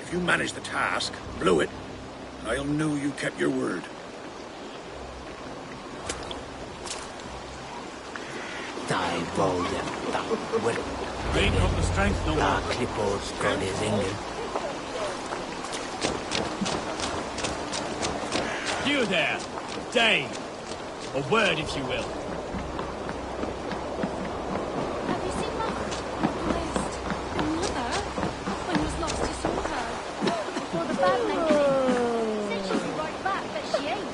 If you manage the task, blew it, I'll know you kept your word. Die Volja, da well. Ain't got the strength no more. Da Clippos God is Engel. You there, Dane. A word, if you will. Have you seen Mother? When he was lost, you saw her. Before the bad men came. Said she'd be right back, but she ain't.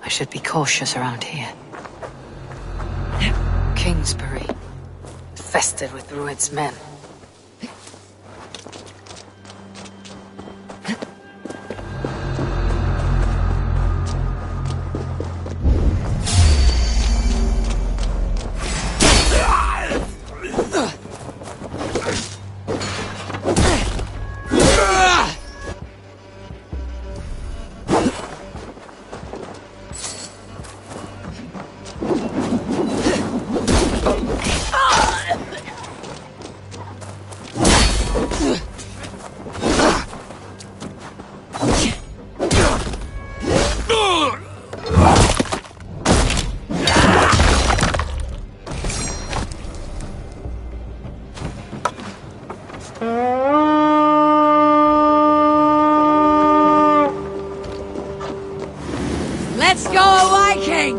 I should be cautious around here. Kingsbury, infested with Rued's men. Let's go, Viking!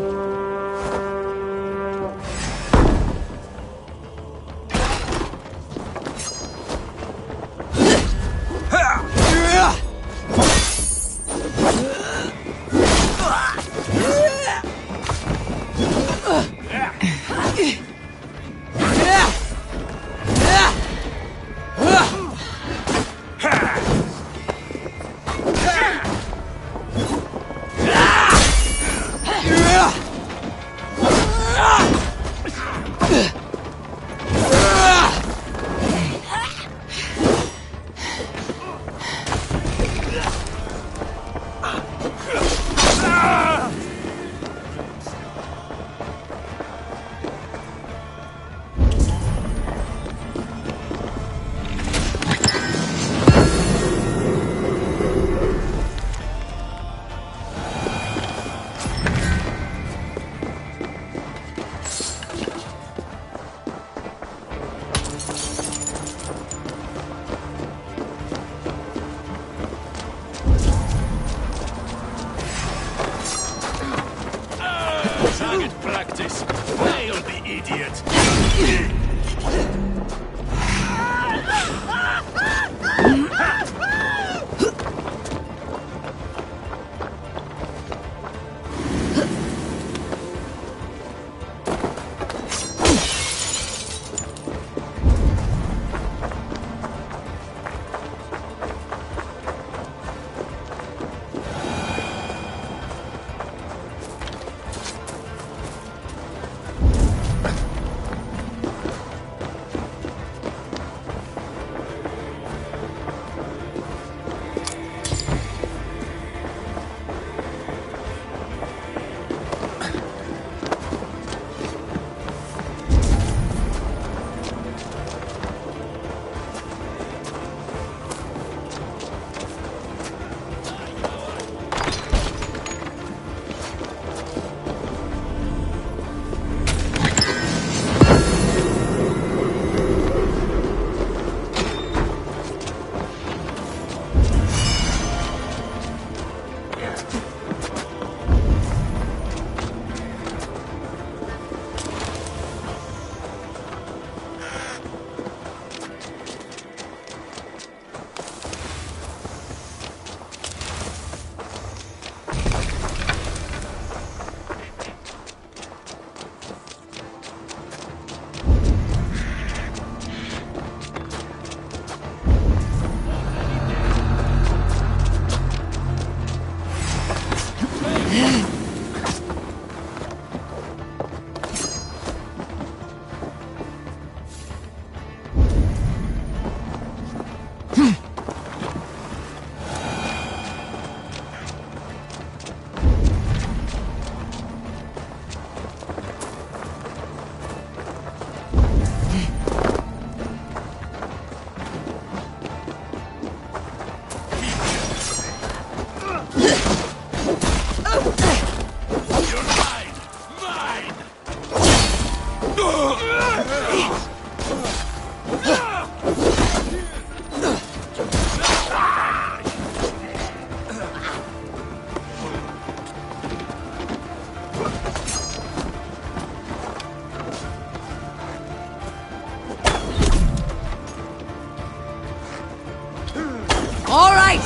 All right!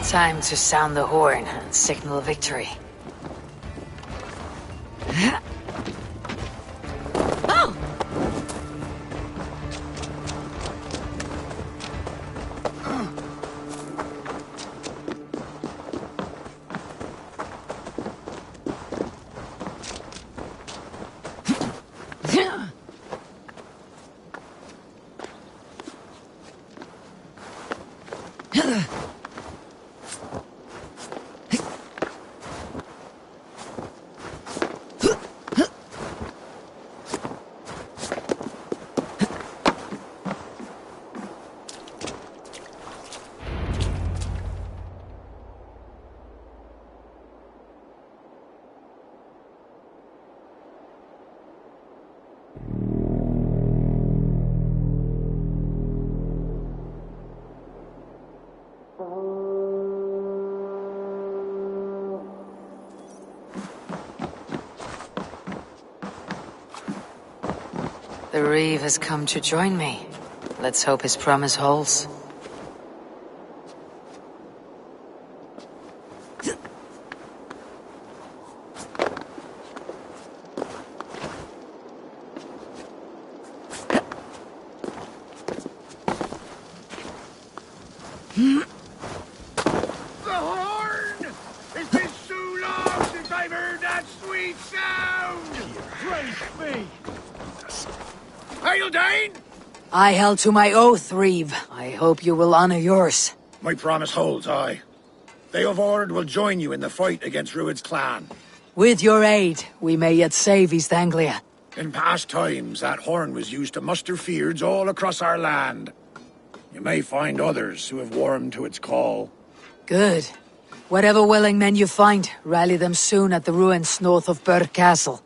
Time to sound the horn and signal victory. Oh! The Reeve has come to join me. Let's hope his promise holds. The horn! It's been so long since I've heard that sweet sound! Praise me! Hail, Dane! I held to my oath, Reeve. I hope you will honor yours. My promise holds, aye. They of Ord will join you in the fight against Rued's clan. With your aid, we may yet save East Anglia. In past times, that horn was used to muster fyrds all across our land. You may find others who have warmed to its call. Good. Whatever willing men you find, rally them soon at the ruins north of Burr Castle.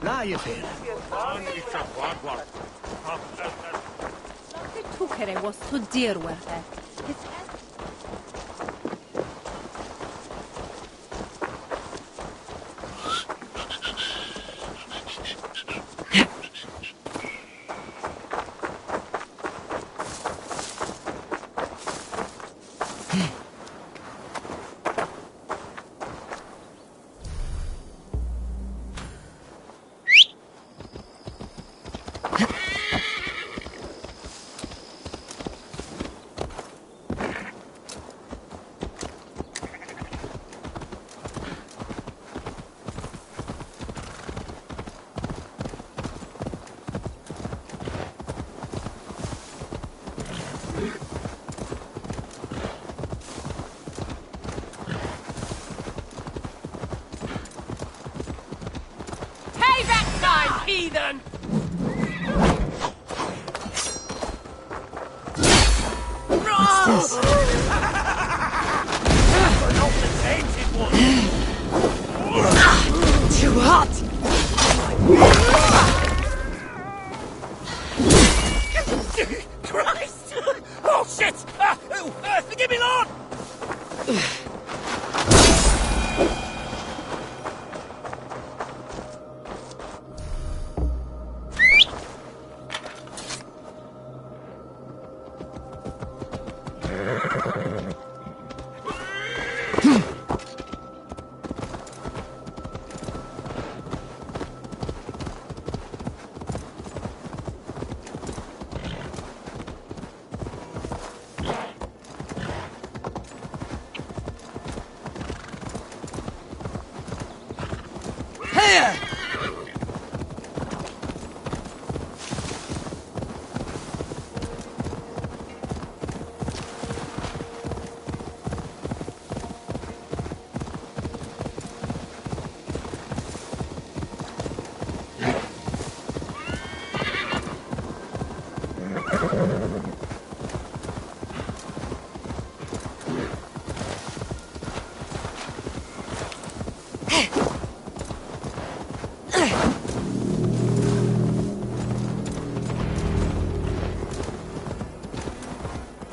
Lá, Finn. Tukere was to dear with her. this. Too hot! Christ! Oh, shit! Forgive me, Lord!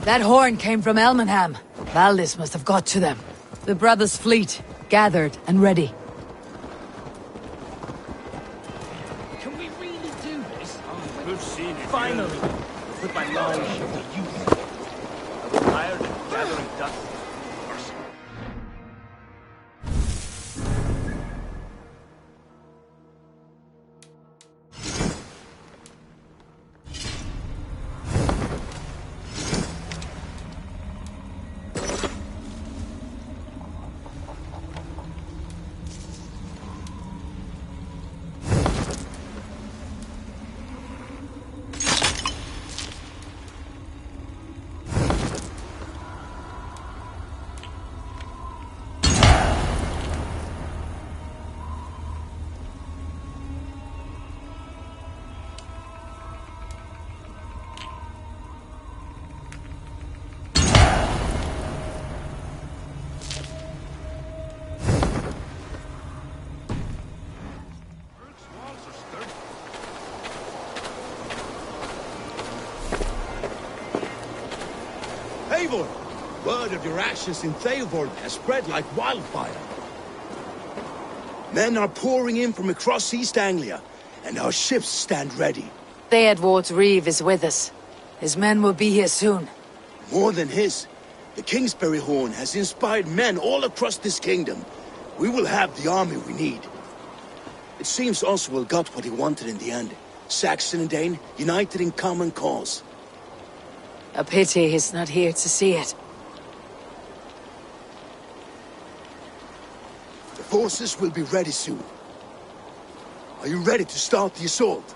That horn came from Elmenham. Valdis must have got to them. The brothers' fleet, gathered and ready. Can we really do this? We've seen it. Finally! Put my long ship to use. I was tired of gathering dust. Eivor! Word of your actions in Theoborg has spread like wildfire. Men are pouring in from across East Anglia, and our ships stand ready. Theodward's Reeve is with us. His men will be here soon. More than his. The Kingsbury Horn has inspired men all across this kingdom. We will have the army we need. It seems Oswald got what he wanted in the end. Saxon and Dane united in common cause. A pity he's not here to see it. The forces will be ready soon. Are you ready to start the assault?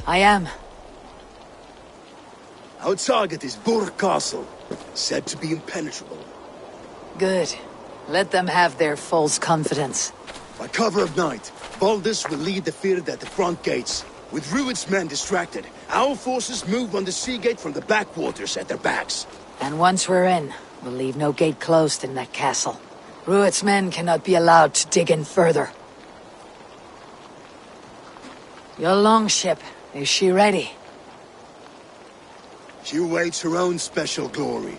I am. Our target is Burg Castle, said to be impenetrable. Good. Let them have their false confidence. By cover of night, Baldus will lead the field at the front gates. With Rued's men distracted, our forces move on the sea gate from the backwaters at their backs. And once we're in, we'll leave no gate closed in that castle. Rued's men cannot be allowed to dig in further. Your longship, is she ready? She awaits her own special glory.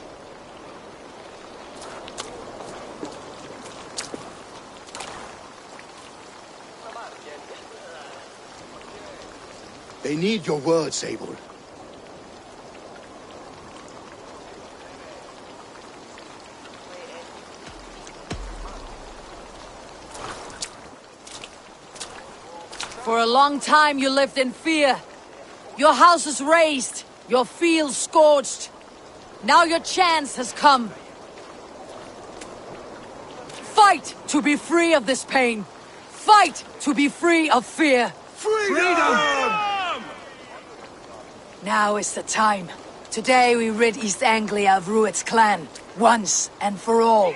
They need your words, Eivor. For a long time you lived in fear. Your house is razed, your fields scorched. Now your chance has come. Fight to be free of this pain. Fight to be free of fear. Freedom! Now is the time. Today we rid East Anglia of Rued's clan, once and for all.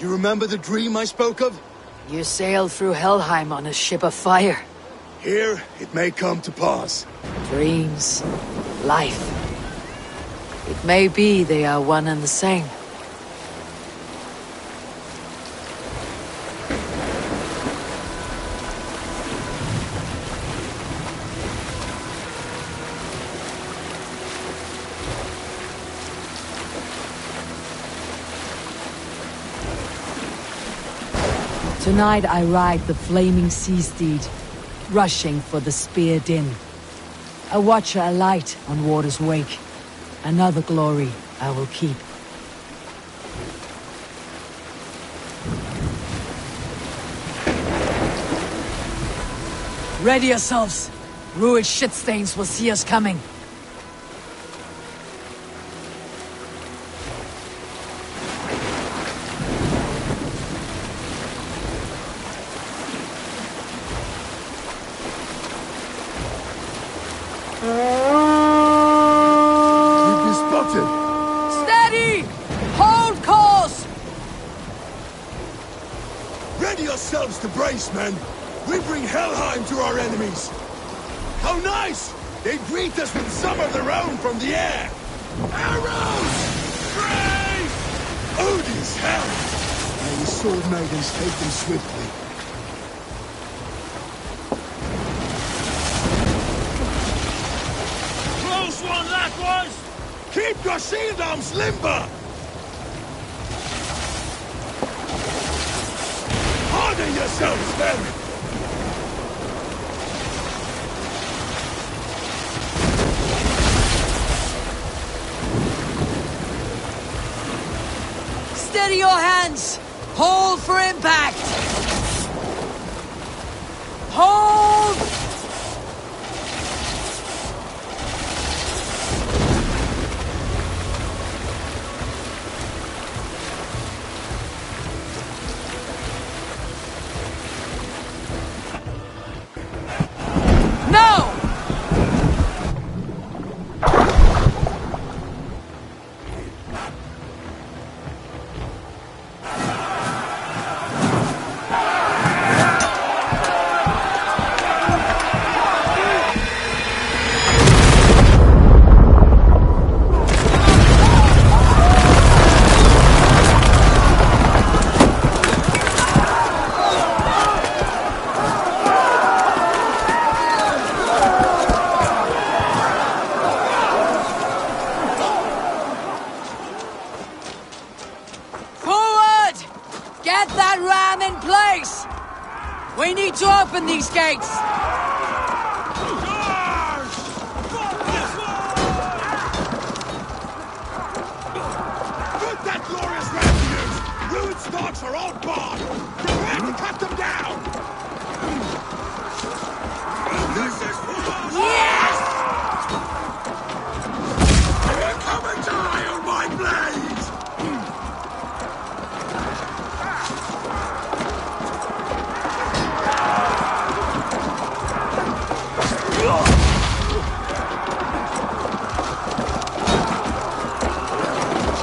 You remember the dream I spoke of? You sailed through Helheim on a ship of fire. Here, it may come to pass. Dreams, life. It may be they are one and the same. Tonight I ride the flaming sea steed, rushing for the spear din. A watcher alight on water's wake. Another glory I will keep. Ready yourselves. Ruined shitstains will see us coming. Steady! Hold course! Ready yourselves to brace, men. We bring Helheim to our enemies. How nice! They greet us with some of their own from the air. Arrows! Brace! Odin's hell! May the sword maidens take them swiftly. Close one, that was! Keep your shield arms limber! Harden yourselves, men! Steady your hands! Hold for impact! Hold! No! Forward! Get that ram in place! We need to open these gates! Put that glorious ram to use! Ruined stocks are all barred! Prepare to cut them down! Yes! Here come and die on my blade!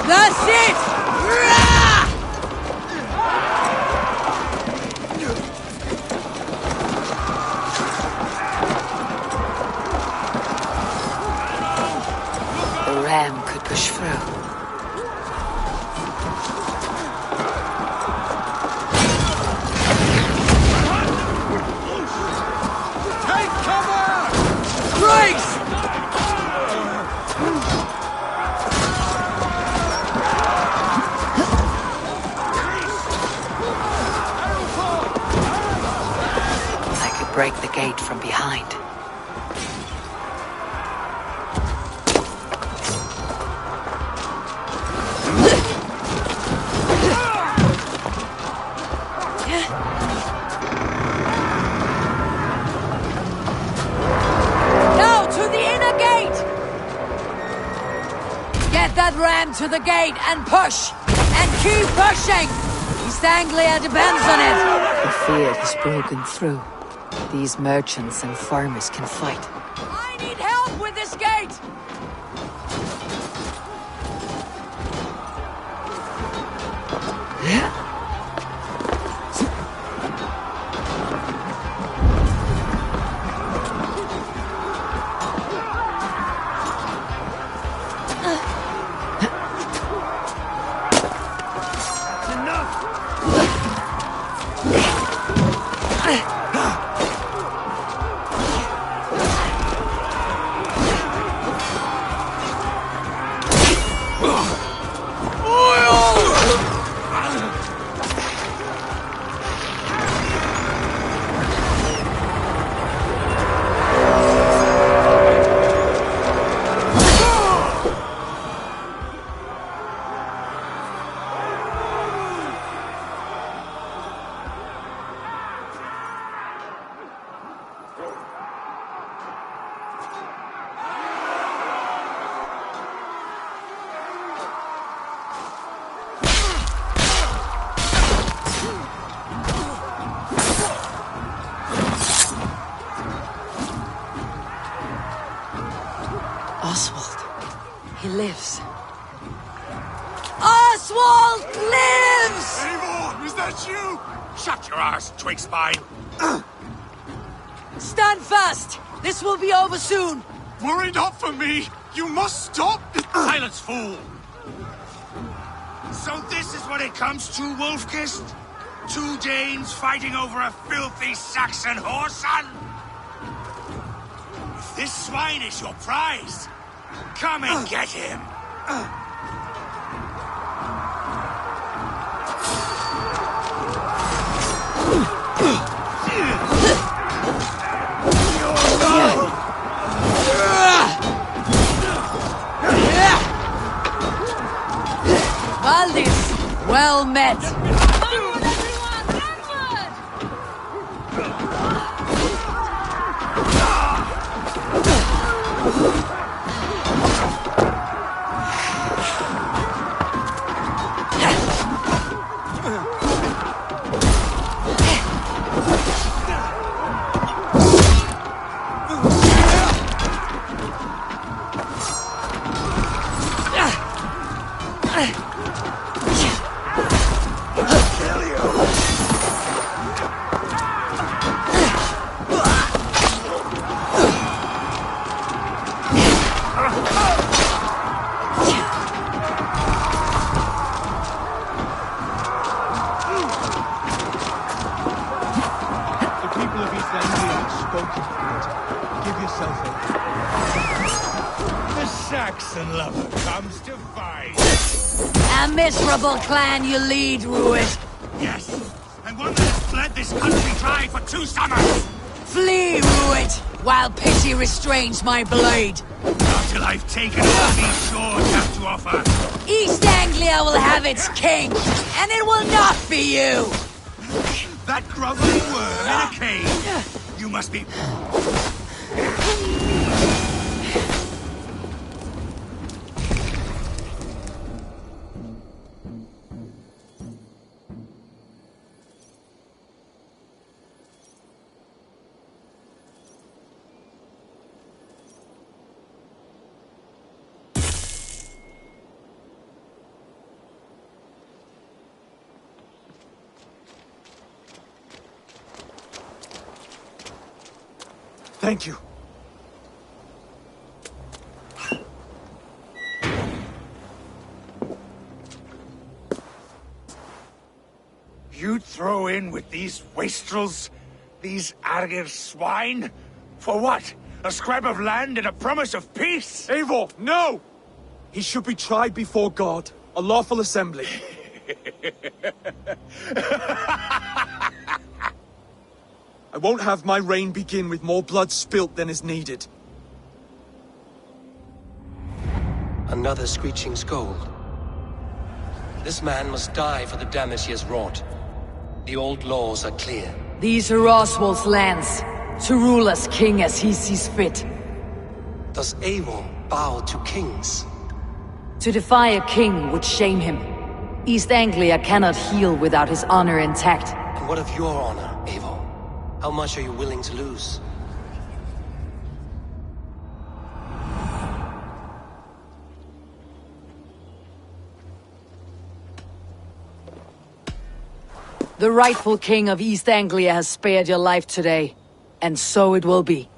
That's it! Rah! The ram could push through. Take cover! Grace! I could break the gate from behind. Now to the inner gate! Get that ram to the gate and push! And keep pushing! East Anglia depends on it! The field has broken through. These merchants and farmers can fight. I need help with this gate! He lives. Oswald lives! Eivor, is that you? Shut your ass, twig spine! Stand fast! This will be over soon! Worry not for me! You must stop! Silence, fool! So this is what it comes to, Wolfkist? 2 Danes fighting over a filthy Saxon whoreson? If this swine is your prize, come and get him! Valdis, well met. A miserable clan you lead, Ruid. Yes, and one that has fled this country dry for 2 summers! Flee, Ruid, while pity restrains my blade. Not till I've taken all these shores have to offer. East Anglia will have its king, and it will not be you! That groveling worm in a cave! You must be... Thank you. You'd throw in with these wastrels? These Argir swine? For what? A scrap of land and a promise of peace? Eivor, no! He should be tried before God, a lawful assembly. I won't have my reign begin with more blood spilt than is needed. Another screeching scold. This man must die for the damage he has wrought. The old laws are clear. These are Oswald's lands, to rule as king as he sees fit. Does Eivor bow to kings? To defy a king would shame him. East Anglia cannot heal without his honor intact. And what of your honor, Eivor? How much are you willing to lose? The rightful king of East Anglia has spared your life today, and so it will be.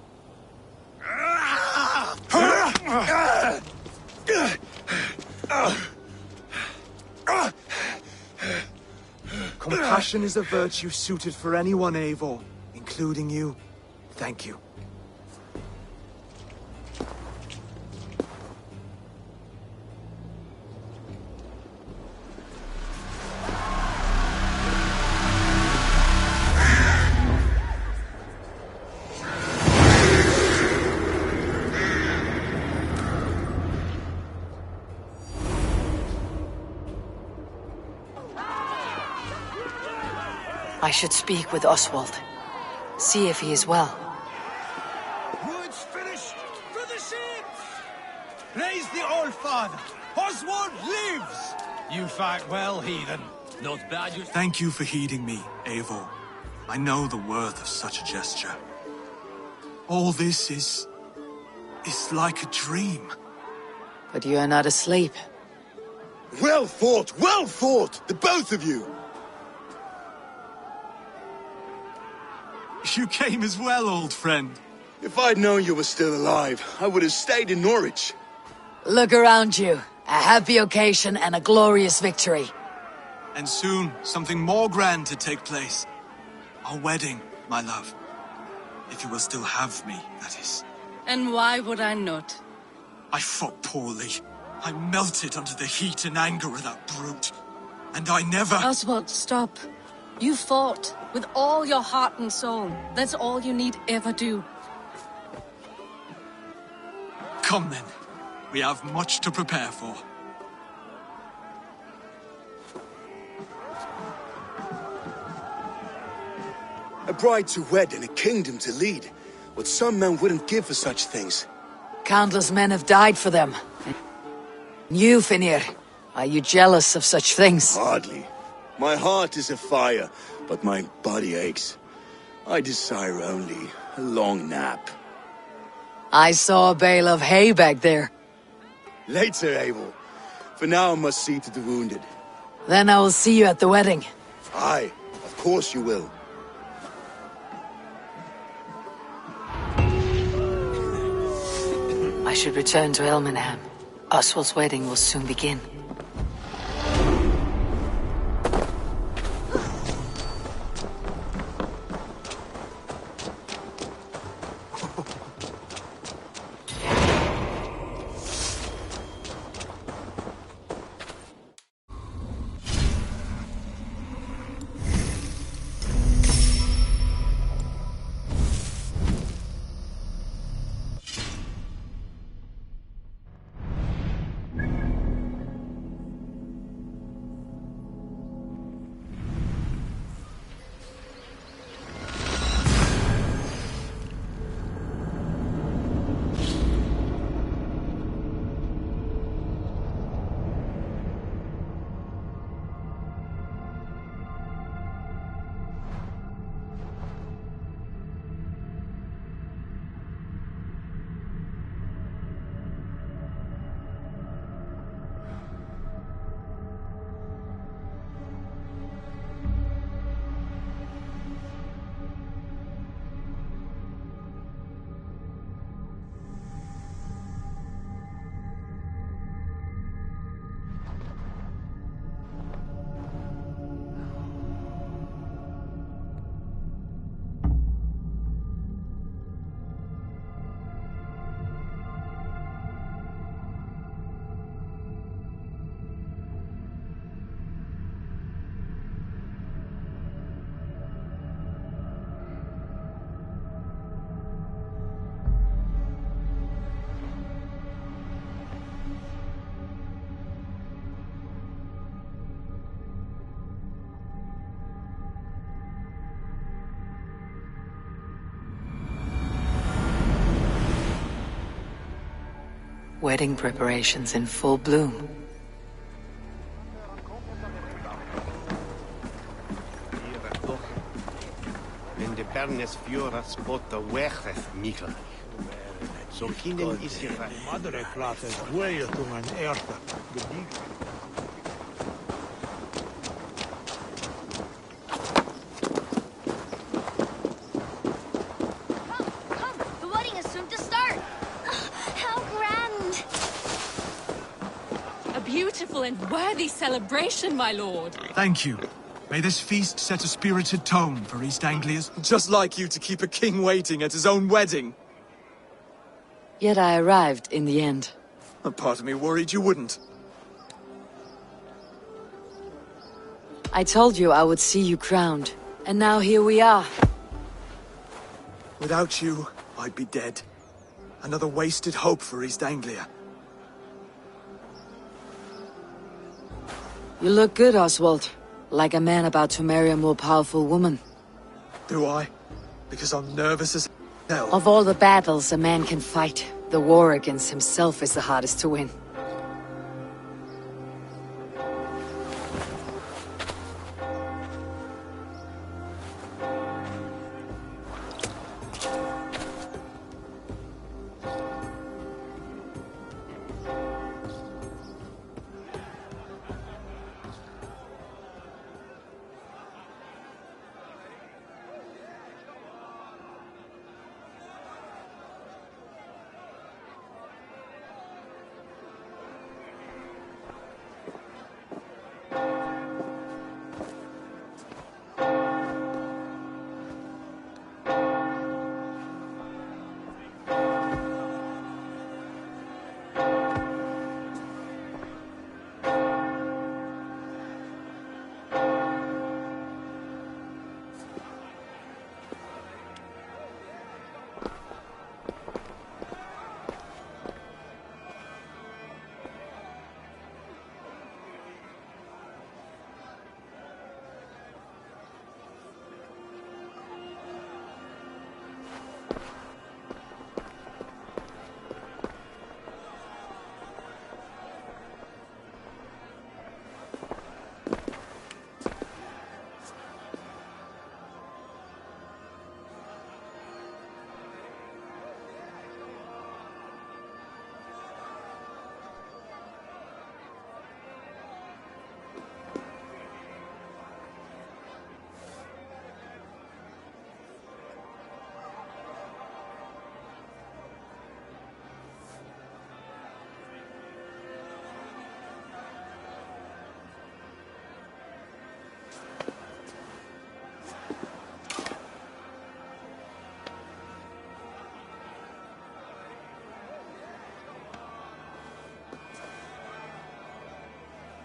Compassion is a virtue suited for anyone, Eivor, including you. Thank you. I should speak with Oswald. See if he is well. Wood's finished! For the ships! Praise the All-Father! Oswald lives! You fight well, heathen. Not bad you... Thank you for heeding me, Eivor. I know the worth of such a gesture. All this is like a dream. But you are not asleep. Well fought, the both of you! You came as well, old friend. If I'd known you were still alive, I would have stayed in Norwich. Look around you. A happy occasion and a glorious victory. And soon, something more grand to take place. Our wedding, my love. If you will still have me, that is. And why would I not? I fought poorly. I melted under the heat and anger of that brute. And I never... Oswald, stop. You fought with all your heart and soul. That's all you need ever do. Come then. We have much to prepare for. A bride to wed and a kingdom to lead. What some men wouldn't give for such things. Countless men have died for them. You, Finir, are you jealous of such things? Hardly. My heart is afire, but my body aches. I desire only a long nap. I saw a bale of hay back there. Later, Abel. For now I must see to the wounded. Then I will see you at the wedding. Aye, of course you will. I should return to Elmenham. Oswald's wedding will soon begin. Wedding preparations in full bloom. Wenn de Bernes Fjora spot the wechef Mikkel. So kinden is je van Madre plata dweie tung an eerste. The wedding is soon to start. How grand! A beautiful and worthy celebration, my lord. Thank you. May this feast set a spirited tone for East Anglia's... Just like you to keep a king waiting at his own wedding. Yet I arrived in the end. A part of me worried you wouldn't. I told you I would see you crowned, and now here we are. Without you, I'd be dead. Another wasted hope for East Anglia. You look good, Oswald. Like a man about to marry a more powerful woman. Do I? Because I'm nervous as hell. Of all the battles a man can fight, the war against himself is the hardest to win.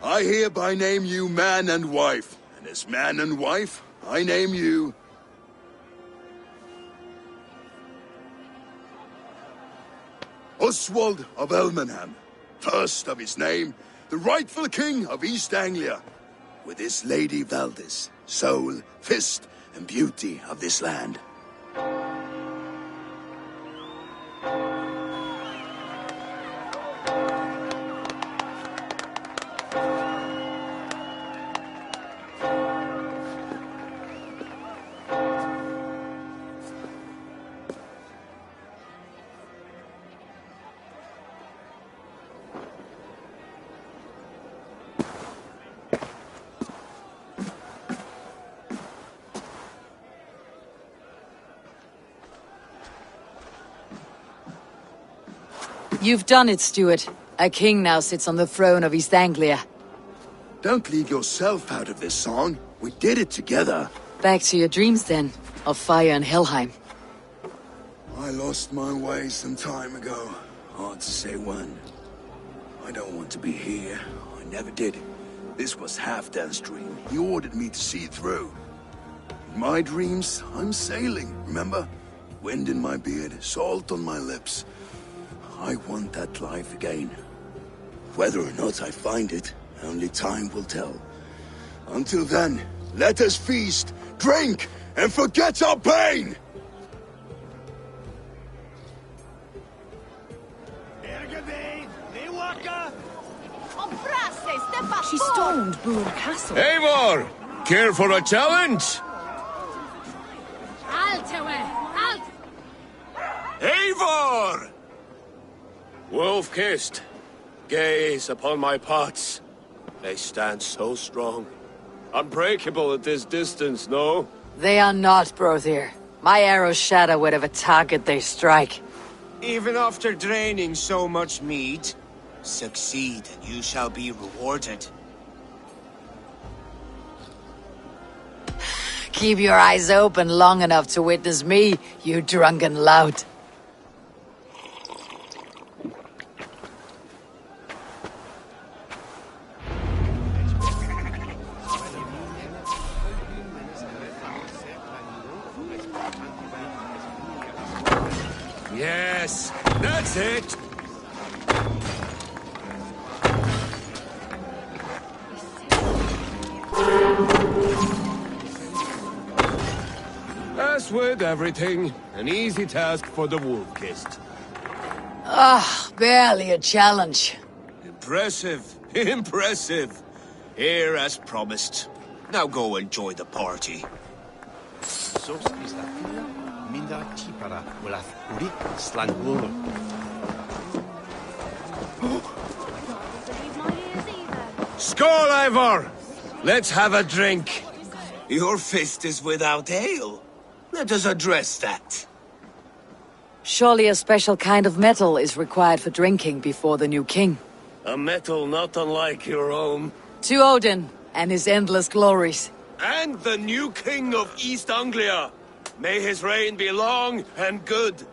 I hereby name you man and wife. And as man and wife, I name you... Oswald of Elmenham, first of his name, the rightful king of East Anglia, with his lady Valdis, soul, fist, and beauty of this land. You've done it, Stuart. A king now sits on the throne of East Anglia. Don't leave yourself out of this song. We did it together. Back to your dreams, then, of fire and Helheim. I lost my way some time ago. Hard to say when. I don't want to be here. I never did. This was Halfdan's dream. He ordered me to see it through. In my dreams, I'm sailing, remember? Wind in my beard, salt on my lips. I want that life again. Whether or not I find it, only time will tell. Until then, let us feast, drink, and forget our pain! She stormed Boor Castle. Eivor! Care for a challenge? Eivor! Wolf-kissed, gaze upon my pots. They stand so strong. Unbreakable at this distance, no? They are not, Brother. My arrows shatter whatever target they strike. Even after draining so much mead, succeed and you shall be rewarded. Keep your eyes open long enough to witness me, you drunken lout. Yes, that's it! As with everything, an easy task for the wolf-kissed. Ah, barely a challenge. Impressive, impressive. Here as promised. Now go enjoy the party. Skål, Eivor! Let's have a drink. Your fist is without ale. Let us address that. Surely a special kind of metal is required for drinking before the new king. A metal not unlike your own. To Odin and his endless glories. And the new king of East Anglia. May his reign be long and good.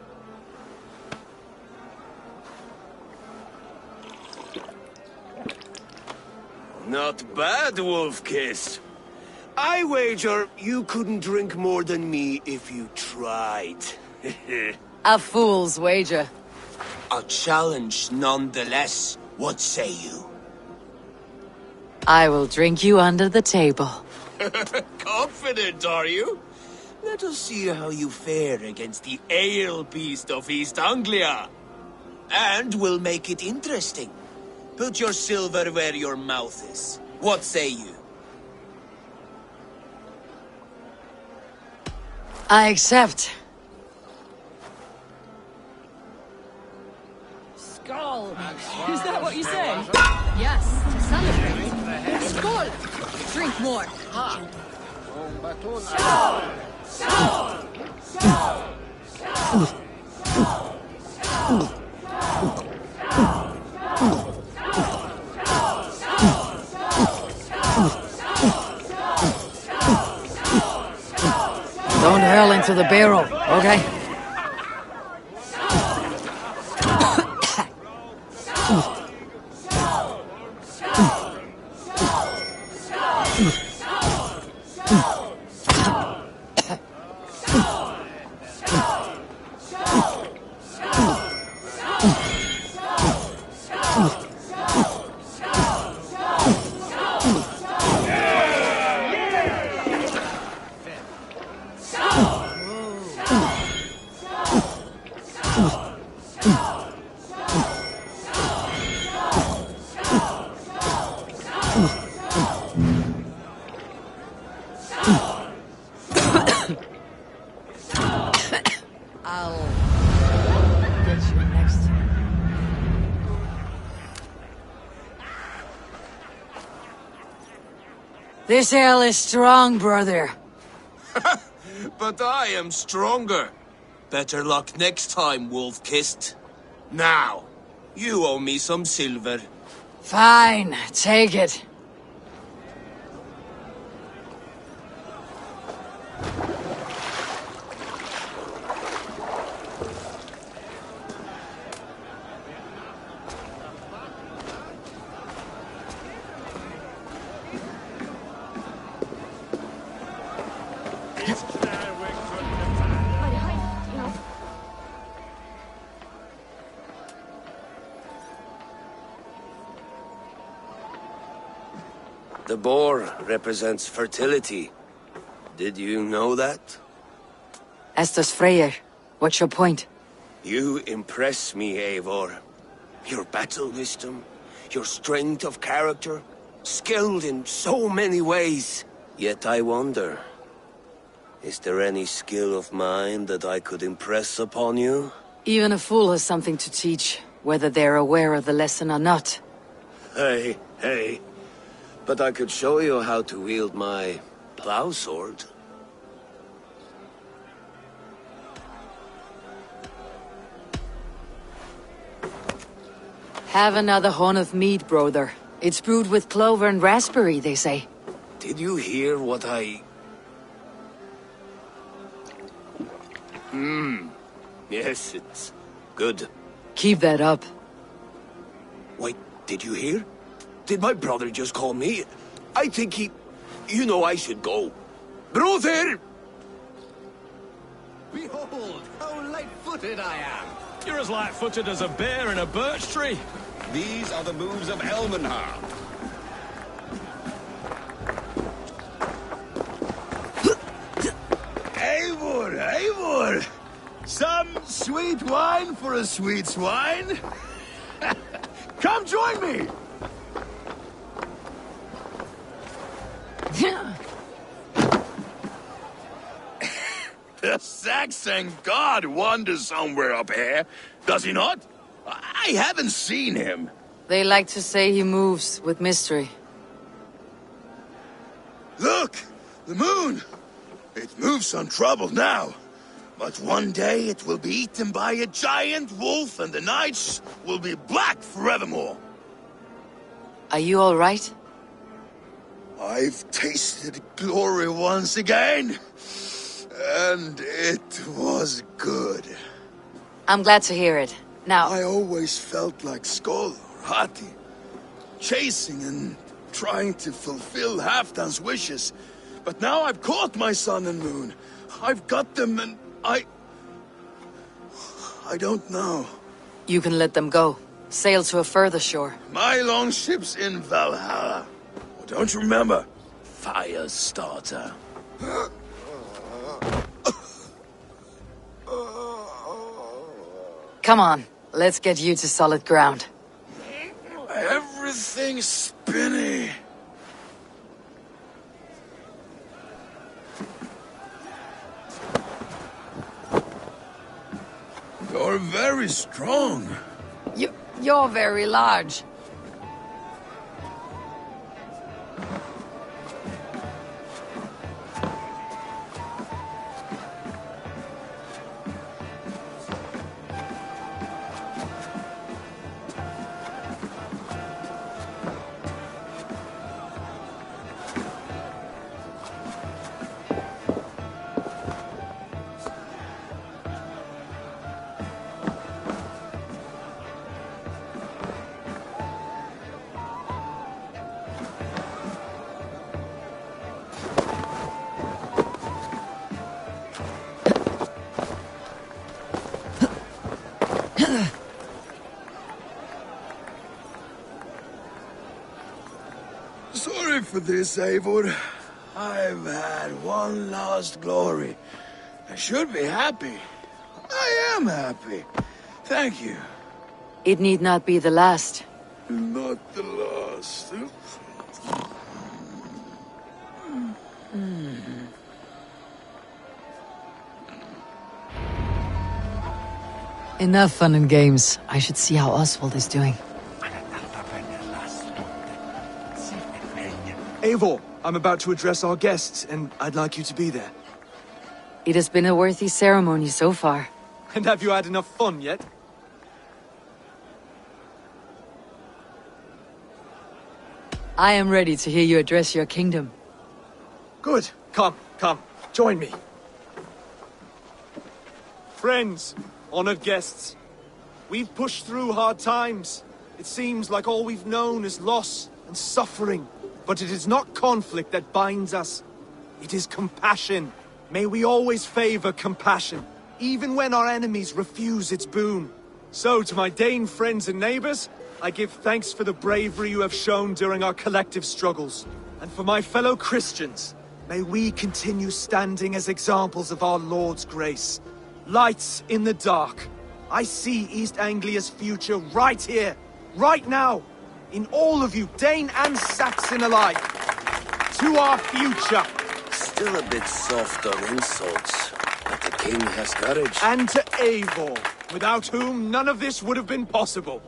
Not bad, Wolf-Kiss. I wager you couldn't drink more than me if you tried. A fool's wager. A challenge nonetheless. What say you? I will drink you under the table. Confident, are you? Let us see how you fare against the ale beast of East Anglia. And we'll make it interesting. Put your silver where your mouth is. What say you? I accept. Skull. Is that what you say? Yes, to celebrate. Skull. Drink more. Don't hurl into the barrel, okay? I'll get you next. This ale is strong, brother. But I am stronger. Better luck next time, Wolf-Kissed. Now, you owe me some silver. Fine, take it. The boar represents fertility. Did you know that? As does Freyr. What's your point? You impress me, Eivor. Your battle wisdom, your strength of character, skilled in so many ways. Yet I wonder, is there any skill of mine that I could impress upon you? Even a fool has something to teach, whether they're aware of the lesson or not. Hey, hey. But I could show you how to wield my plow sword. Have another horn of mead, brother. It's brewed with clover and raspberry, they say. Did you hear what I... Yes, it's good. Keep that up. Wait, did you hear? Did my brother just call me? I think he... You know I should go. Brother! Behold, how light-footed I am! You're as light-footed as a bear in a birch tree. These are the moves of Elmenhar. Eivor, Eivor! Some sweet wine for a sweet swine? Come join me! The Saxon god wanders somewhere up here, does he not? I haven't seen him. They like to say he moves with mystery. Look! The moon! It moves untroubled now. But one day it will be eaten by a giant wolf and the nights will be black forevermore. Are you all right? I've tasted glory once again. And it was good. I'm glad to hear it. Now... I always felt like Skoll or Hati. Chasing and trying to fulfill Halfdan's wishes. But now I've caught my sun and moon. I've got them and I don't know. You can let them go. Sail to a further shore. My longship's in Valhalla. Oh, don't you remember? Fire starter. Come on, let's get you to solid ground. Everything's spinny. You're very strong. You're very large. Sorry for this, Eivor. I've had one last glory. I should be happy. I am happy. Thank you. It need not be the last. Not the last. Enough fun and games. I should see how Oswald is doing. Eivor, I'm about to address our guests, and I'd like you to be there. It has been a worthy ceremony so far. And have you had enough fun yet? I am ready to hear you address your kingdom. Good. Come, join me. Friends, honored guests, we've pushed through hard times. It seems like all we've known is loss and suffering. But it is not conflict that binds us. It is compassion. May we always favor compassion, even when our enemies refuse its boon. So, to my Dane friends and neighbors, I give thanks for the bravery you have shown during our collective struggles. And for my fellow Christians, may we continue standing as examples of our Lord's grace. Lights in the dark. I see East Anglia's future right here, right now. In all of you, Dane and Saxon alike. To our future. Still a bit soft on insults, but the king has courage. And to Eivor, without whom none of this would have been possible.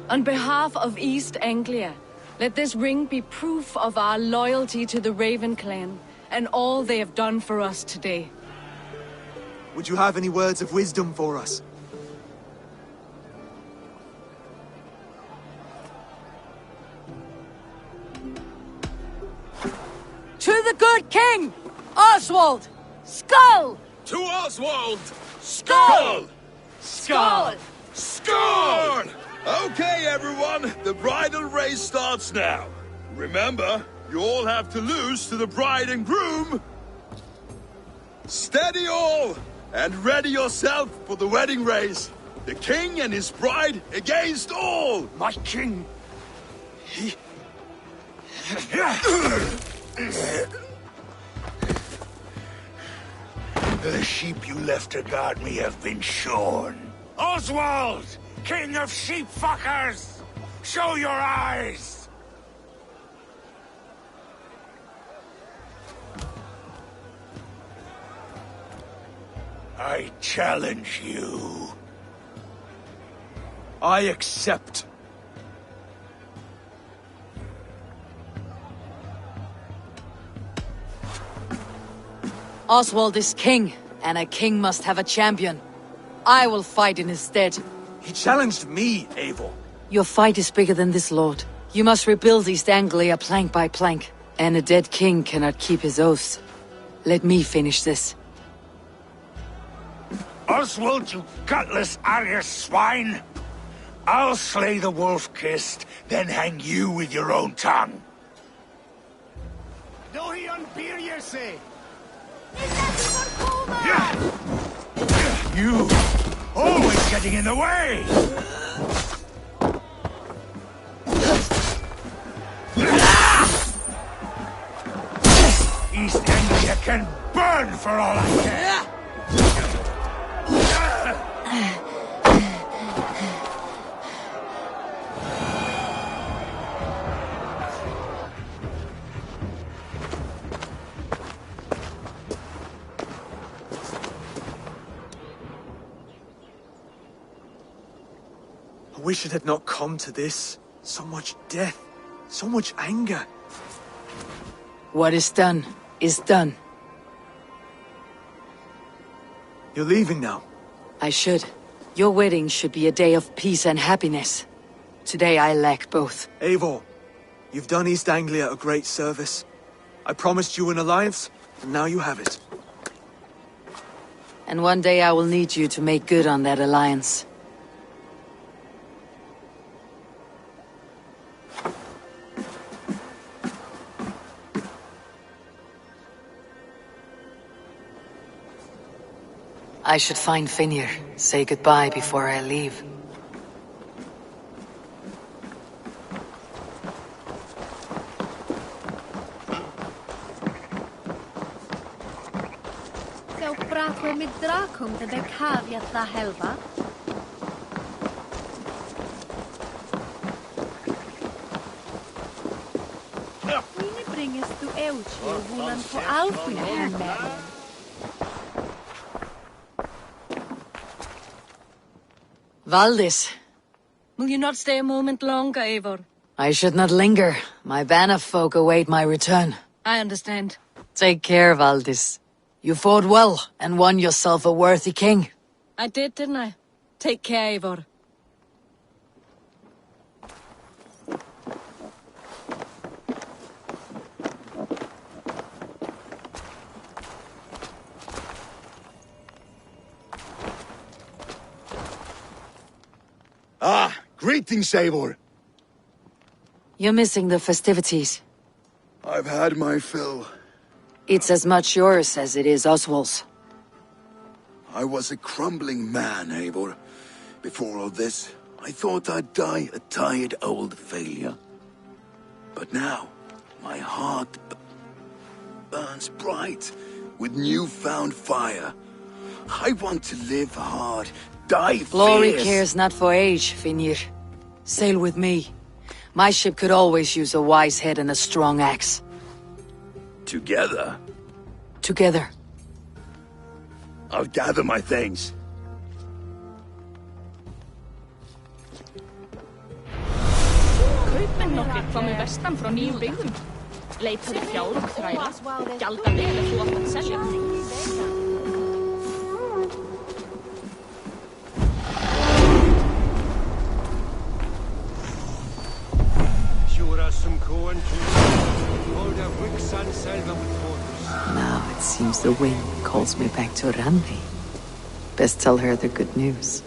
On behalf of East Anglia, let this ring be proof of our loyalty to the Raven clan and all they have done for us today. Would you have any words of wisdom for us? To the good king, Oswald! Skull! To Oswald! Skull! Skull! Skull! Okay, everyone, the bridal race starts now. Remember, you all have to lose to the bride and groom. Steady all, and ready yourself for the wedding race. The king and his bride against all. My king. The sheep you left to guard me have been shorn. Oswald! King of sheep fuckers! Show your eyes! I challenge you. I accept. Oswald is king, and a king must have a champion. I will fight in his stead. He challenged me, Eivor. Your fight is bigger than this, Lord. You must rebuild East Anglia plank by plank, and a dead king cannot keep his oaths. Let me finish this. Oswald, you gutless Arya swine! I'll slay the wolf-kissed, then hang you with your own tongue. Do he unbeer you, say? You! Always getting in the way! East Anglia can burn for all I care! I wish it had not come to this. So much death, so much anger. What is done, is done. You're leaving now. I should. Your wedding should be a day of peace and happiness. Today I lack both. Eivor, you've done East Anglia a great service. I promised you an alliance, and now you have it. And one day I will need you to make good on that alliance. I I should find Finir, say goodbye before I leave. Bratwe mit Drakum de Bekaviat la Helva. Wini bringes du Euchi o Wulan for Alfwin Hemmeren. Valdis. Will you not stay a moment longer, Eivor? I should not linger. My band of folk await my return. I understand. Take care, Valdis. You fought well, and won yourself a worthy king. I did, didn't I? Take care, Eivor. Ah, greetings, Eivor. You're missing the festivities. I've had my fill. It's as much yours as it is Oswald's. I was a crumbling man, Eivor. Before all this, I thought I'd die a tired old failure. But now, my heart burns bright with newfound fire. I want to live hard, die fierce. Glory cares not for age, Finir. Sail with me. My ship could always use a wise head and a strong axe. Together? Together. I'll gather my things. Kaupmenn nokkrir komu vestan frá nýjum byggðum. Leitaðu fjár og þræla. Gjalda vel ef þú átt að selja. Now it seems the wind calls me back to Randi. Best tell her the good news.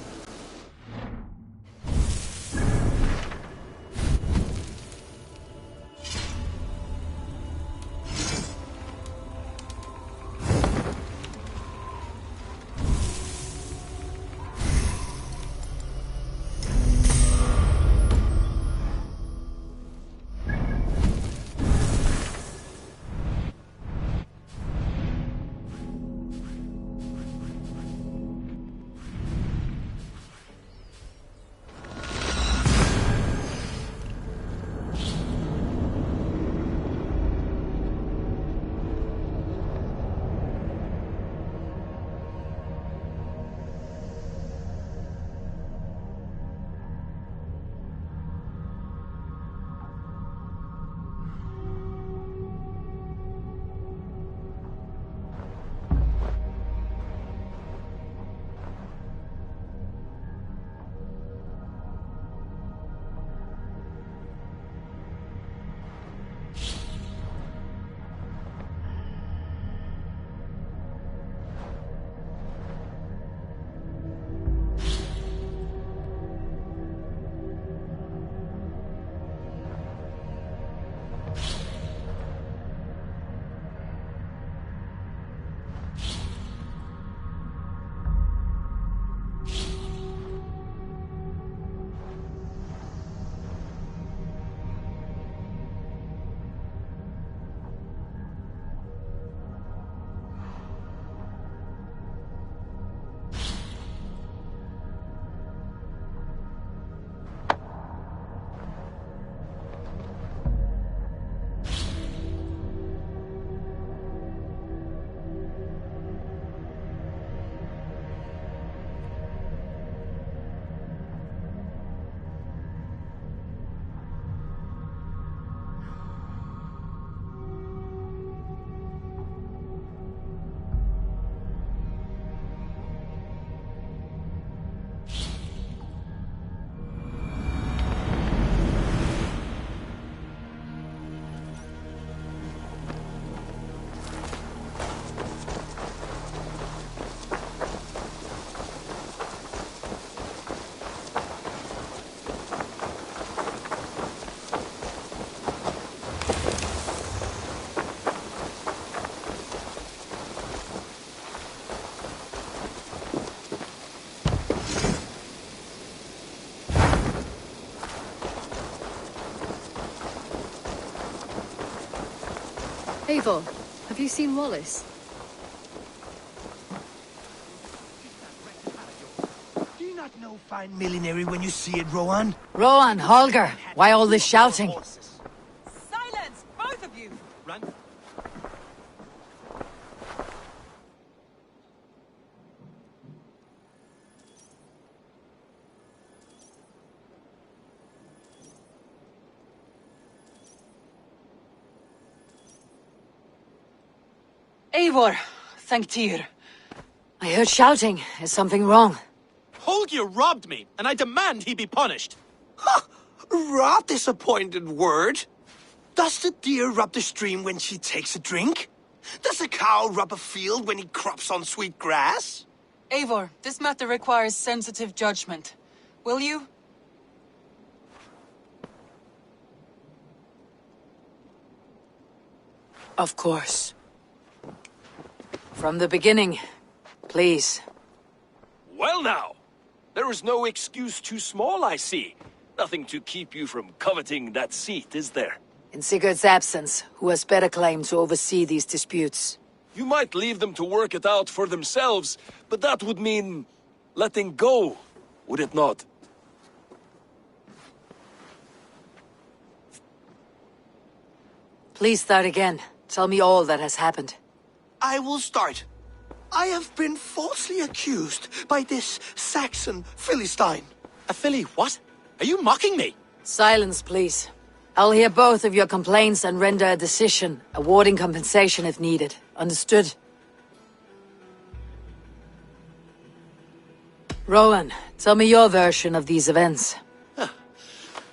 Eivor, have you seen Wallace? Do you not know fine millinery when you see it, Rohan? Rohan, Holger, why all this shouting? Silence, both of you! Run. Eivor, thank Tyr. I heard shouting. Is something wrong? Holger robbed me, and I demand he be punished. Rot disappointed word. Does the deer rub the stream when she takes a drink? Does a cow rub a field when he crops on sweet grass? Eivor, this matter requires sensitive judgment. Will you? Of course. From the beginning, please. Well now, there is no excuse too small, I see. Nothing to keep you from coveting that seat, is there? In Sigurd's absence, who has better claim to oversee these disputes? You might leave them to work it out for themselves, but that would mean letting go, would it not? Please start again. Tell me all that has happened. I will start. I have been falsely accused by this Saxon Philistine. A Philly what? Are you mocking me? Silence, please. I'll hear both of your complaints and render a decision, awarding compensation if needed. Understood? Rowan, tell me your version of these events.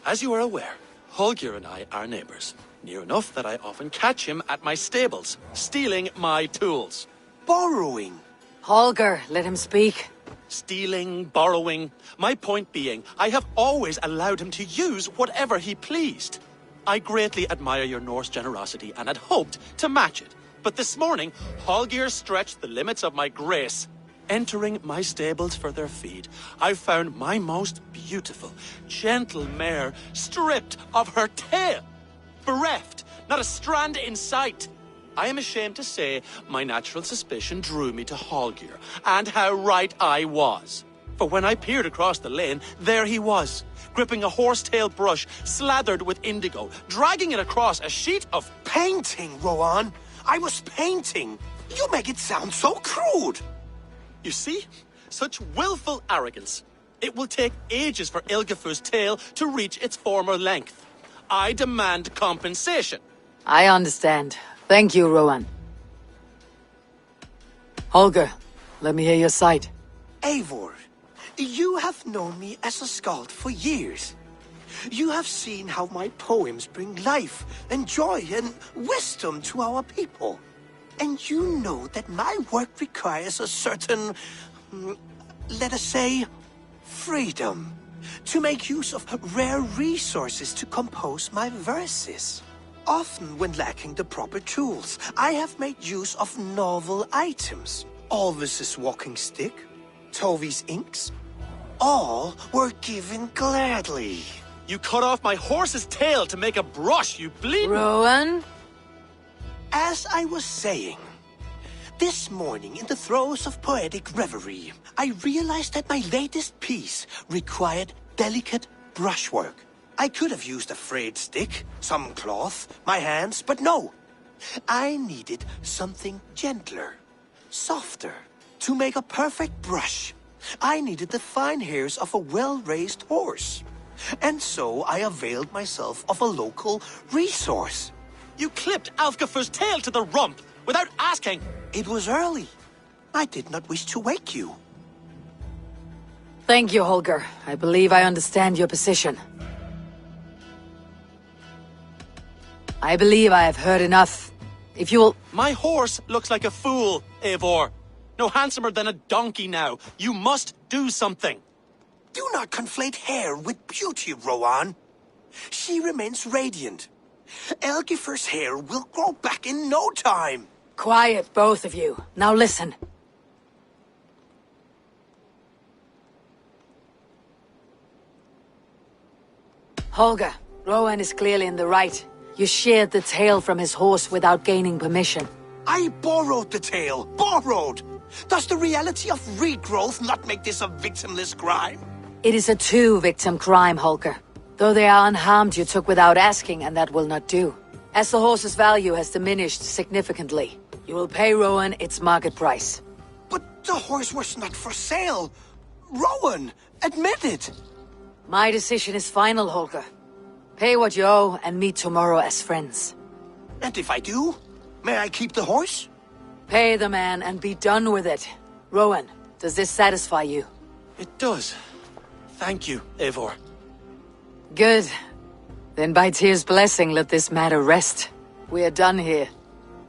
As you are aware, Holger and I are neighbors. Near enough that I often catch him at my stables, stealing my tools. Borrowing. Holger, let him speak. Stealing, borrowing. My point being, I have always allowed him to use whatever he pleased. I greatly admire your Norse generosity and had hoped to match it. But this morning, Holger stretched the limits of my grace. Entering my stables for their feed, I found my most beautiful, gentle mare stripped of her tail. Bereft, not a strand in sight. I am ashamed to say my natural suspicion drew me to Holger, and how right I was. For when I peered across the lane, there he was, gripping a horsetail brush slathered with indigo, dragging it across a sheet of... Painting, Rohan. I was painting. You make it sound so crude. You see? Such willful arrogance. It will take ages for Ilgafur's tail to reach its former length. I demand compensation. I understand. Thank you, Rowan. Holger, let me hear your side. Eivor, you have known me as a skald for years. You have seen how my poems bring life and joy and wisdom to our people. And you know that my work requires a certain, let us say, freedom. To make use of rare resources to compose my verses. Often when lacking the proper tools, I have made use of novel items. Alvis's walking stick, Tovi's inks, all were given gladly. You cut off my horse's tail to make a brush, you bleeding... Rowan? As I was saying, this morning in the throes of poetic reverie, I realized that my latest piece required delicate brushwork. I could have used a frayed stick, some cloth, my hands, but no. I needed something gentler, softer. To make a perfect brush, I needed the fine hairs of a well-raised horse. And so I availed myself of a local resource. You clipped Alfgafur's tail to the rump without asking. It was early. I did not wish to wake you. Thank you, Holger. I believe I understand your position. I believe I have heard enough. If you will... My horse looks like a fool, Eivor. No handsomer than a donkey now. You must do something. Do not conflate hair with beauty, Rohan. She remains radiant. Elgifur's hair will grow back in no time. Quiet, both of you. Now listen. Holger, Rowan is clearly in the right. You sheared the tail from his horse without gaining permission. I borrowed the tail. Borrowed! Does the reality of regrowth not make this a victimless crime? It is a two-victim crime, Holger. Though they are unharmed, you took without asking, and that will not do. As the horse's value has diminished significantly, you will pay Rowan its market price. But the horse was not for sale. Rowan, admit it. My decision is final, Holger. Pay what you owe and meet tomorrow as friends. And if I do, may I keep the horse? Pay the man and be done with it. Rowan, does this satisfy you? It does. Thank you, Eivor. Good. Then by Tyr's blessing, let this matter rest. We are done here.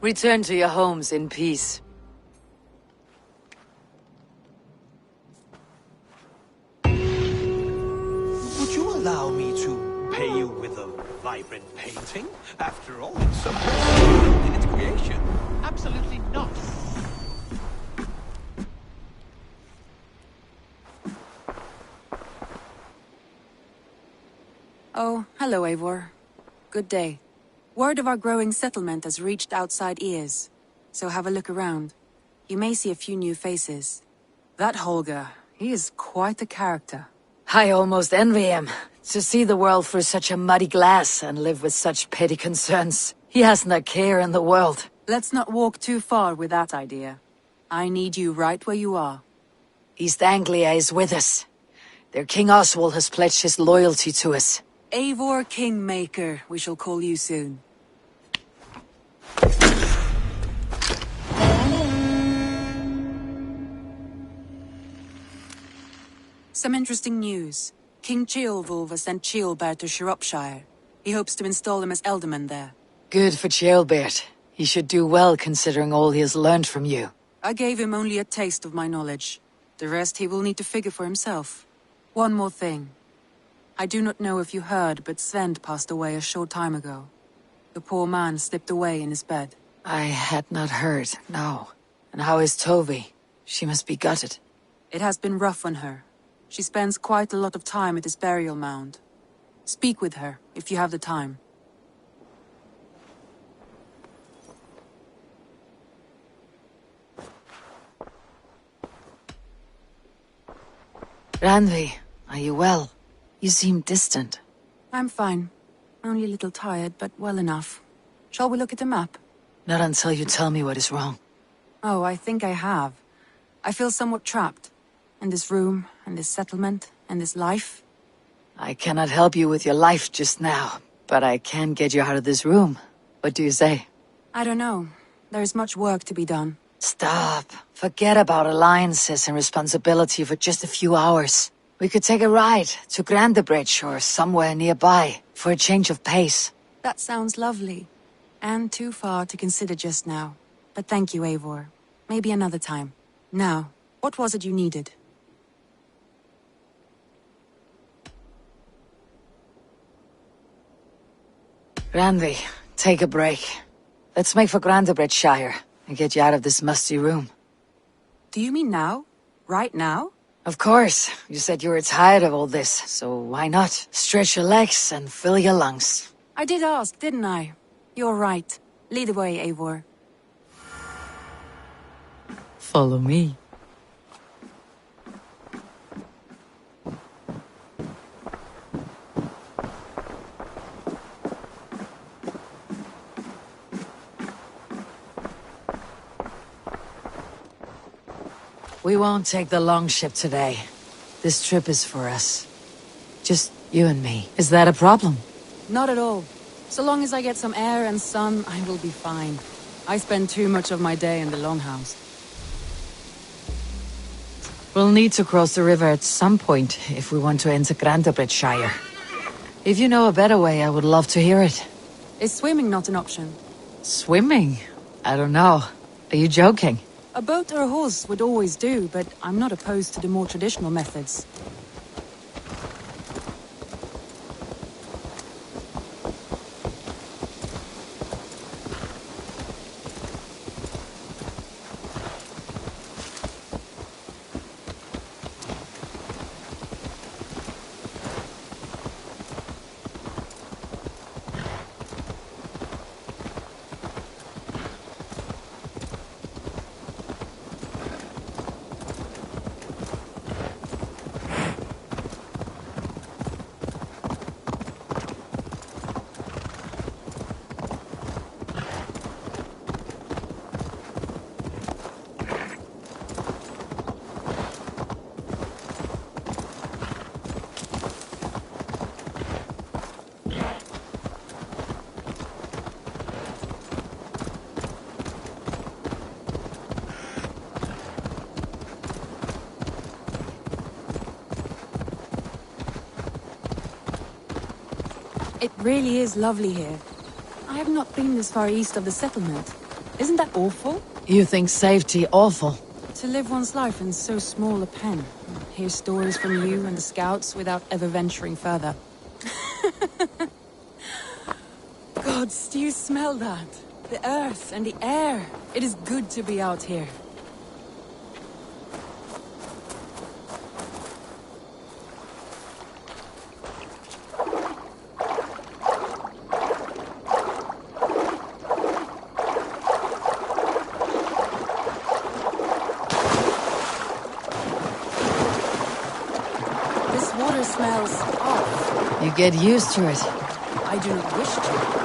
Return to your homes in peace. Would you allow me to pay you with a vibrant painting? After all, it's so perfect in its creation. Absolutely not. Oh, hello, Eivor. Good day. Word of our growing settlement has reached outside ears, so have a look around. You may see a few new faces. That Holger, he is quite a character. I almost envy him. To see the world through such a muddy glass and live with such petty concerns. He hasn't a care in the world. Let's not walk too far with that idea. I need you right where you are. East Anglia is with us. Their King Oswald has pledged his loyalty to us. Eivor Kingmaker, we shall call you soon. Some interesting news. King Ceolwulf has sent Ceolbert to Shropshire. He hopes to install him as Elderman there. Good for Ceolbert. He should do well considering all he has learned from you. I gave him only a taste of my knowledge. The rest he will need to figure for himself. One more thing. I do not know if you heard, but Svend passed away a short time ago. The poor man slipped away in his bed. I had not heard, no. And how is Tovi? She must be gutted. It has been rough on her. She spends quite a lot of time at his burial mound. Speak with her, if you have the time. Randvi, are you well? You seem distant. I'm fine. Only a little tired, but well enough. Shall we look at the map? Not until you tell me what is wrong. Oh, I think I have. I feel somewhat trapped. In this room, in this settlement, in this life. I cannot help you with your life just now, but I can get you out of this room. What do you say? I don't know. There is much work to be done. Stop. Forget about alliances and responsibility for just a few hours. We could take a ride to Grandebridge or somewhere nearby for a change of pace. That sounds lovely. And too far to consider just now. But thank you, Eivor. Maybe another time. Now, what was it you needed? Randvi, take a break. Let's make for Grandebridgeshire and get you out of this musty room. Do you mean now? Right now? Of course. You said you were tired of all this, so why not? Stretch your legs and fill your lungs. I did ask, didn't I? You're right. Lead the way, Eivor. Follow me. We won't take the long ship today. This trip is for us. Just you and me. Is that a problem? Not at all. So long as I get some air and sun, I will be fine. I spend too much of my day in the longhouse. We'll need to cross the river at some point if we want to enter Grandebridgeshire. If you know a better way, I would love to hear it. Is swimming not an option? Swimming? I don't know. Are you joking? A boat or a horse would always do, but I'm not opposed to the more traditional methods. It really is lovely here. I have not been this far east of the settlement. Isn't that awful? You think safety awful? To live one's life in so small a pen. Hear stories from you and the scouts without ever venturing further. Gods, do you smell that? The earth and the air. It is good to be out here. This water smells off. You get used to it. I do not wish to.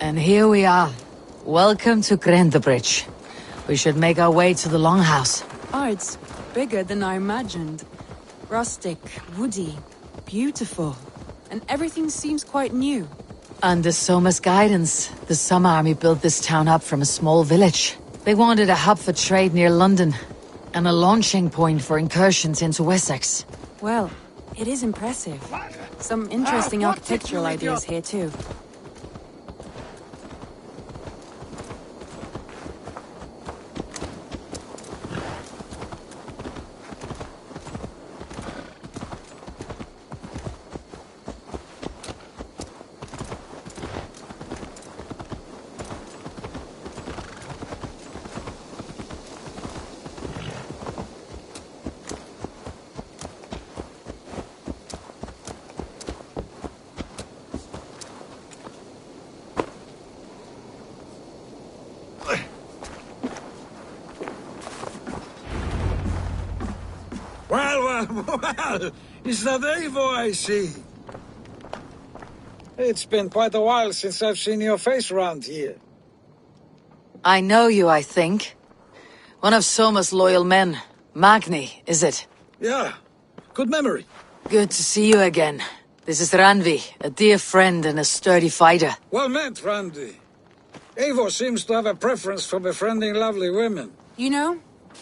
And here we are. Welcome to Grendabridge. We should make our way to the Longhouse. Oh, it's bigger than I imagined. Rustic, woody, beautiful. And everything seems quite new. Under Soma's guidance, the Summer Army built this town up from a small village. They wanted a hub for trade near London, and a launching point for incursions into Wessex. Well, it is impressive. Some interesting architectural ideas here too. Well, is that Eivor I see? It's been quite a while since I've seen your face around here. I know you, I think. One of Soma's loyal men. Magni, is it? Yeah, good memory. Good to see you again. This is Ranvi, a dear friend and a sturdy fighter. Well met, Randy. Eivor seems to have a preference for befriending lovely women. You know,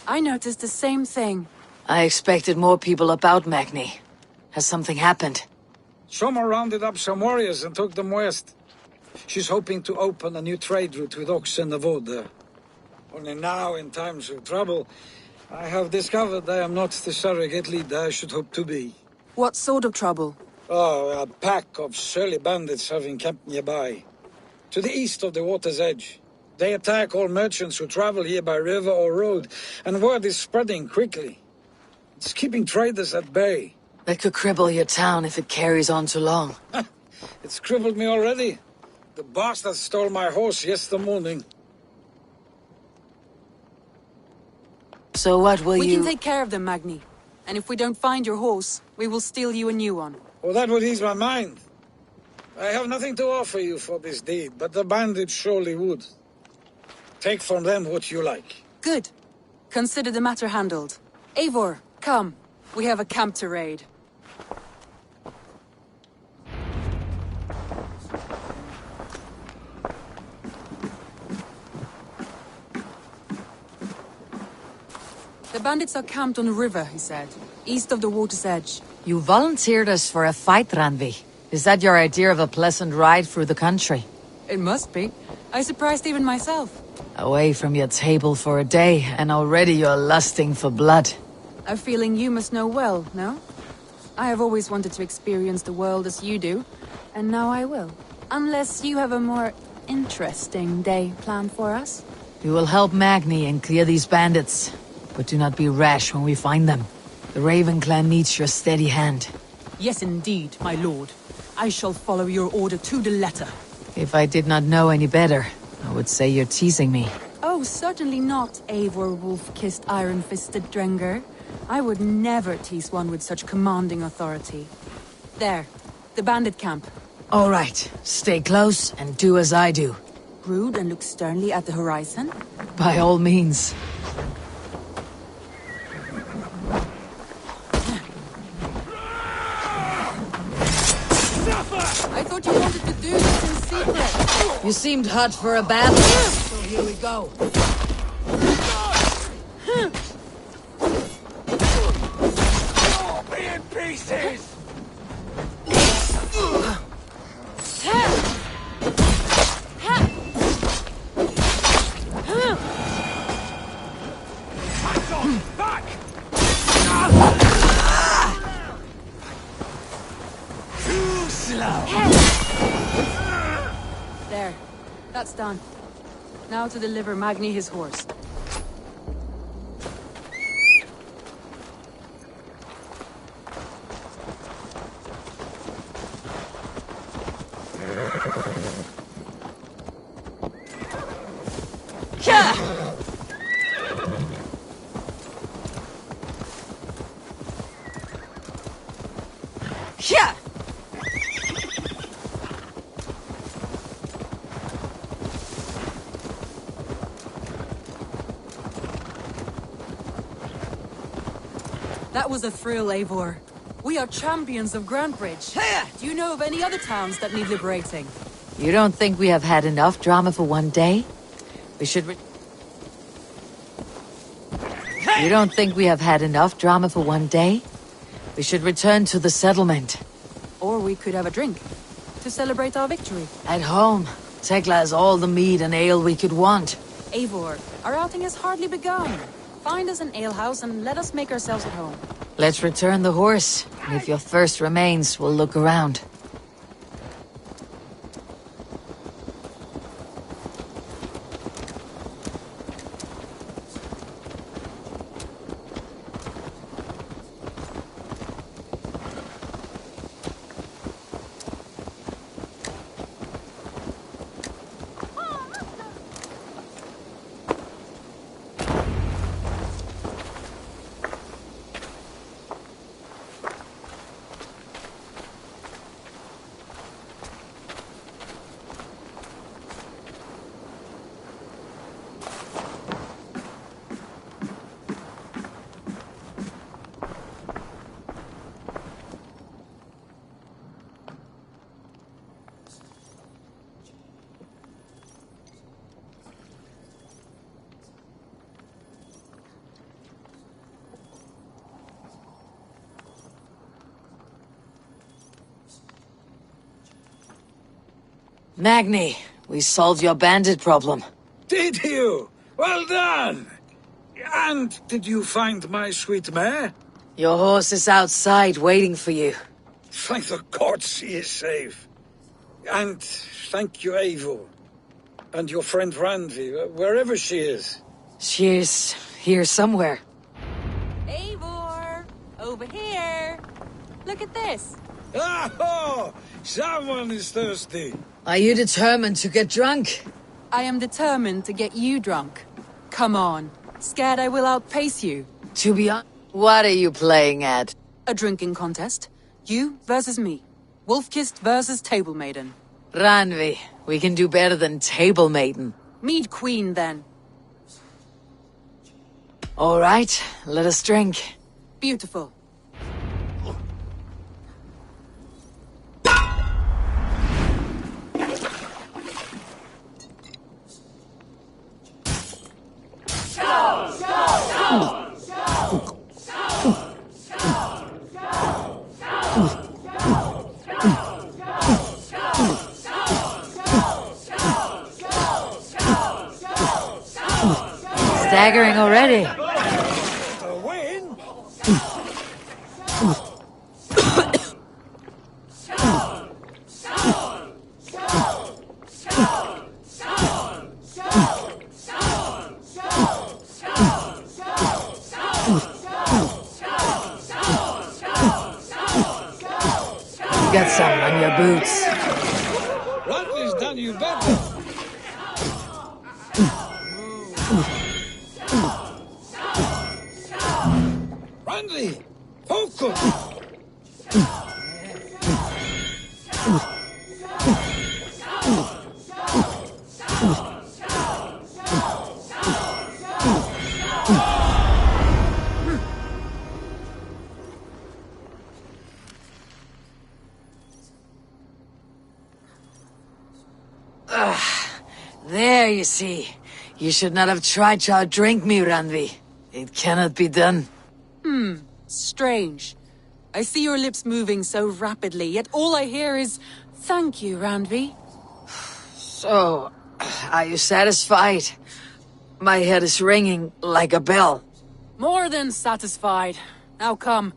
I noticed the same thing. I expected more people about Magni. Has something happened? Someone rounded up some warriors and took them west. She's hoping to open a new trade route with Ox and the Vod there. Only now, in times of trouble, I have discovered I am not the surrogate leader I should hope to be. What sort of trouble? Oh, a pack of surly bandits have encamped nearby. To the east of the water's edge. They attack all merchants who travel here by river or road, and word is spreading quickly. It's keeping traders at bay. That could cripple your town if it carries on too long. It's crippled me already. The bastard stole my horse yesterday morning. So what will We you... can take care of them, Magni. And if we don't find your horse, we will steal you a new one. Well, that would ease my mind. I have nothing to offer you for this deed, but the bandits surely would. Take from them what you like. Good. Consider the matter handled. Eivor, come. We have a camp to raid. The bandits are camped on the river, he said. East of the water's edge. You volunteered us for a fight, Ranvi. Is that your idea of a pleasant ride through the country? It must be. I surprised even myself. Away from your table for a day, and already you're lusting for blood. A feeling you must know well, no? I have always wanted to experience the world as you do, and now I will. Unless you have a more interesting day planned for us. We will help Magni and clear these bandits. But do not be rash when we find them. The Raven clan needs your steady hand. Yes, indeed, my lord. I shall follow your order to the letter. If I did not know any better, I would say you're teasing me. Oh, certainly not, Eivor wolf-kissed iron-fisted Drenger. I would never tease one with such commanding authority. There, the bandit camp. All right, stay close and do as I do. Brood and look sternly at the horizon? By all means. I thought you wanted to do this in secret. You seemed hot for a battle, so here we go. Be in pieces! Back! Too slow! There. That's done. Now to deliver Magni his horse. That was a thrill, Eivor. We are champions of Grantbridge. Do you know of any other towns that need liberating? You don't think we have had enough drama for one day? We should You don't think we have had enough drama for one day? We should return to the settlement. Or we could have a drink. To celebrate our victory. At home, Tekla has all the mead and ale we could want. Eivor, our outing has hardly begun. Find us an alehouse and let us make ourselves at home. Let's return the horse, and if your thirst remains, we'll look around. Magni, we solved your bandit problem. Did you? Well done! And did you find my sweet mare? Your horse is outside waiting for you. Thank the gods she is safe. And thank you, Eivor. And your friend Randvi, wherever she is. She is here somewhere. Eivor! Over here! Look at this! Oh! Someone is thirsty. Are you determined to get drunk? I am determined to get you drunk. Come on. Scared I will outpace you? To be honest, what are you playing at? A drinking contest. You versus me. Wolf-kissed versus table maiden. Ranvi, we can do better than table maiden. Mead queen, then. All right, let us drink. Beautiful. Staggering already. A win? Get some on your boots. Randvi's done you better. Randvi! Focus! There, you see. You should not have tried to outdrink me, Ranvi. It cannot be done. Strange. I see your lips moving so rapidly, yet all I hear is, "Thank you, Randvi." So, are you satisfied? My head is ringing like a bell. More than satisfied. Now come,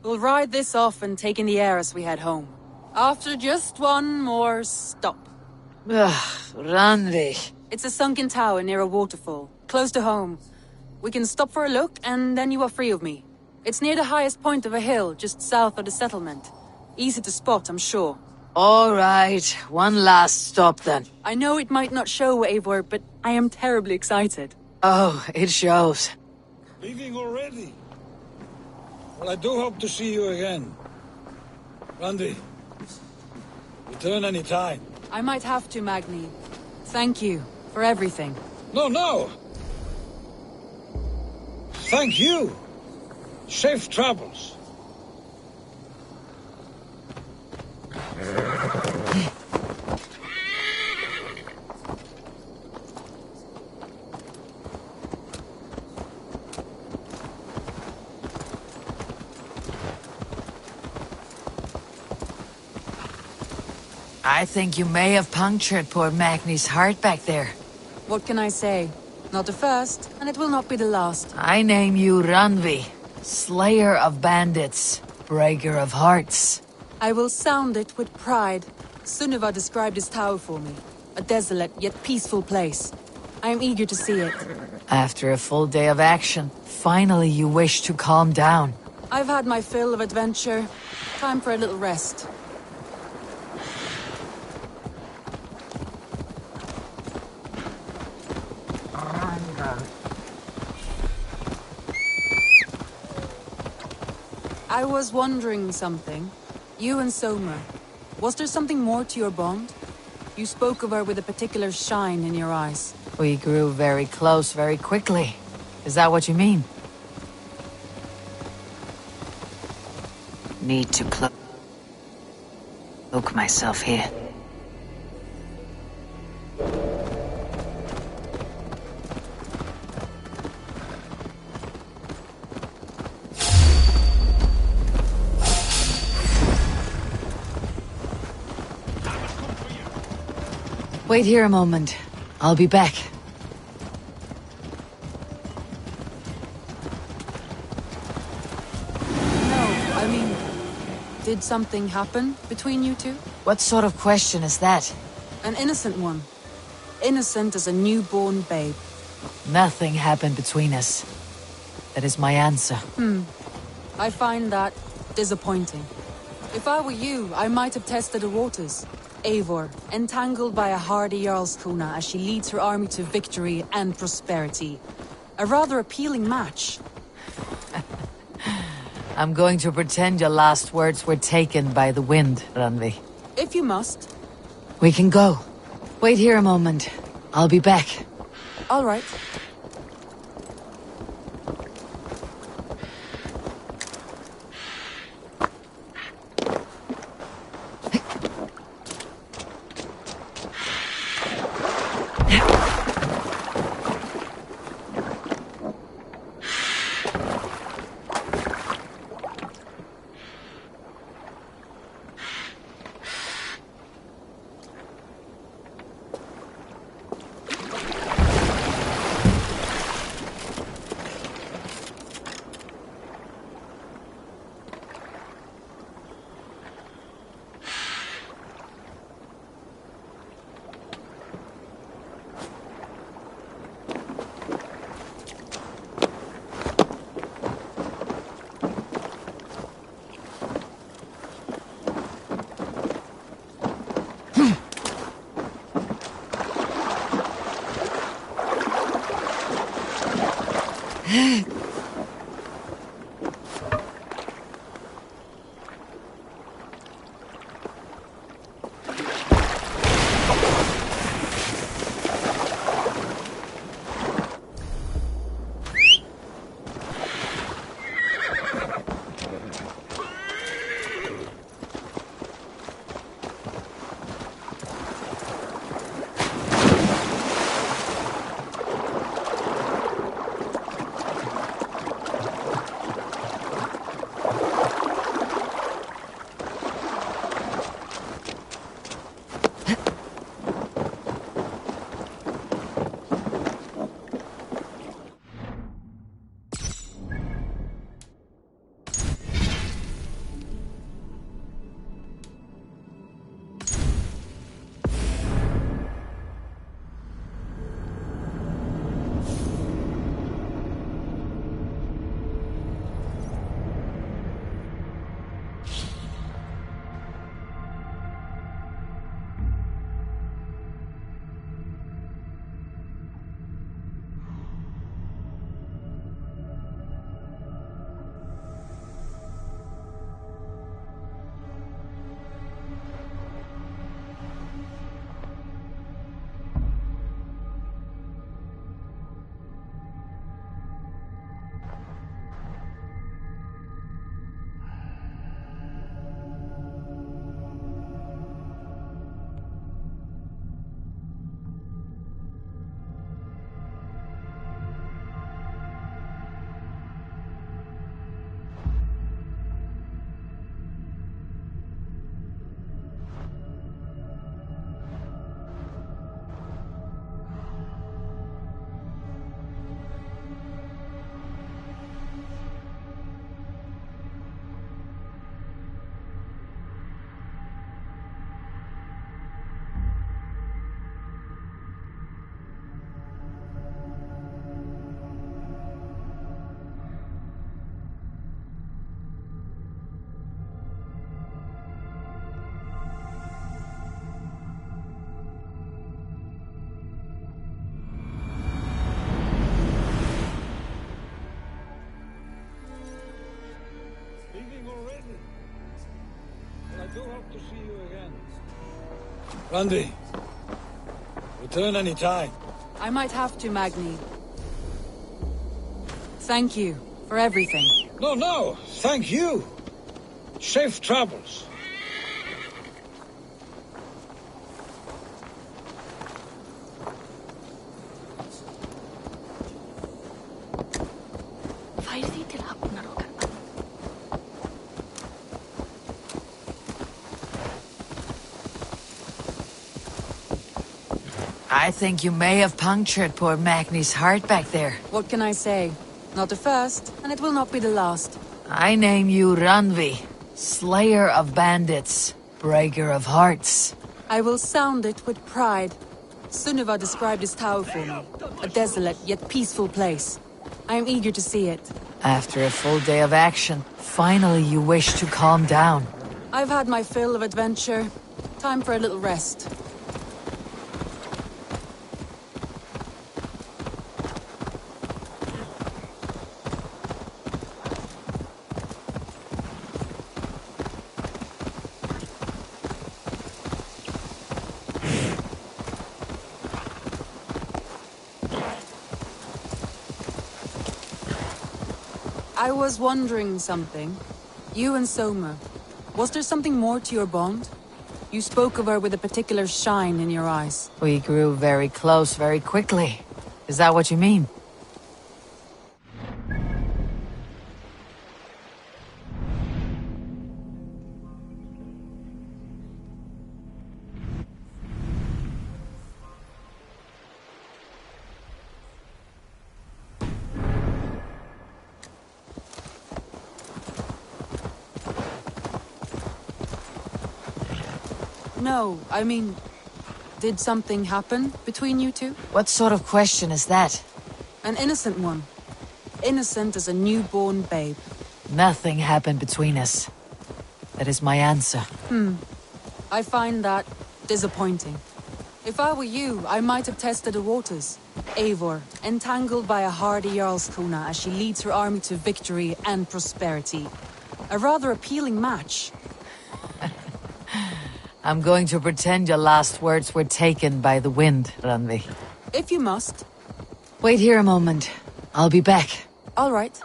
we'll ride this off and take in the air as we head home. After just one more stop. Ranvi. It's a sunken tower near a waterfall, close to home. We can stop for a look, and then you are free of me. It's near the highest point of a hill, just south of the settlement. Easy to spot, I'm sure. All right, one last stop then. I know it might not show, Eivor, but I am terribly excited. Oh, it shows. Leaving already? Well, I do hope to see you again. Randvi, return any time. I might have to, Magni. Thank you for everything. No! Thank you. Safe travels. I think you may have punctured poor Magni's heart back there. What can I say? Not the first, and it will not be the last. I name you Ranvi, Slayer of Bandits, Breaker of Hearts. I will sound it with pride. Sunniva described this tower for me. A desolate yet peaceful place. I am eager to see it. After a full day of action, finally you wish to calm down. I've had my fill of adventure. Time for a little rest. I was wondering something. You and Soma. Was there something more to your bond? You spoke of her with a particular shine in your eyes. We grew very close very quickly. Is that what you mean? Need to cloak myself here. Wait here a moment. I'll be back. Did something happen between you two? What sort of question is that? An innocent one. Innocent as a newborn babe. Nothing happened between us. That is my answer. I find that disappointing. If I were you, I might have tested the waters. Eivor, entangled by a hardy Jarlskona as she leads her army to victory and prosperity. A rather appealing match. I'm going to pretend your last words were taken by the wind, Randvi. If you must. We can go. Wait here a moment. I'll be back. All right. do hope to see you again. Randvi, return any time. I might have to, Magni. Thank you for everything. No, thank you. Safe travels. I think you may have punctured poor Magni's heart back there. What can I say? Not the first, and it will not be the last. I name you Ranvi, Slayer of Bandits, Breaker of Hearts. I will sound it with pride. Sunniva described his tower for me. A desolate yet peaceful place. I am eager to see it. After a full day of action, finally you wish to calm down. I've had my fill of adventure. Time for a little rest. I was wondering something. You and Soma, was there something more to your bond? You spoke of her with a particular shine in your eyes. We grew very close very quickly. Is that what you mean? No, I mean, did something happen between you two? What sort of question is that? An innocent one. Innocent as a newborn babe. Nothing happened between us. That is my answer. I find that disappointing. If I were you, I might have tested the waters. Eivor, entangled by a hardy Jarlskona as she leads her army to victory and prosperity. A rather appealing match. I'm going to pretend your last words were taken by the wind, Ranvi. If you must. Wait here a moment. I'll be back. All right.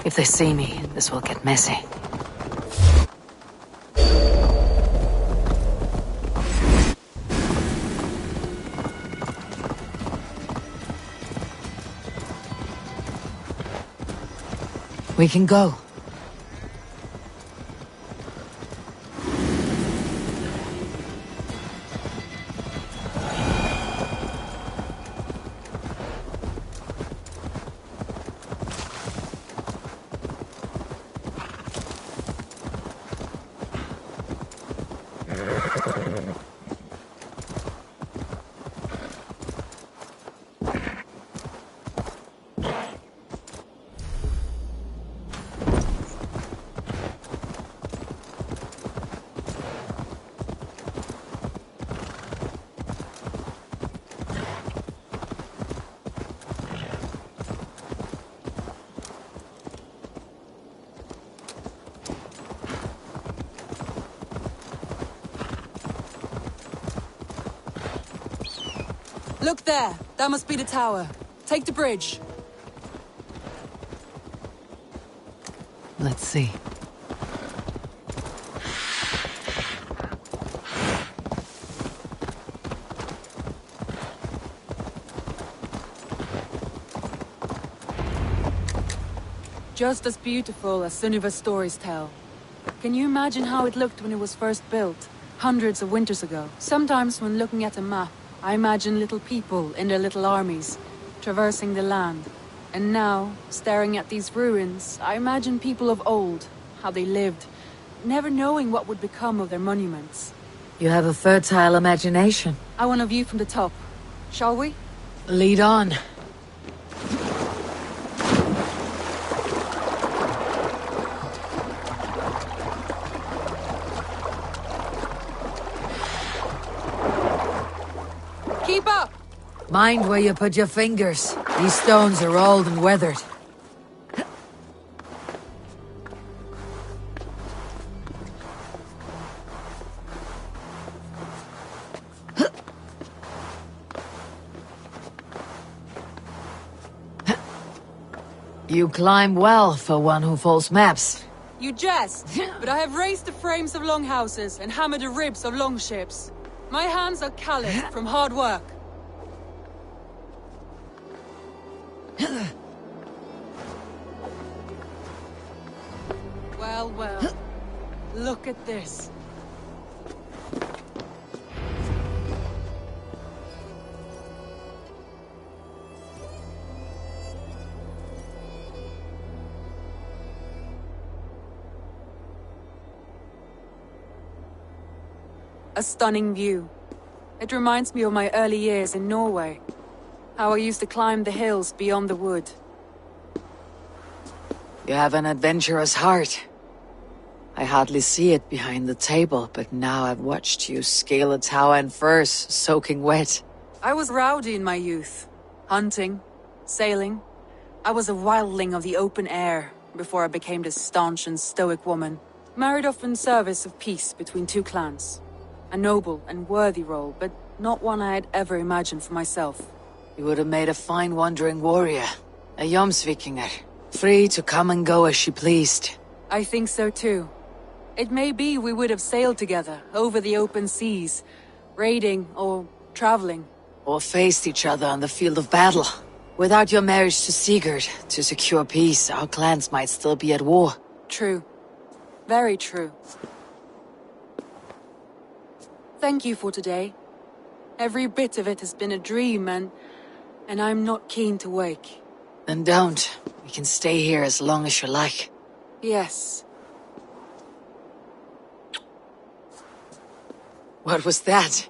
If they see me, this will get messy. We can go. Look there! That must be the tower. Take the bridge. Let's see. Just as beautiful as Sunniva's stories tell. Can you imagine how it looked when it was first built, hundreds of winters ago? Sometimes when looking at a map, I imagine little people in their little armies, traversing the land. And now, staring at these ruins, I imagine people of old, how they lived, never knowing what would become of their monuments. You have a fertile imagination. I want a view from the top. Shall we? Lead on. Mind where you put your fingers. These stones are old and weathered. You climb well for one who folds maps. You jest, but I have raised the frames of longhouses and hammered the ribs of longships. My hands are calloused from hard work. Well, well. Look at this. A stunning view. It reminds me of my early years in Norway. How I used to climb the hills beyond the wood. You have an adventurous heart. I hardly see it behind the table, but now I've watched you scale a tower in furs, soaking wet. I was rowdy in my youth. Hunting, sailing. I was a wildling of the open air before I became this staunch and stoic woman. Married off in service of peace between two clans. A noble and worthy role, but not one I had ever imagined for myself. You would have made a fine wandering warrior. A Jomsvikinger. Free to come and go as she pleased. I think so too. It may be we would have sailed together, over the open seas, raiding or traveling. Or faced each other on the field of battle. Without your marriage to Sigurd, to secure peace, our clans might still be at war. True. Very true. Thank you for today. Every bit of it has been a dream, and I'm not keen to wake. Then don't. We can stay here as long as you like. Yes. What was that?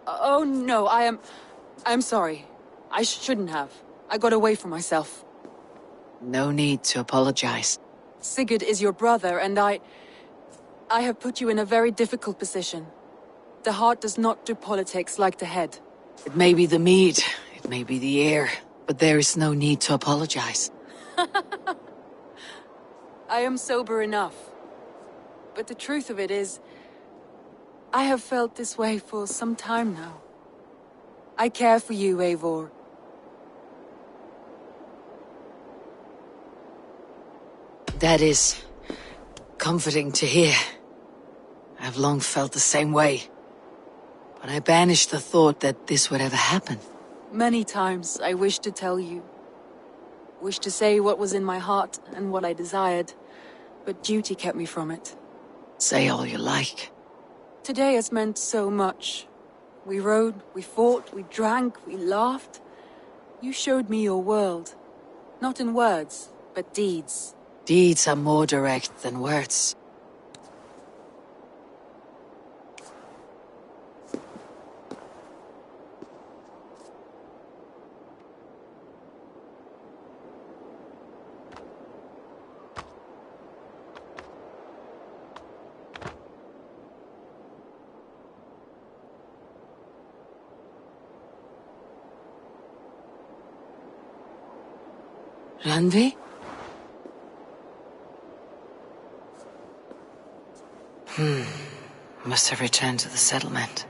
Oh no, I'm sorry. I shouldn't have. I got away from myself. No need to apologize. Sigurd is your brother, and I have put you in a very difficult position. The heart does not do politics like the head. It may be the mead, it may be the air, but there is no need to apologize. I am sober enough. But the truth of it is, I have felt this way for some time now. I care for you, Eivor. That is comforting to hear. I've long felt the same way. But I banished the thought that this would ever happen. Many times I wished to tell you. Wished to say what was in my heart and what I desired. But duty kept me from it. Say all you like. Today has meant so much. We rode, we fought, we drank, we laughed. You showed me your world. Not in words, but deeds. Deeds are more direct than words. Randvi? Must have returned to the settlement.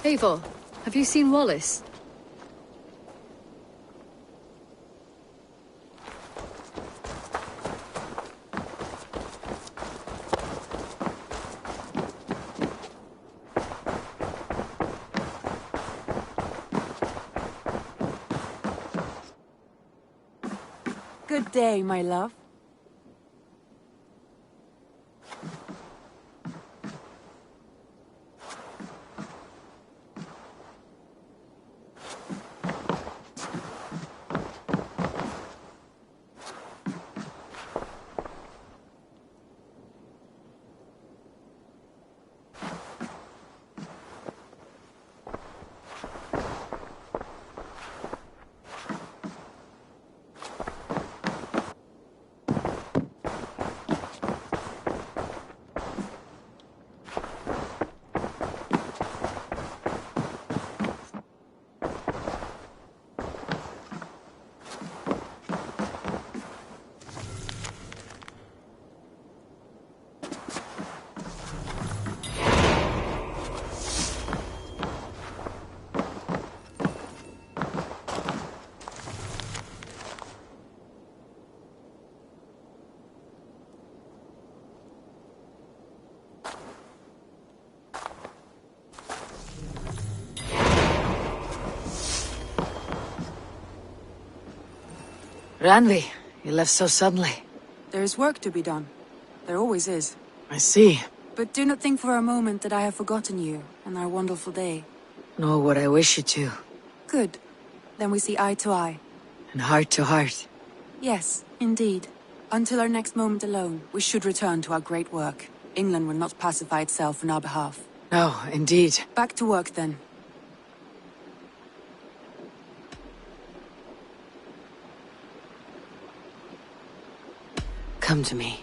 Eivor, have you seen Wallace? Good day, my love. Ranvi, you left so suddenly. There is work to be done. There always is. I see. But do not think for a moment that I have forgotten you and our wonderful day. Nor would I wish you to. Good. Then we see eye to eye. And heart to heart. Yes, indeed. Until our next moment alone, we should return to our great work. England will not pacify itself on our behalf. No, indeed. Back to work, then. Come to me.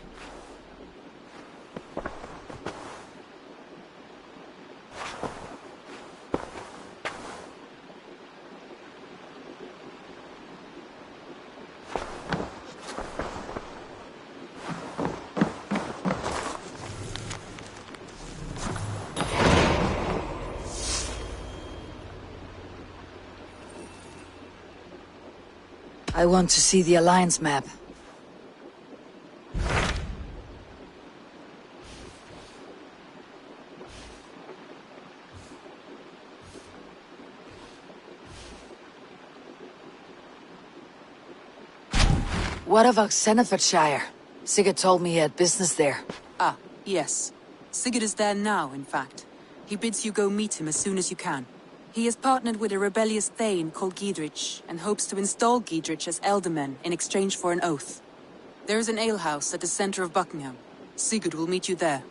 I want to see the Alliance map. What of Senefordshire? Sigurd told me he had business there. Ah, yes. Sigurd is there now, in fact. He bids you go meet him as soon as you can. He has partnered with a rebellious thane called Giedrich, and hopes to install Giedrich as Elderman in exchange for an oath. There is an alehouse at the center of Buckingham. Sigurd will meet you there.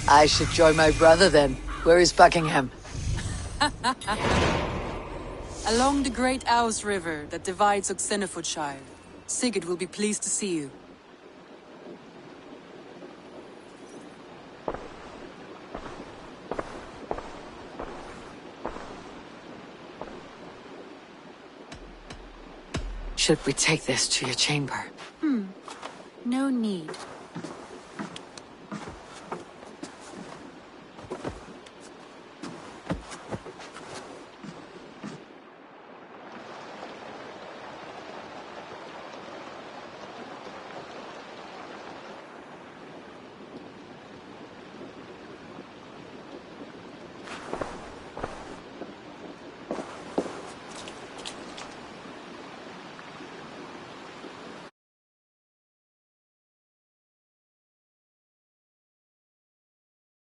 I should join my brother then. Where is Buckingham? Along the great Ouse River that divides Senefordshire. Sigurd will be pleased to see you. Should we take this to your chamber? No need.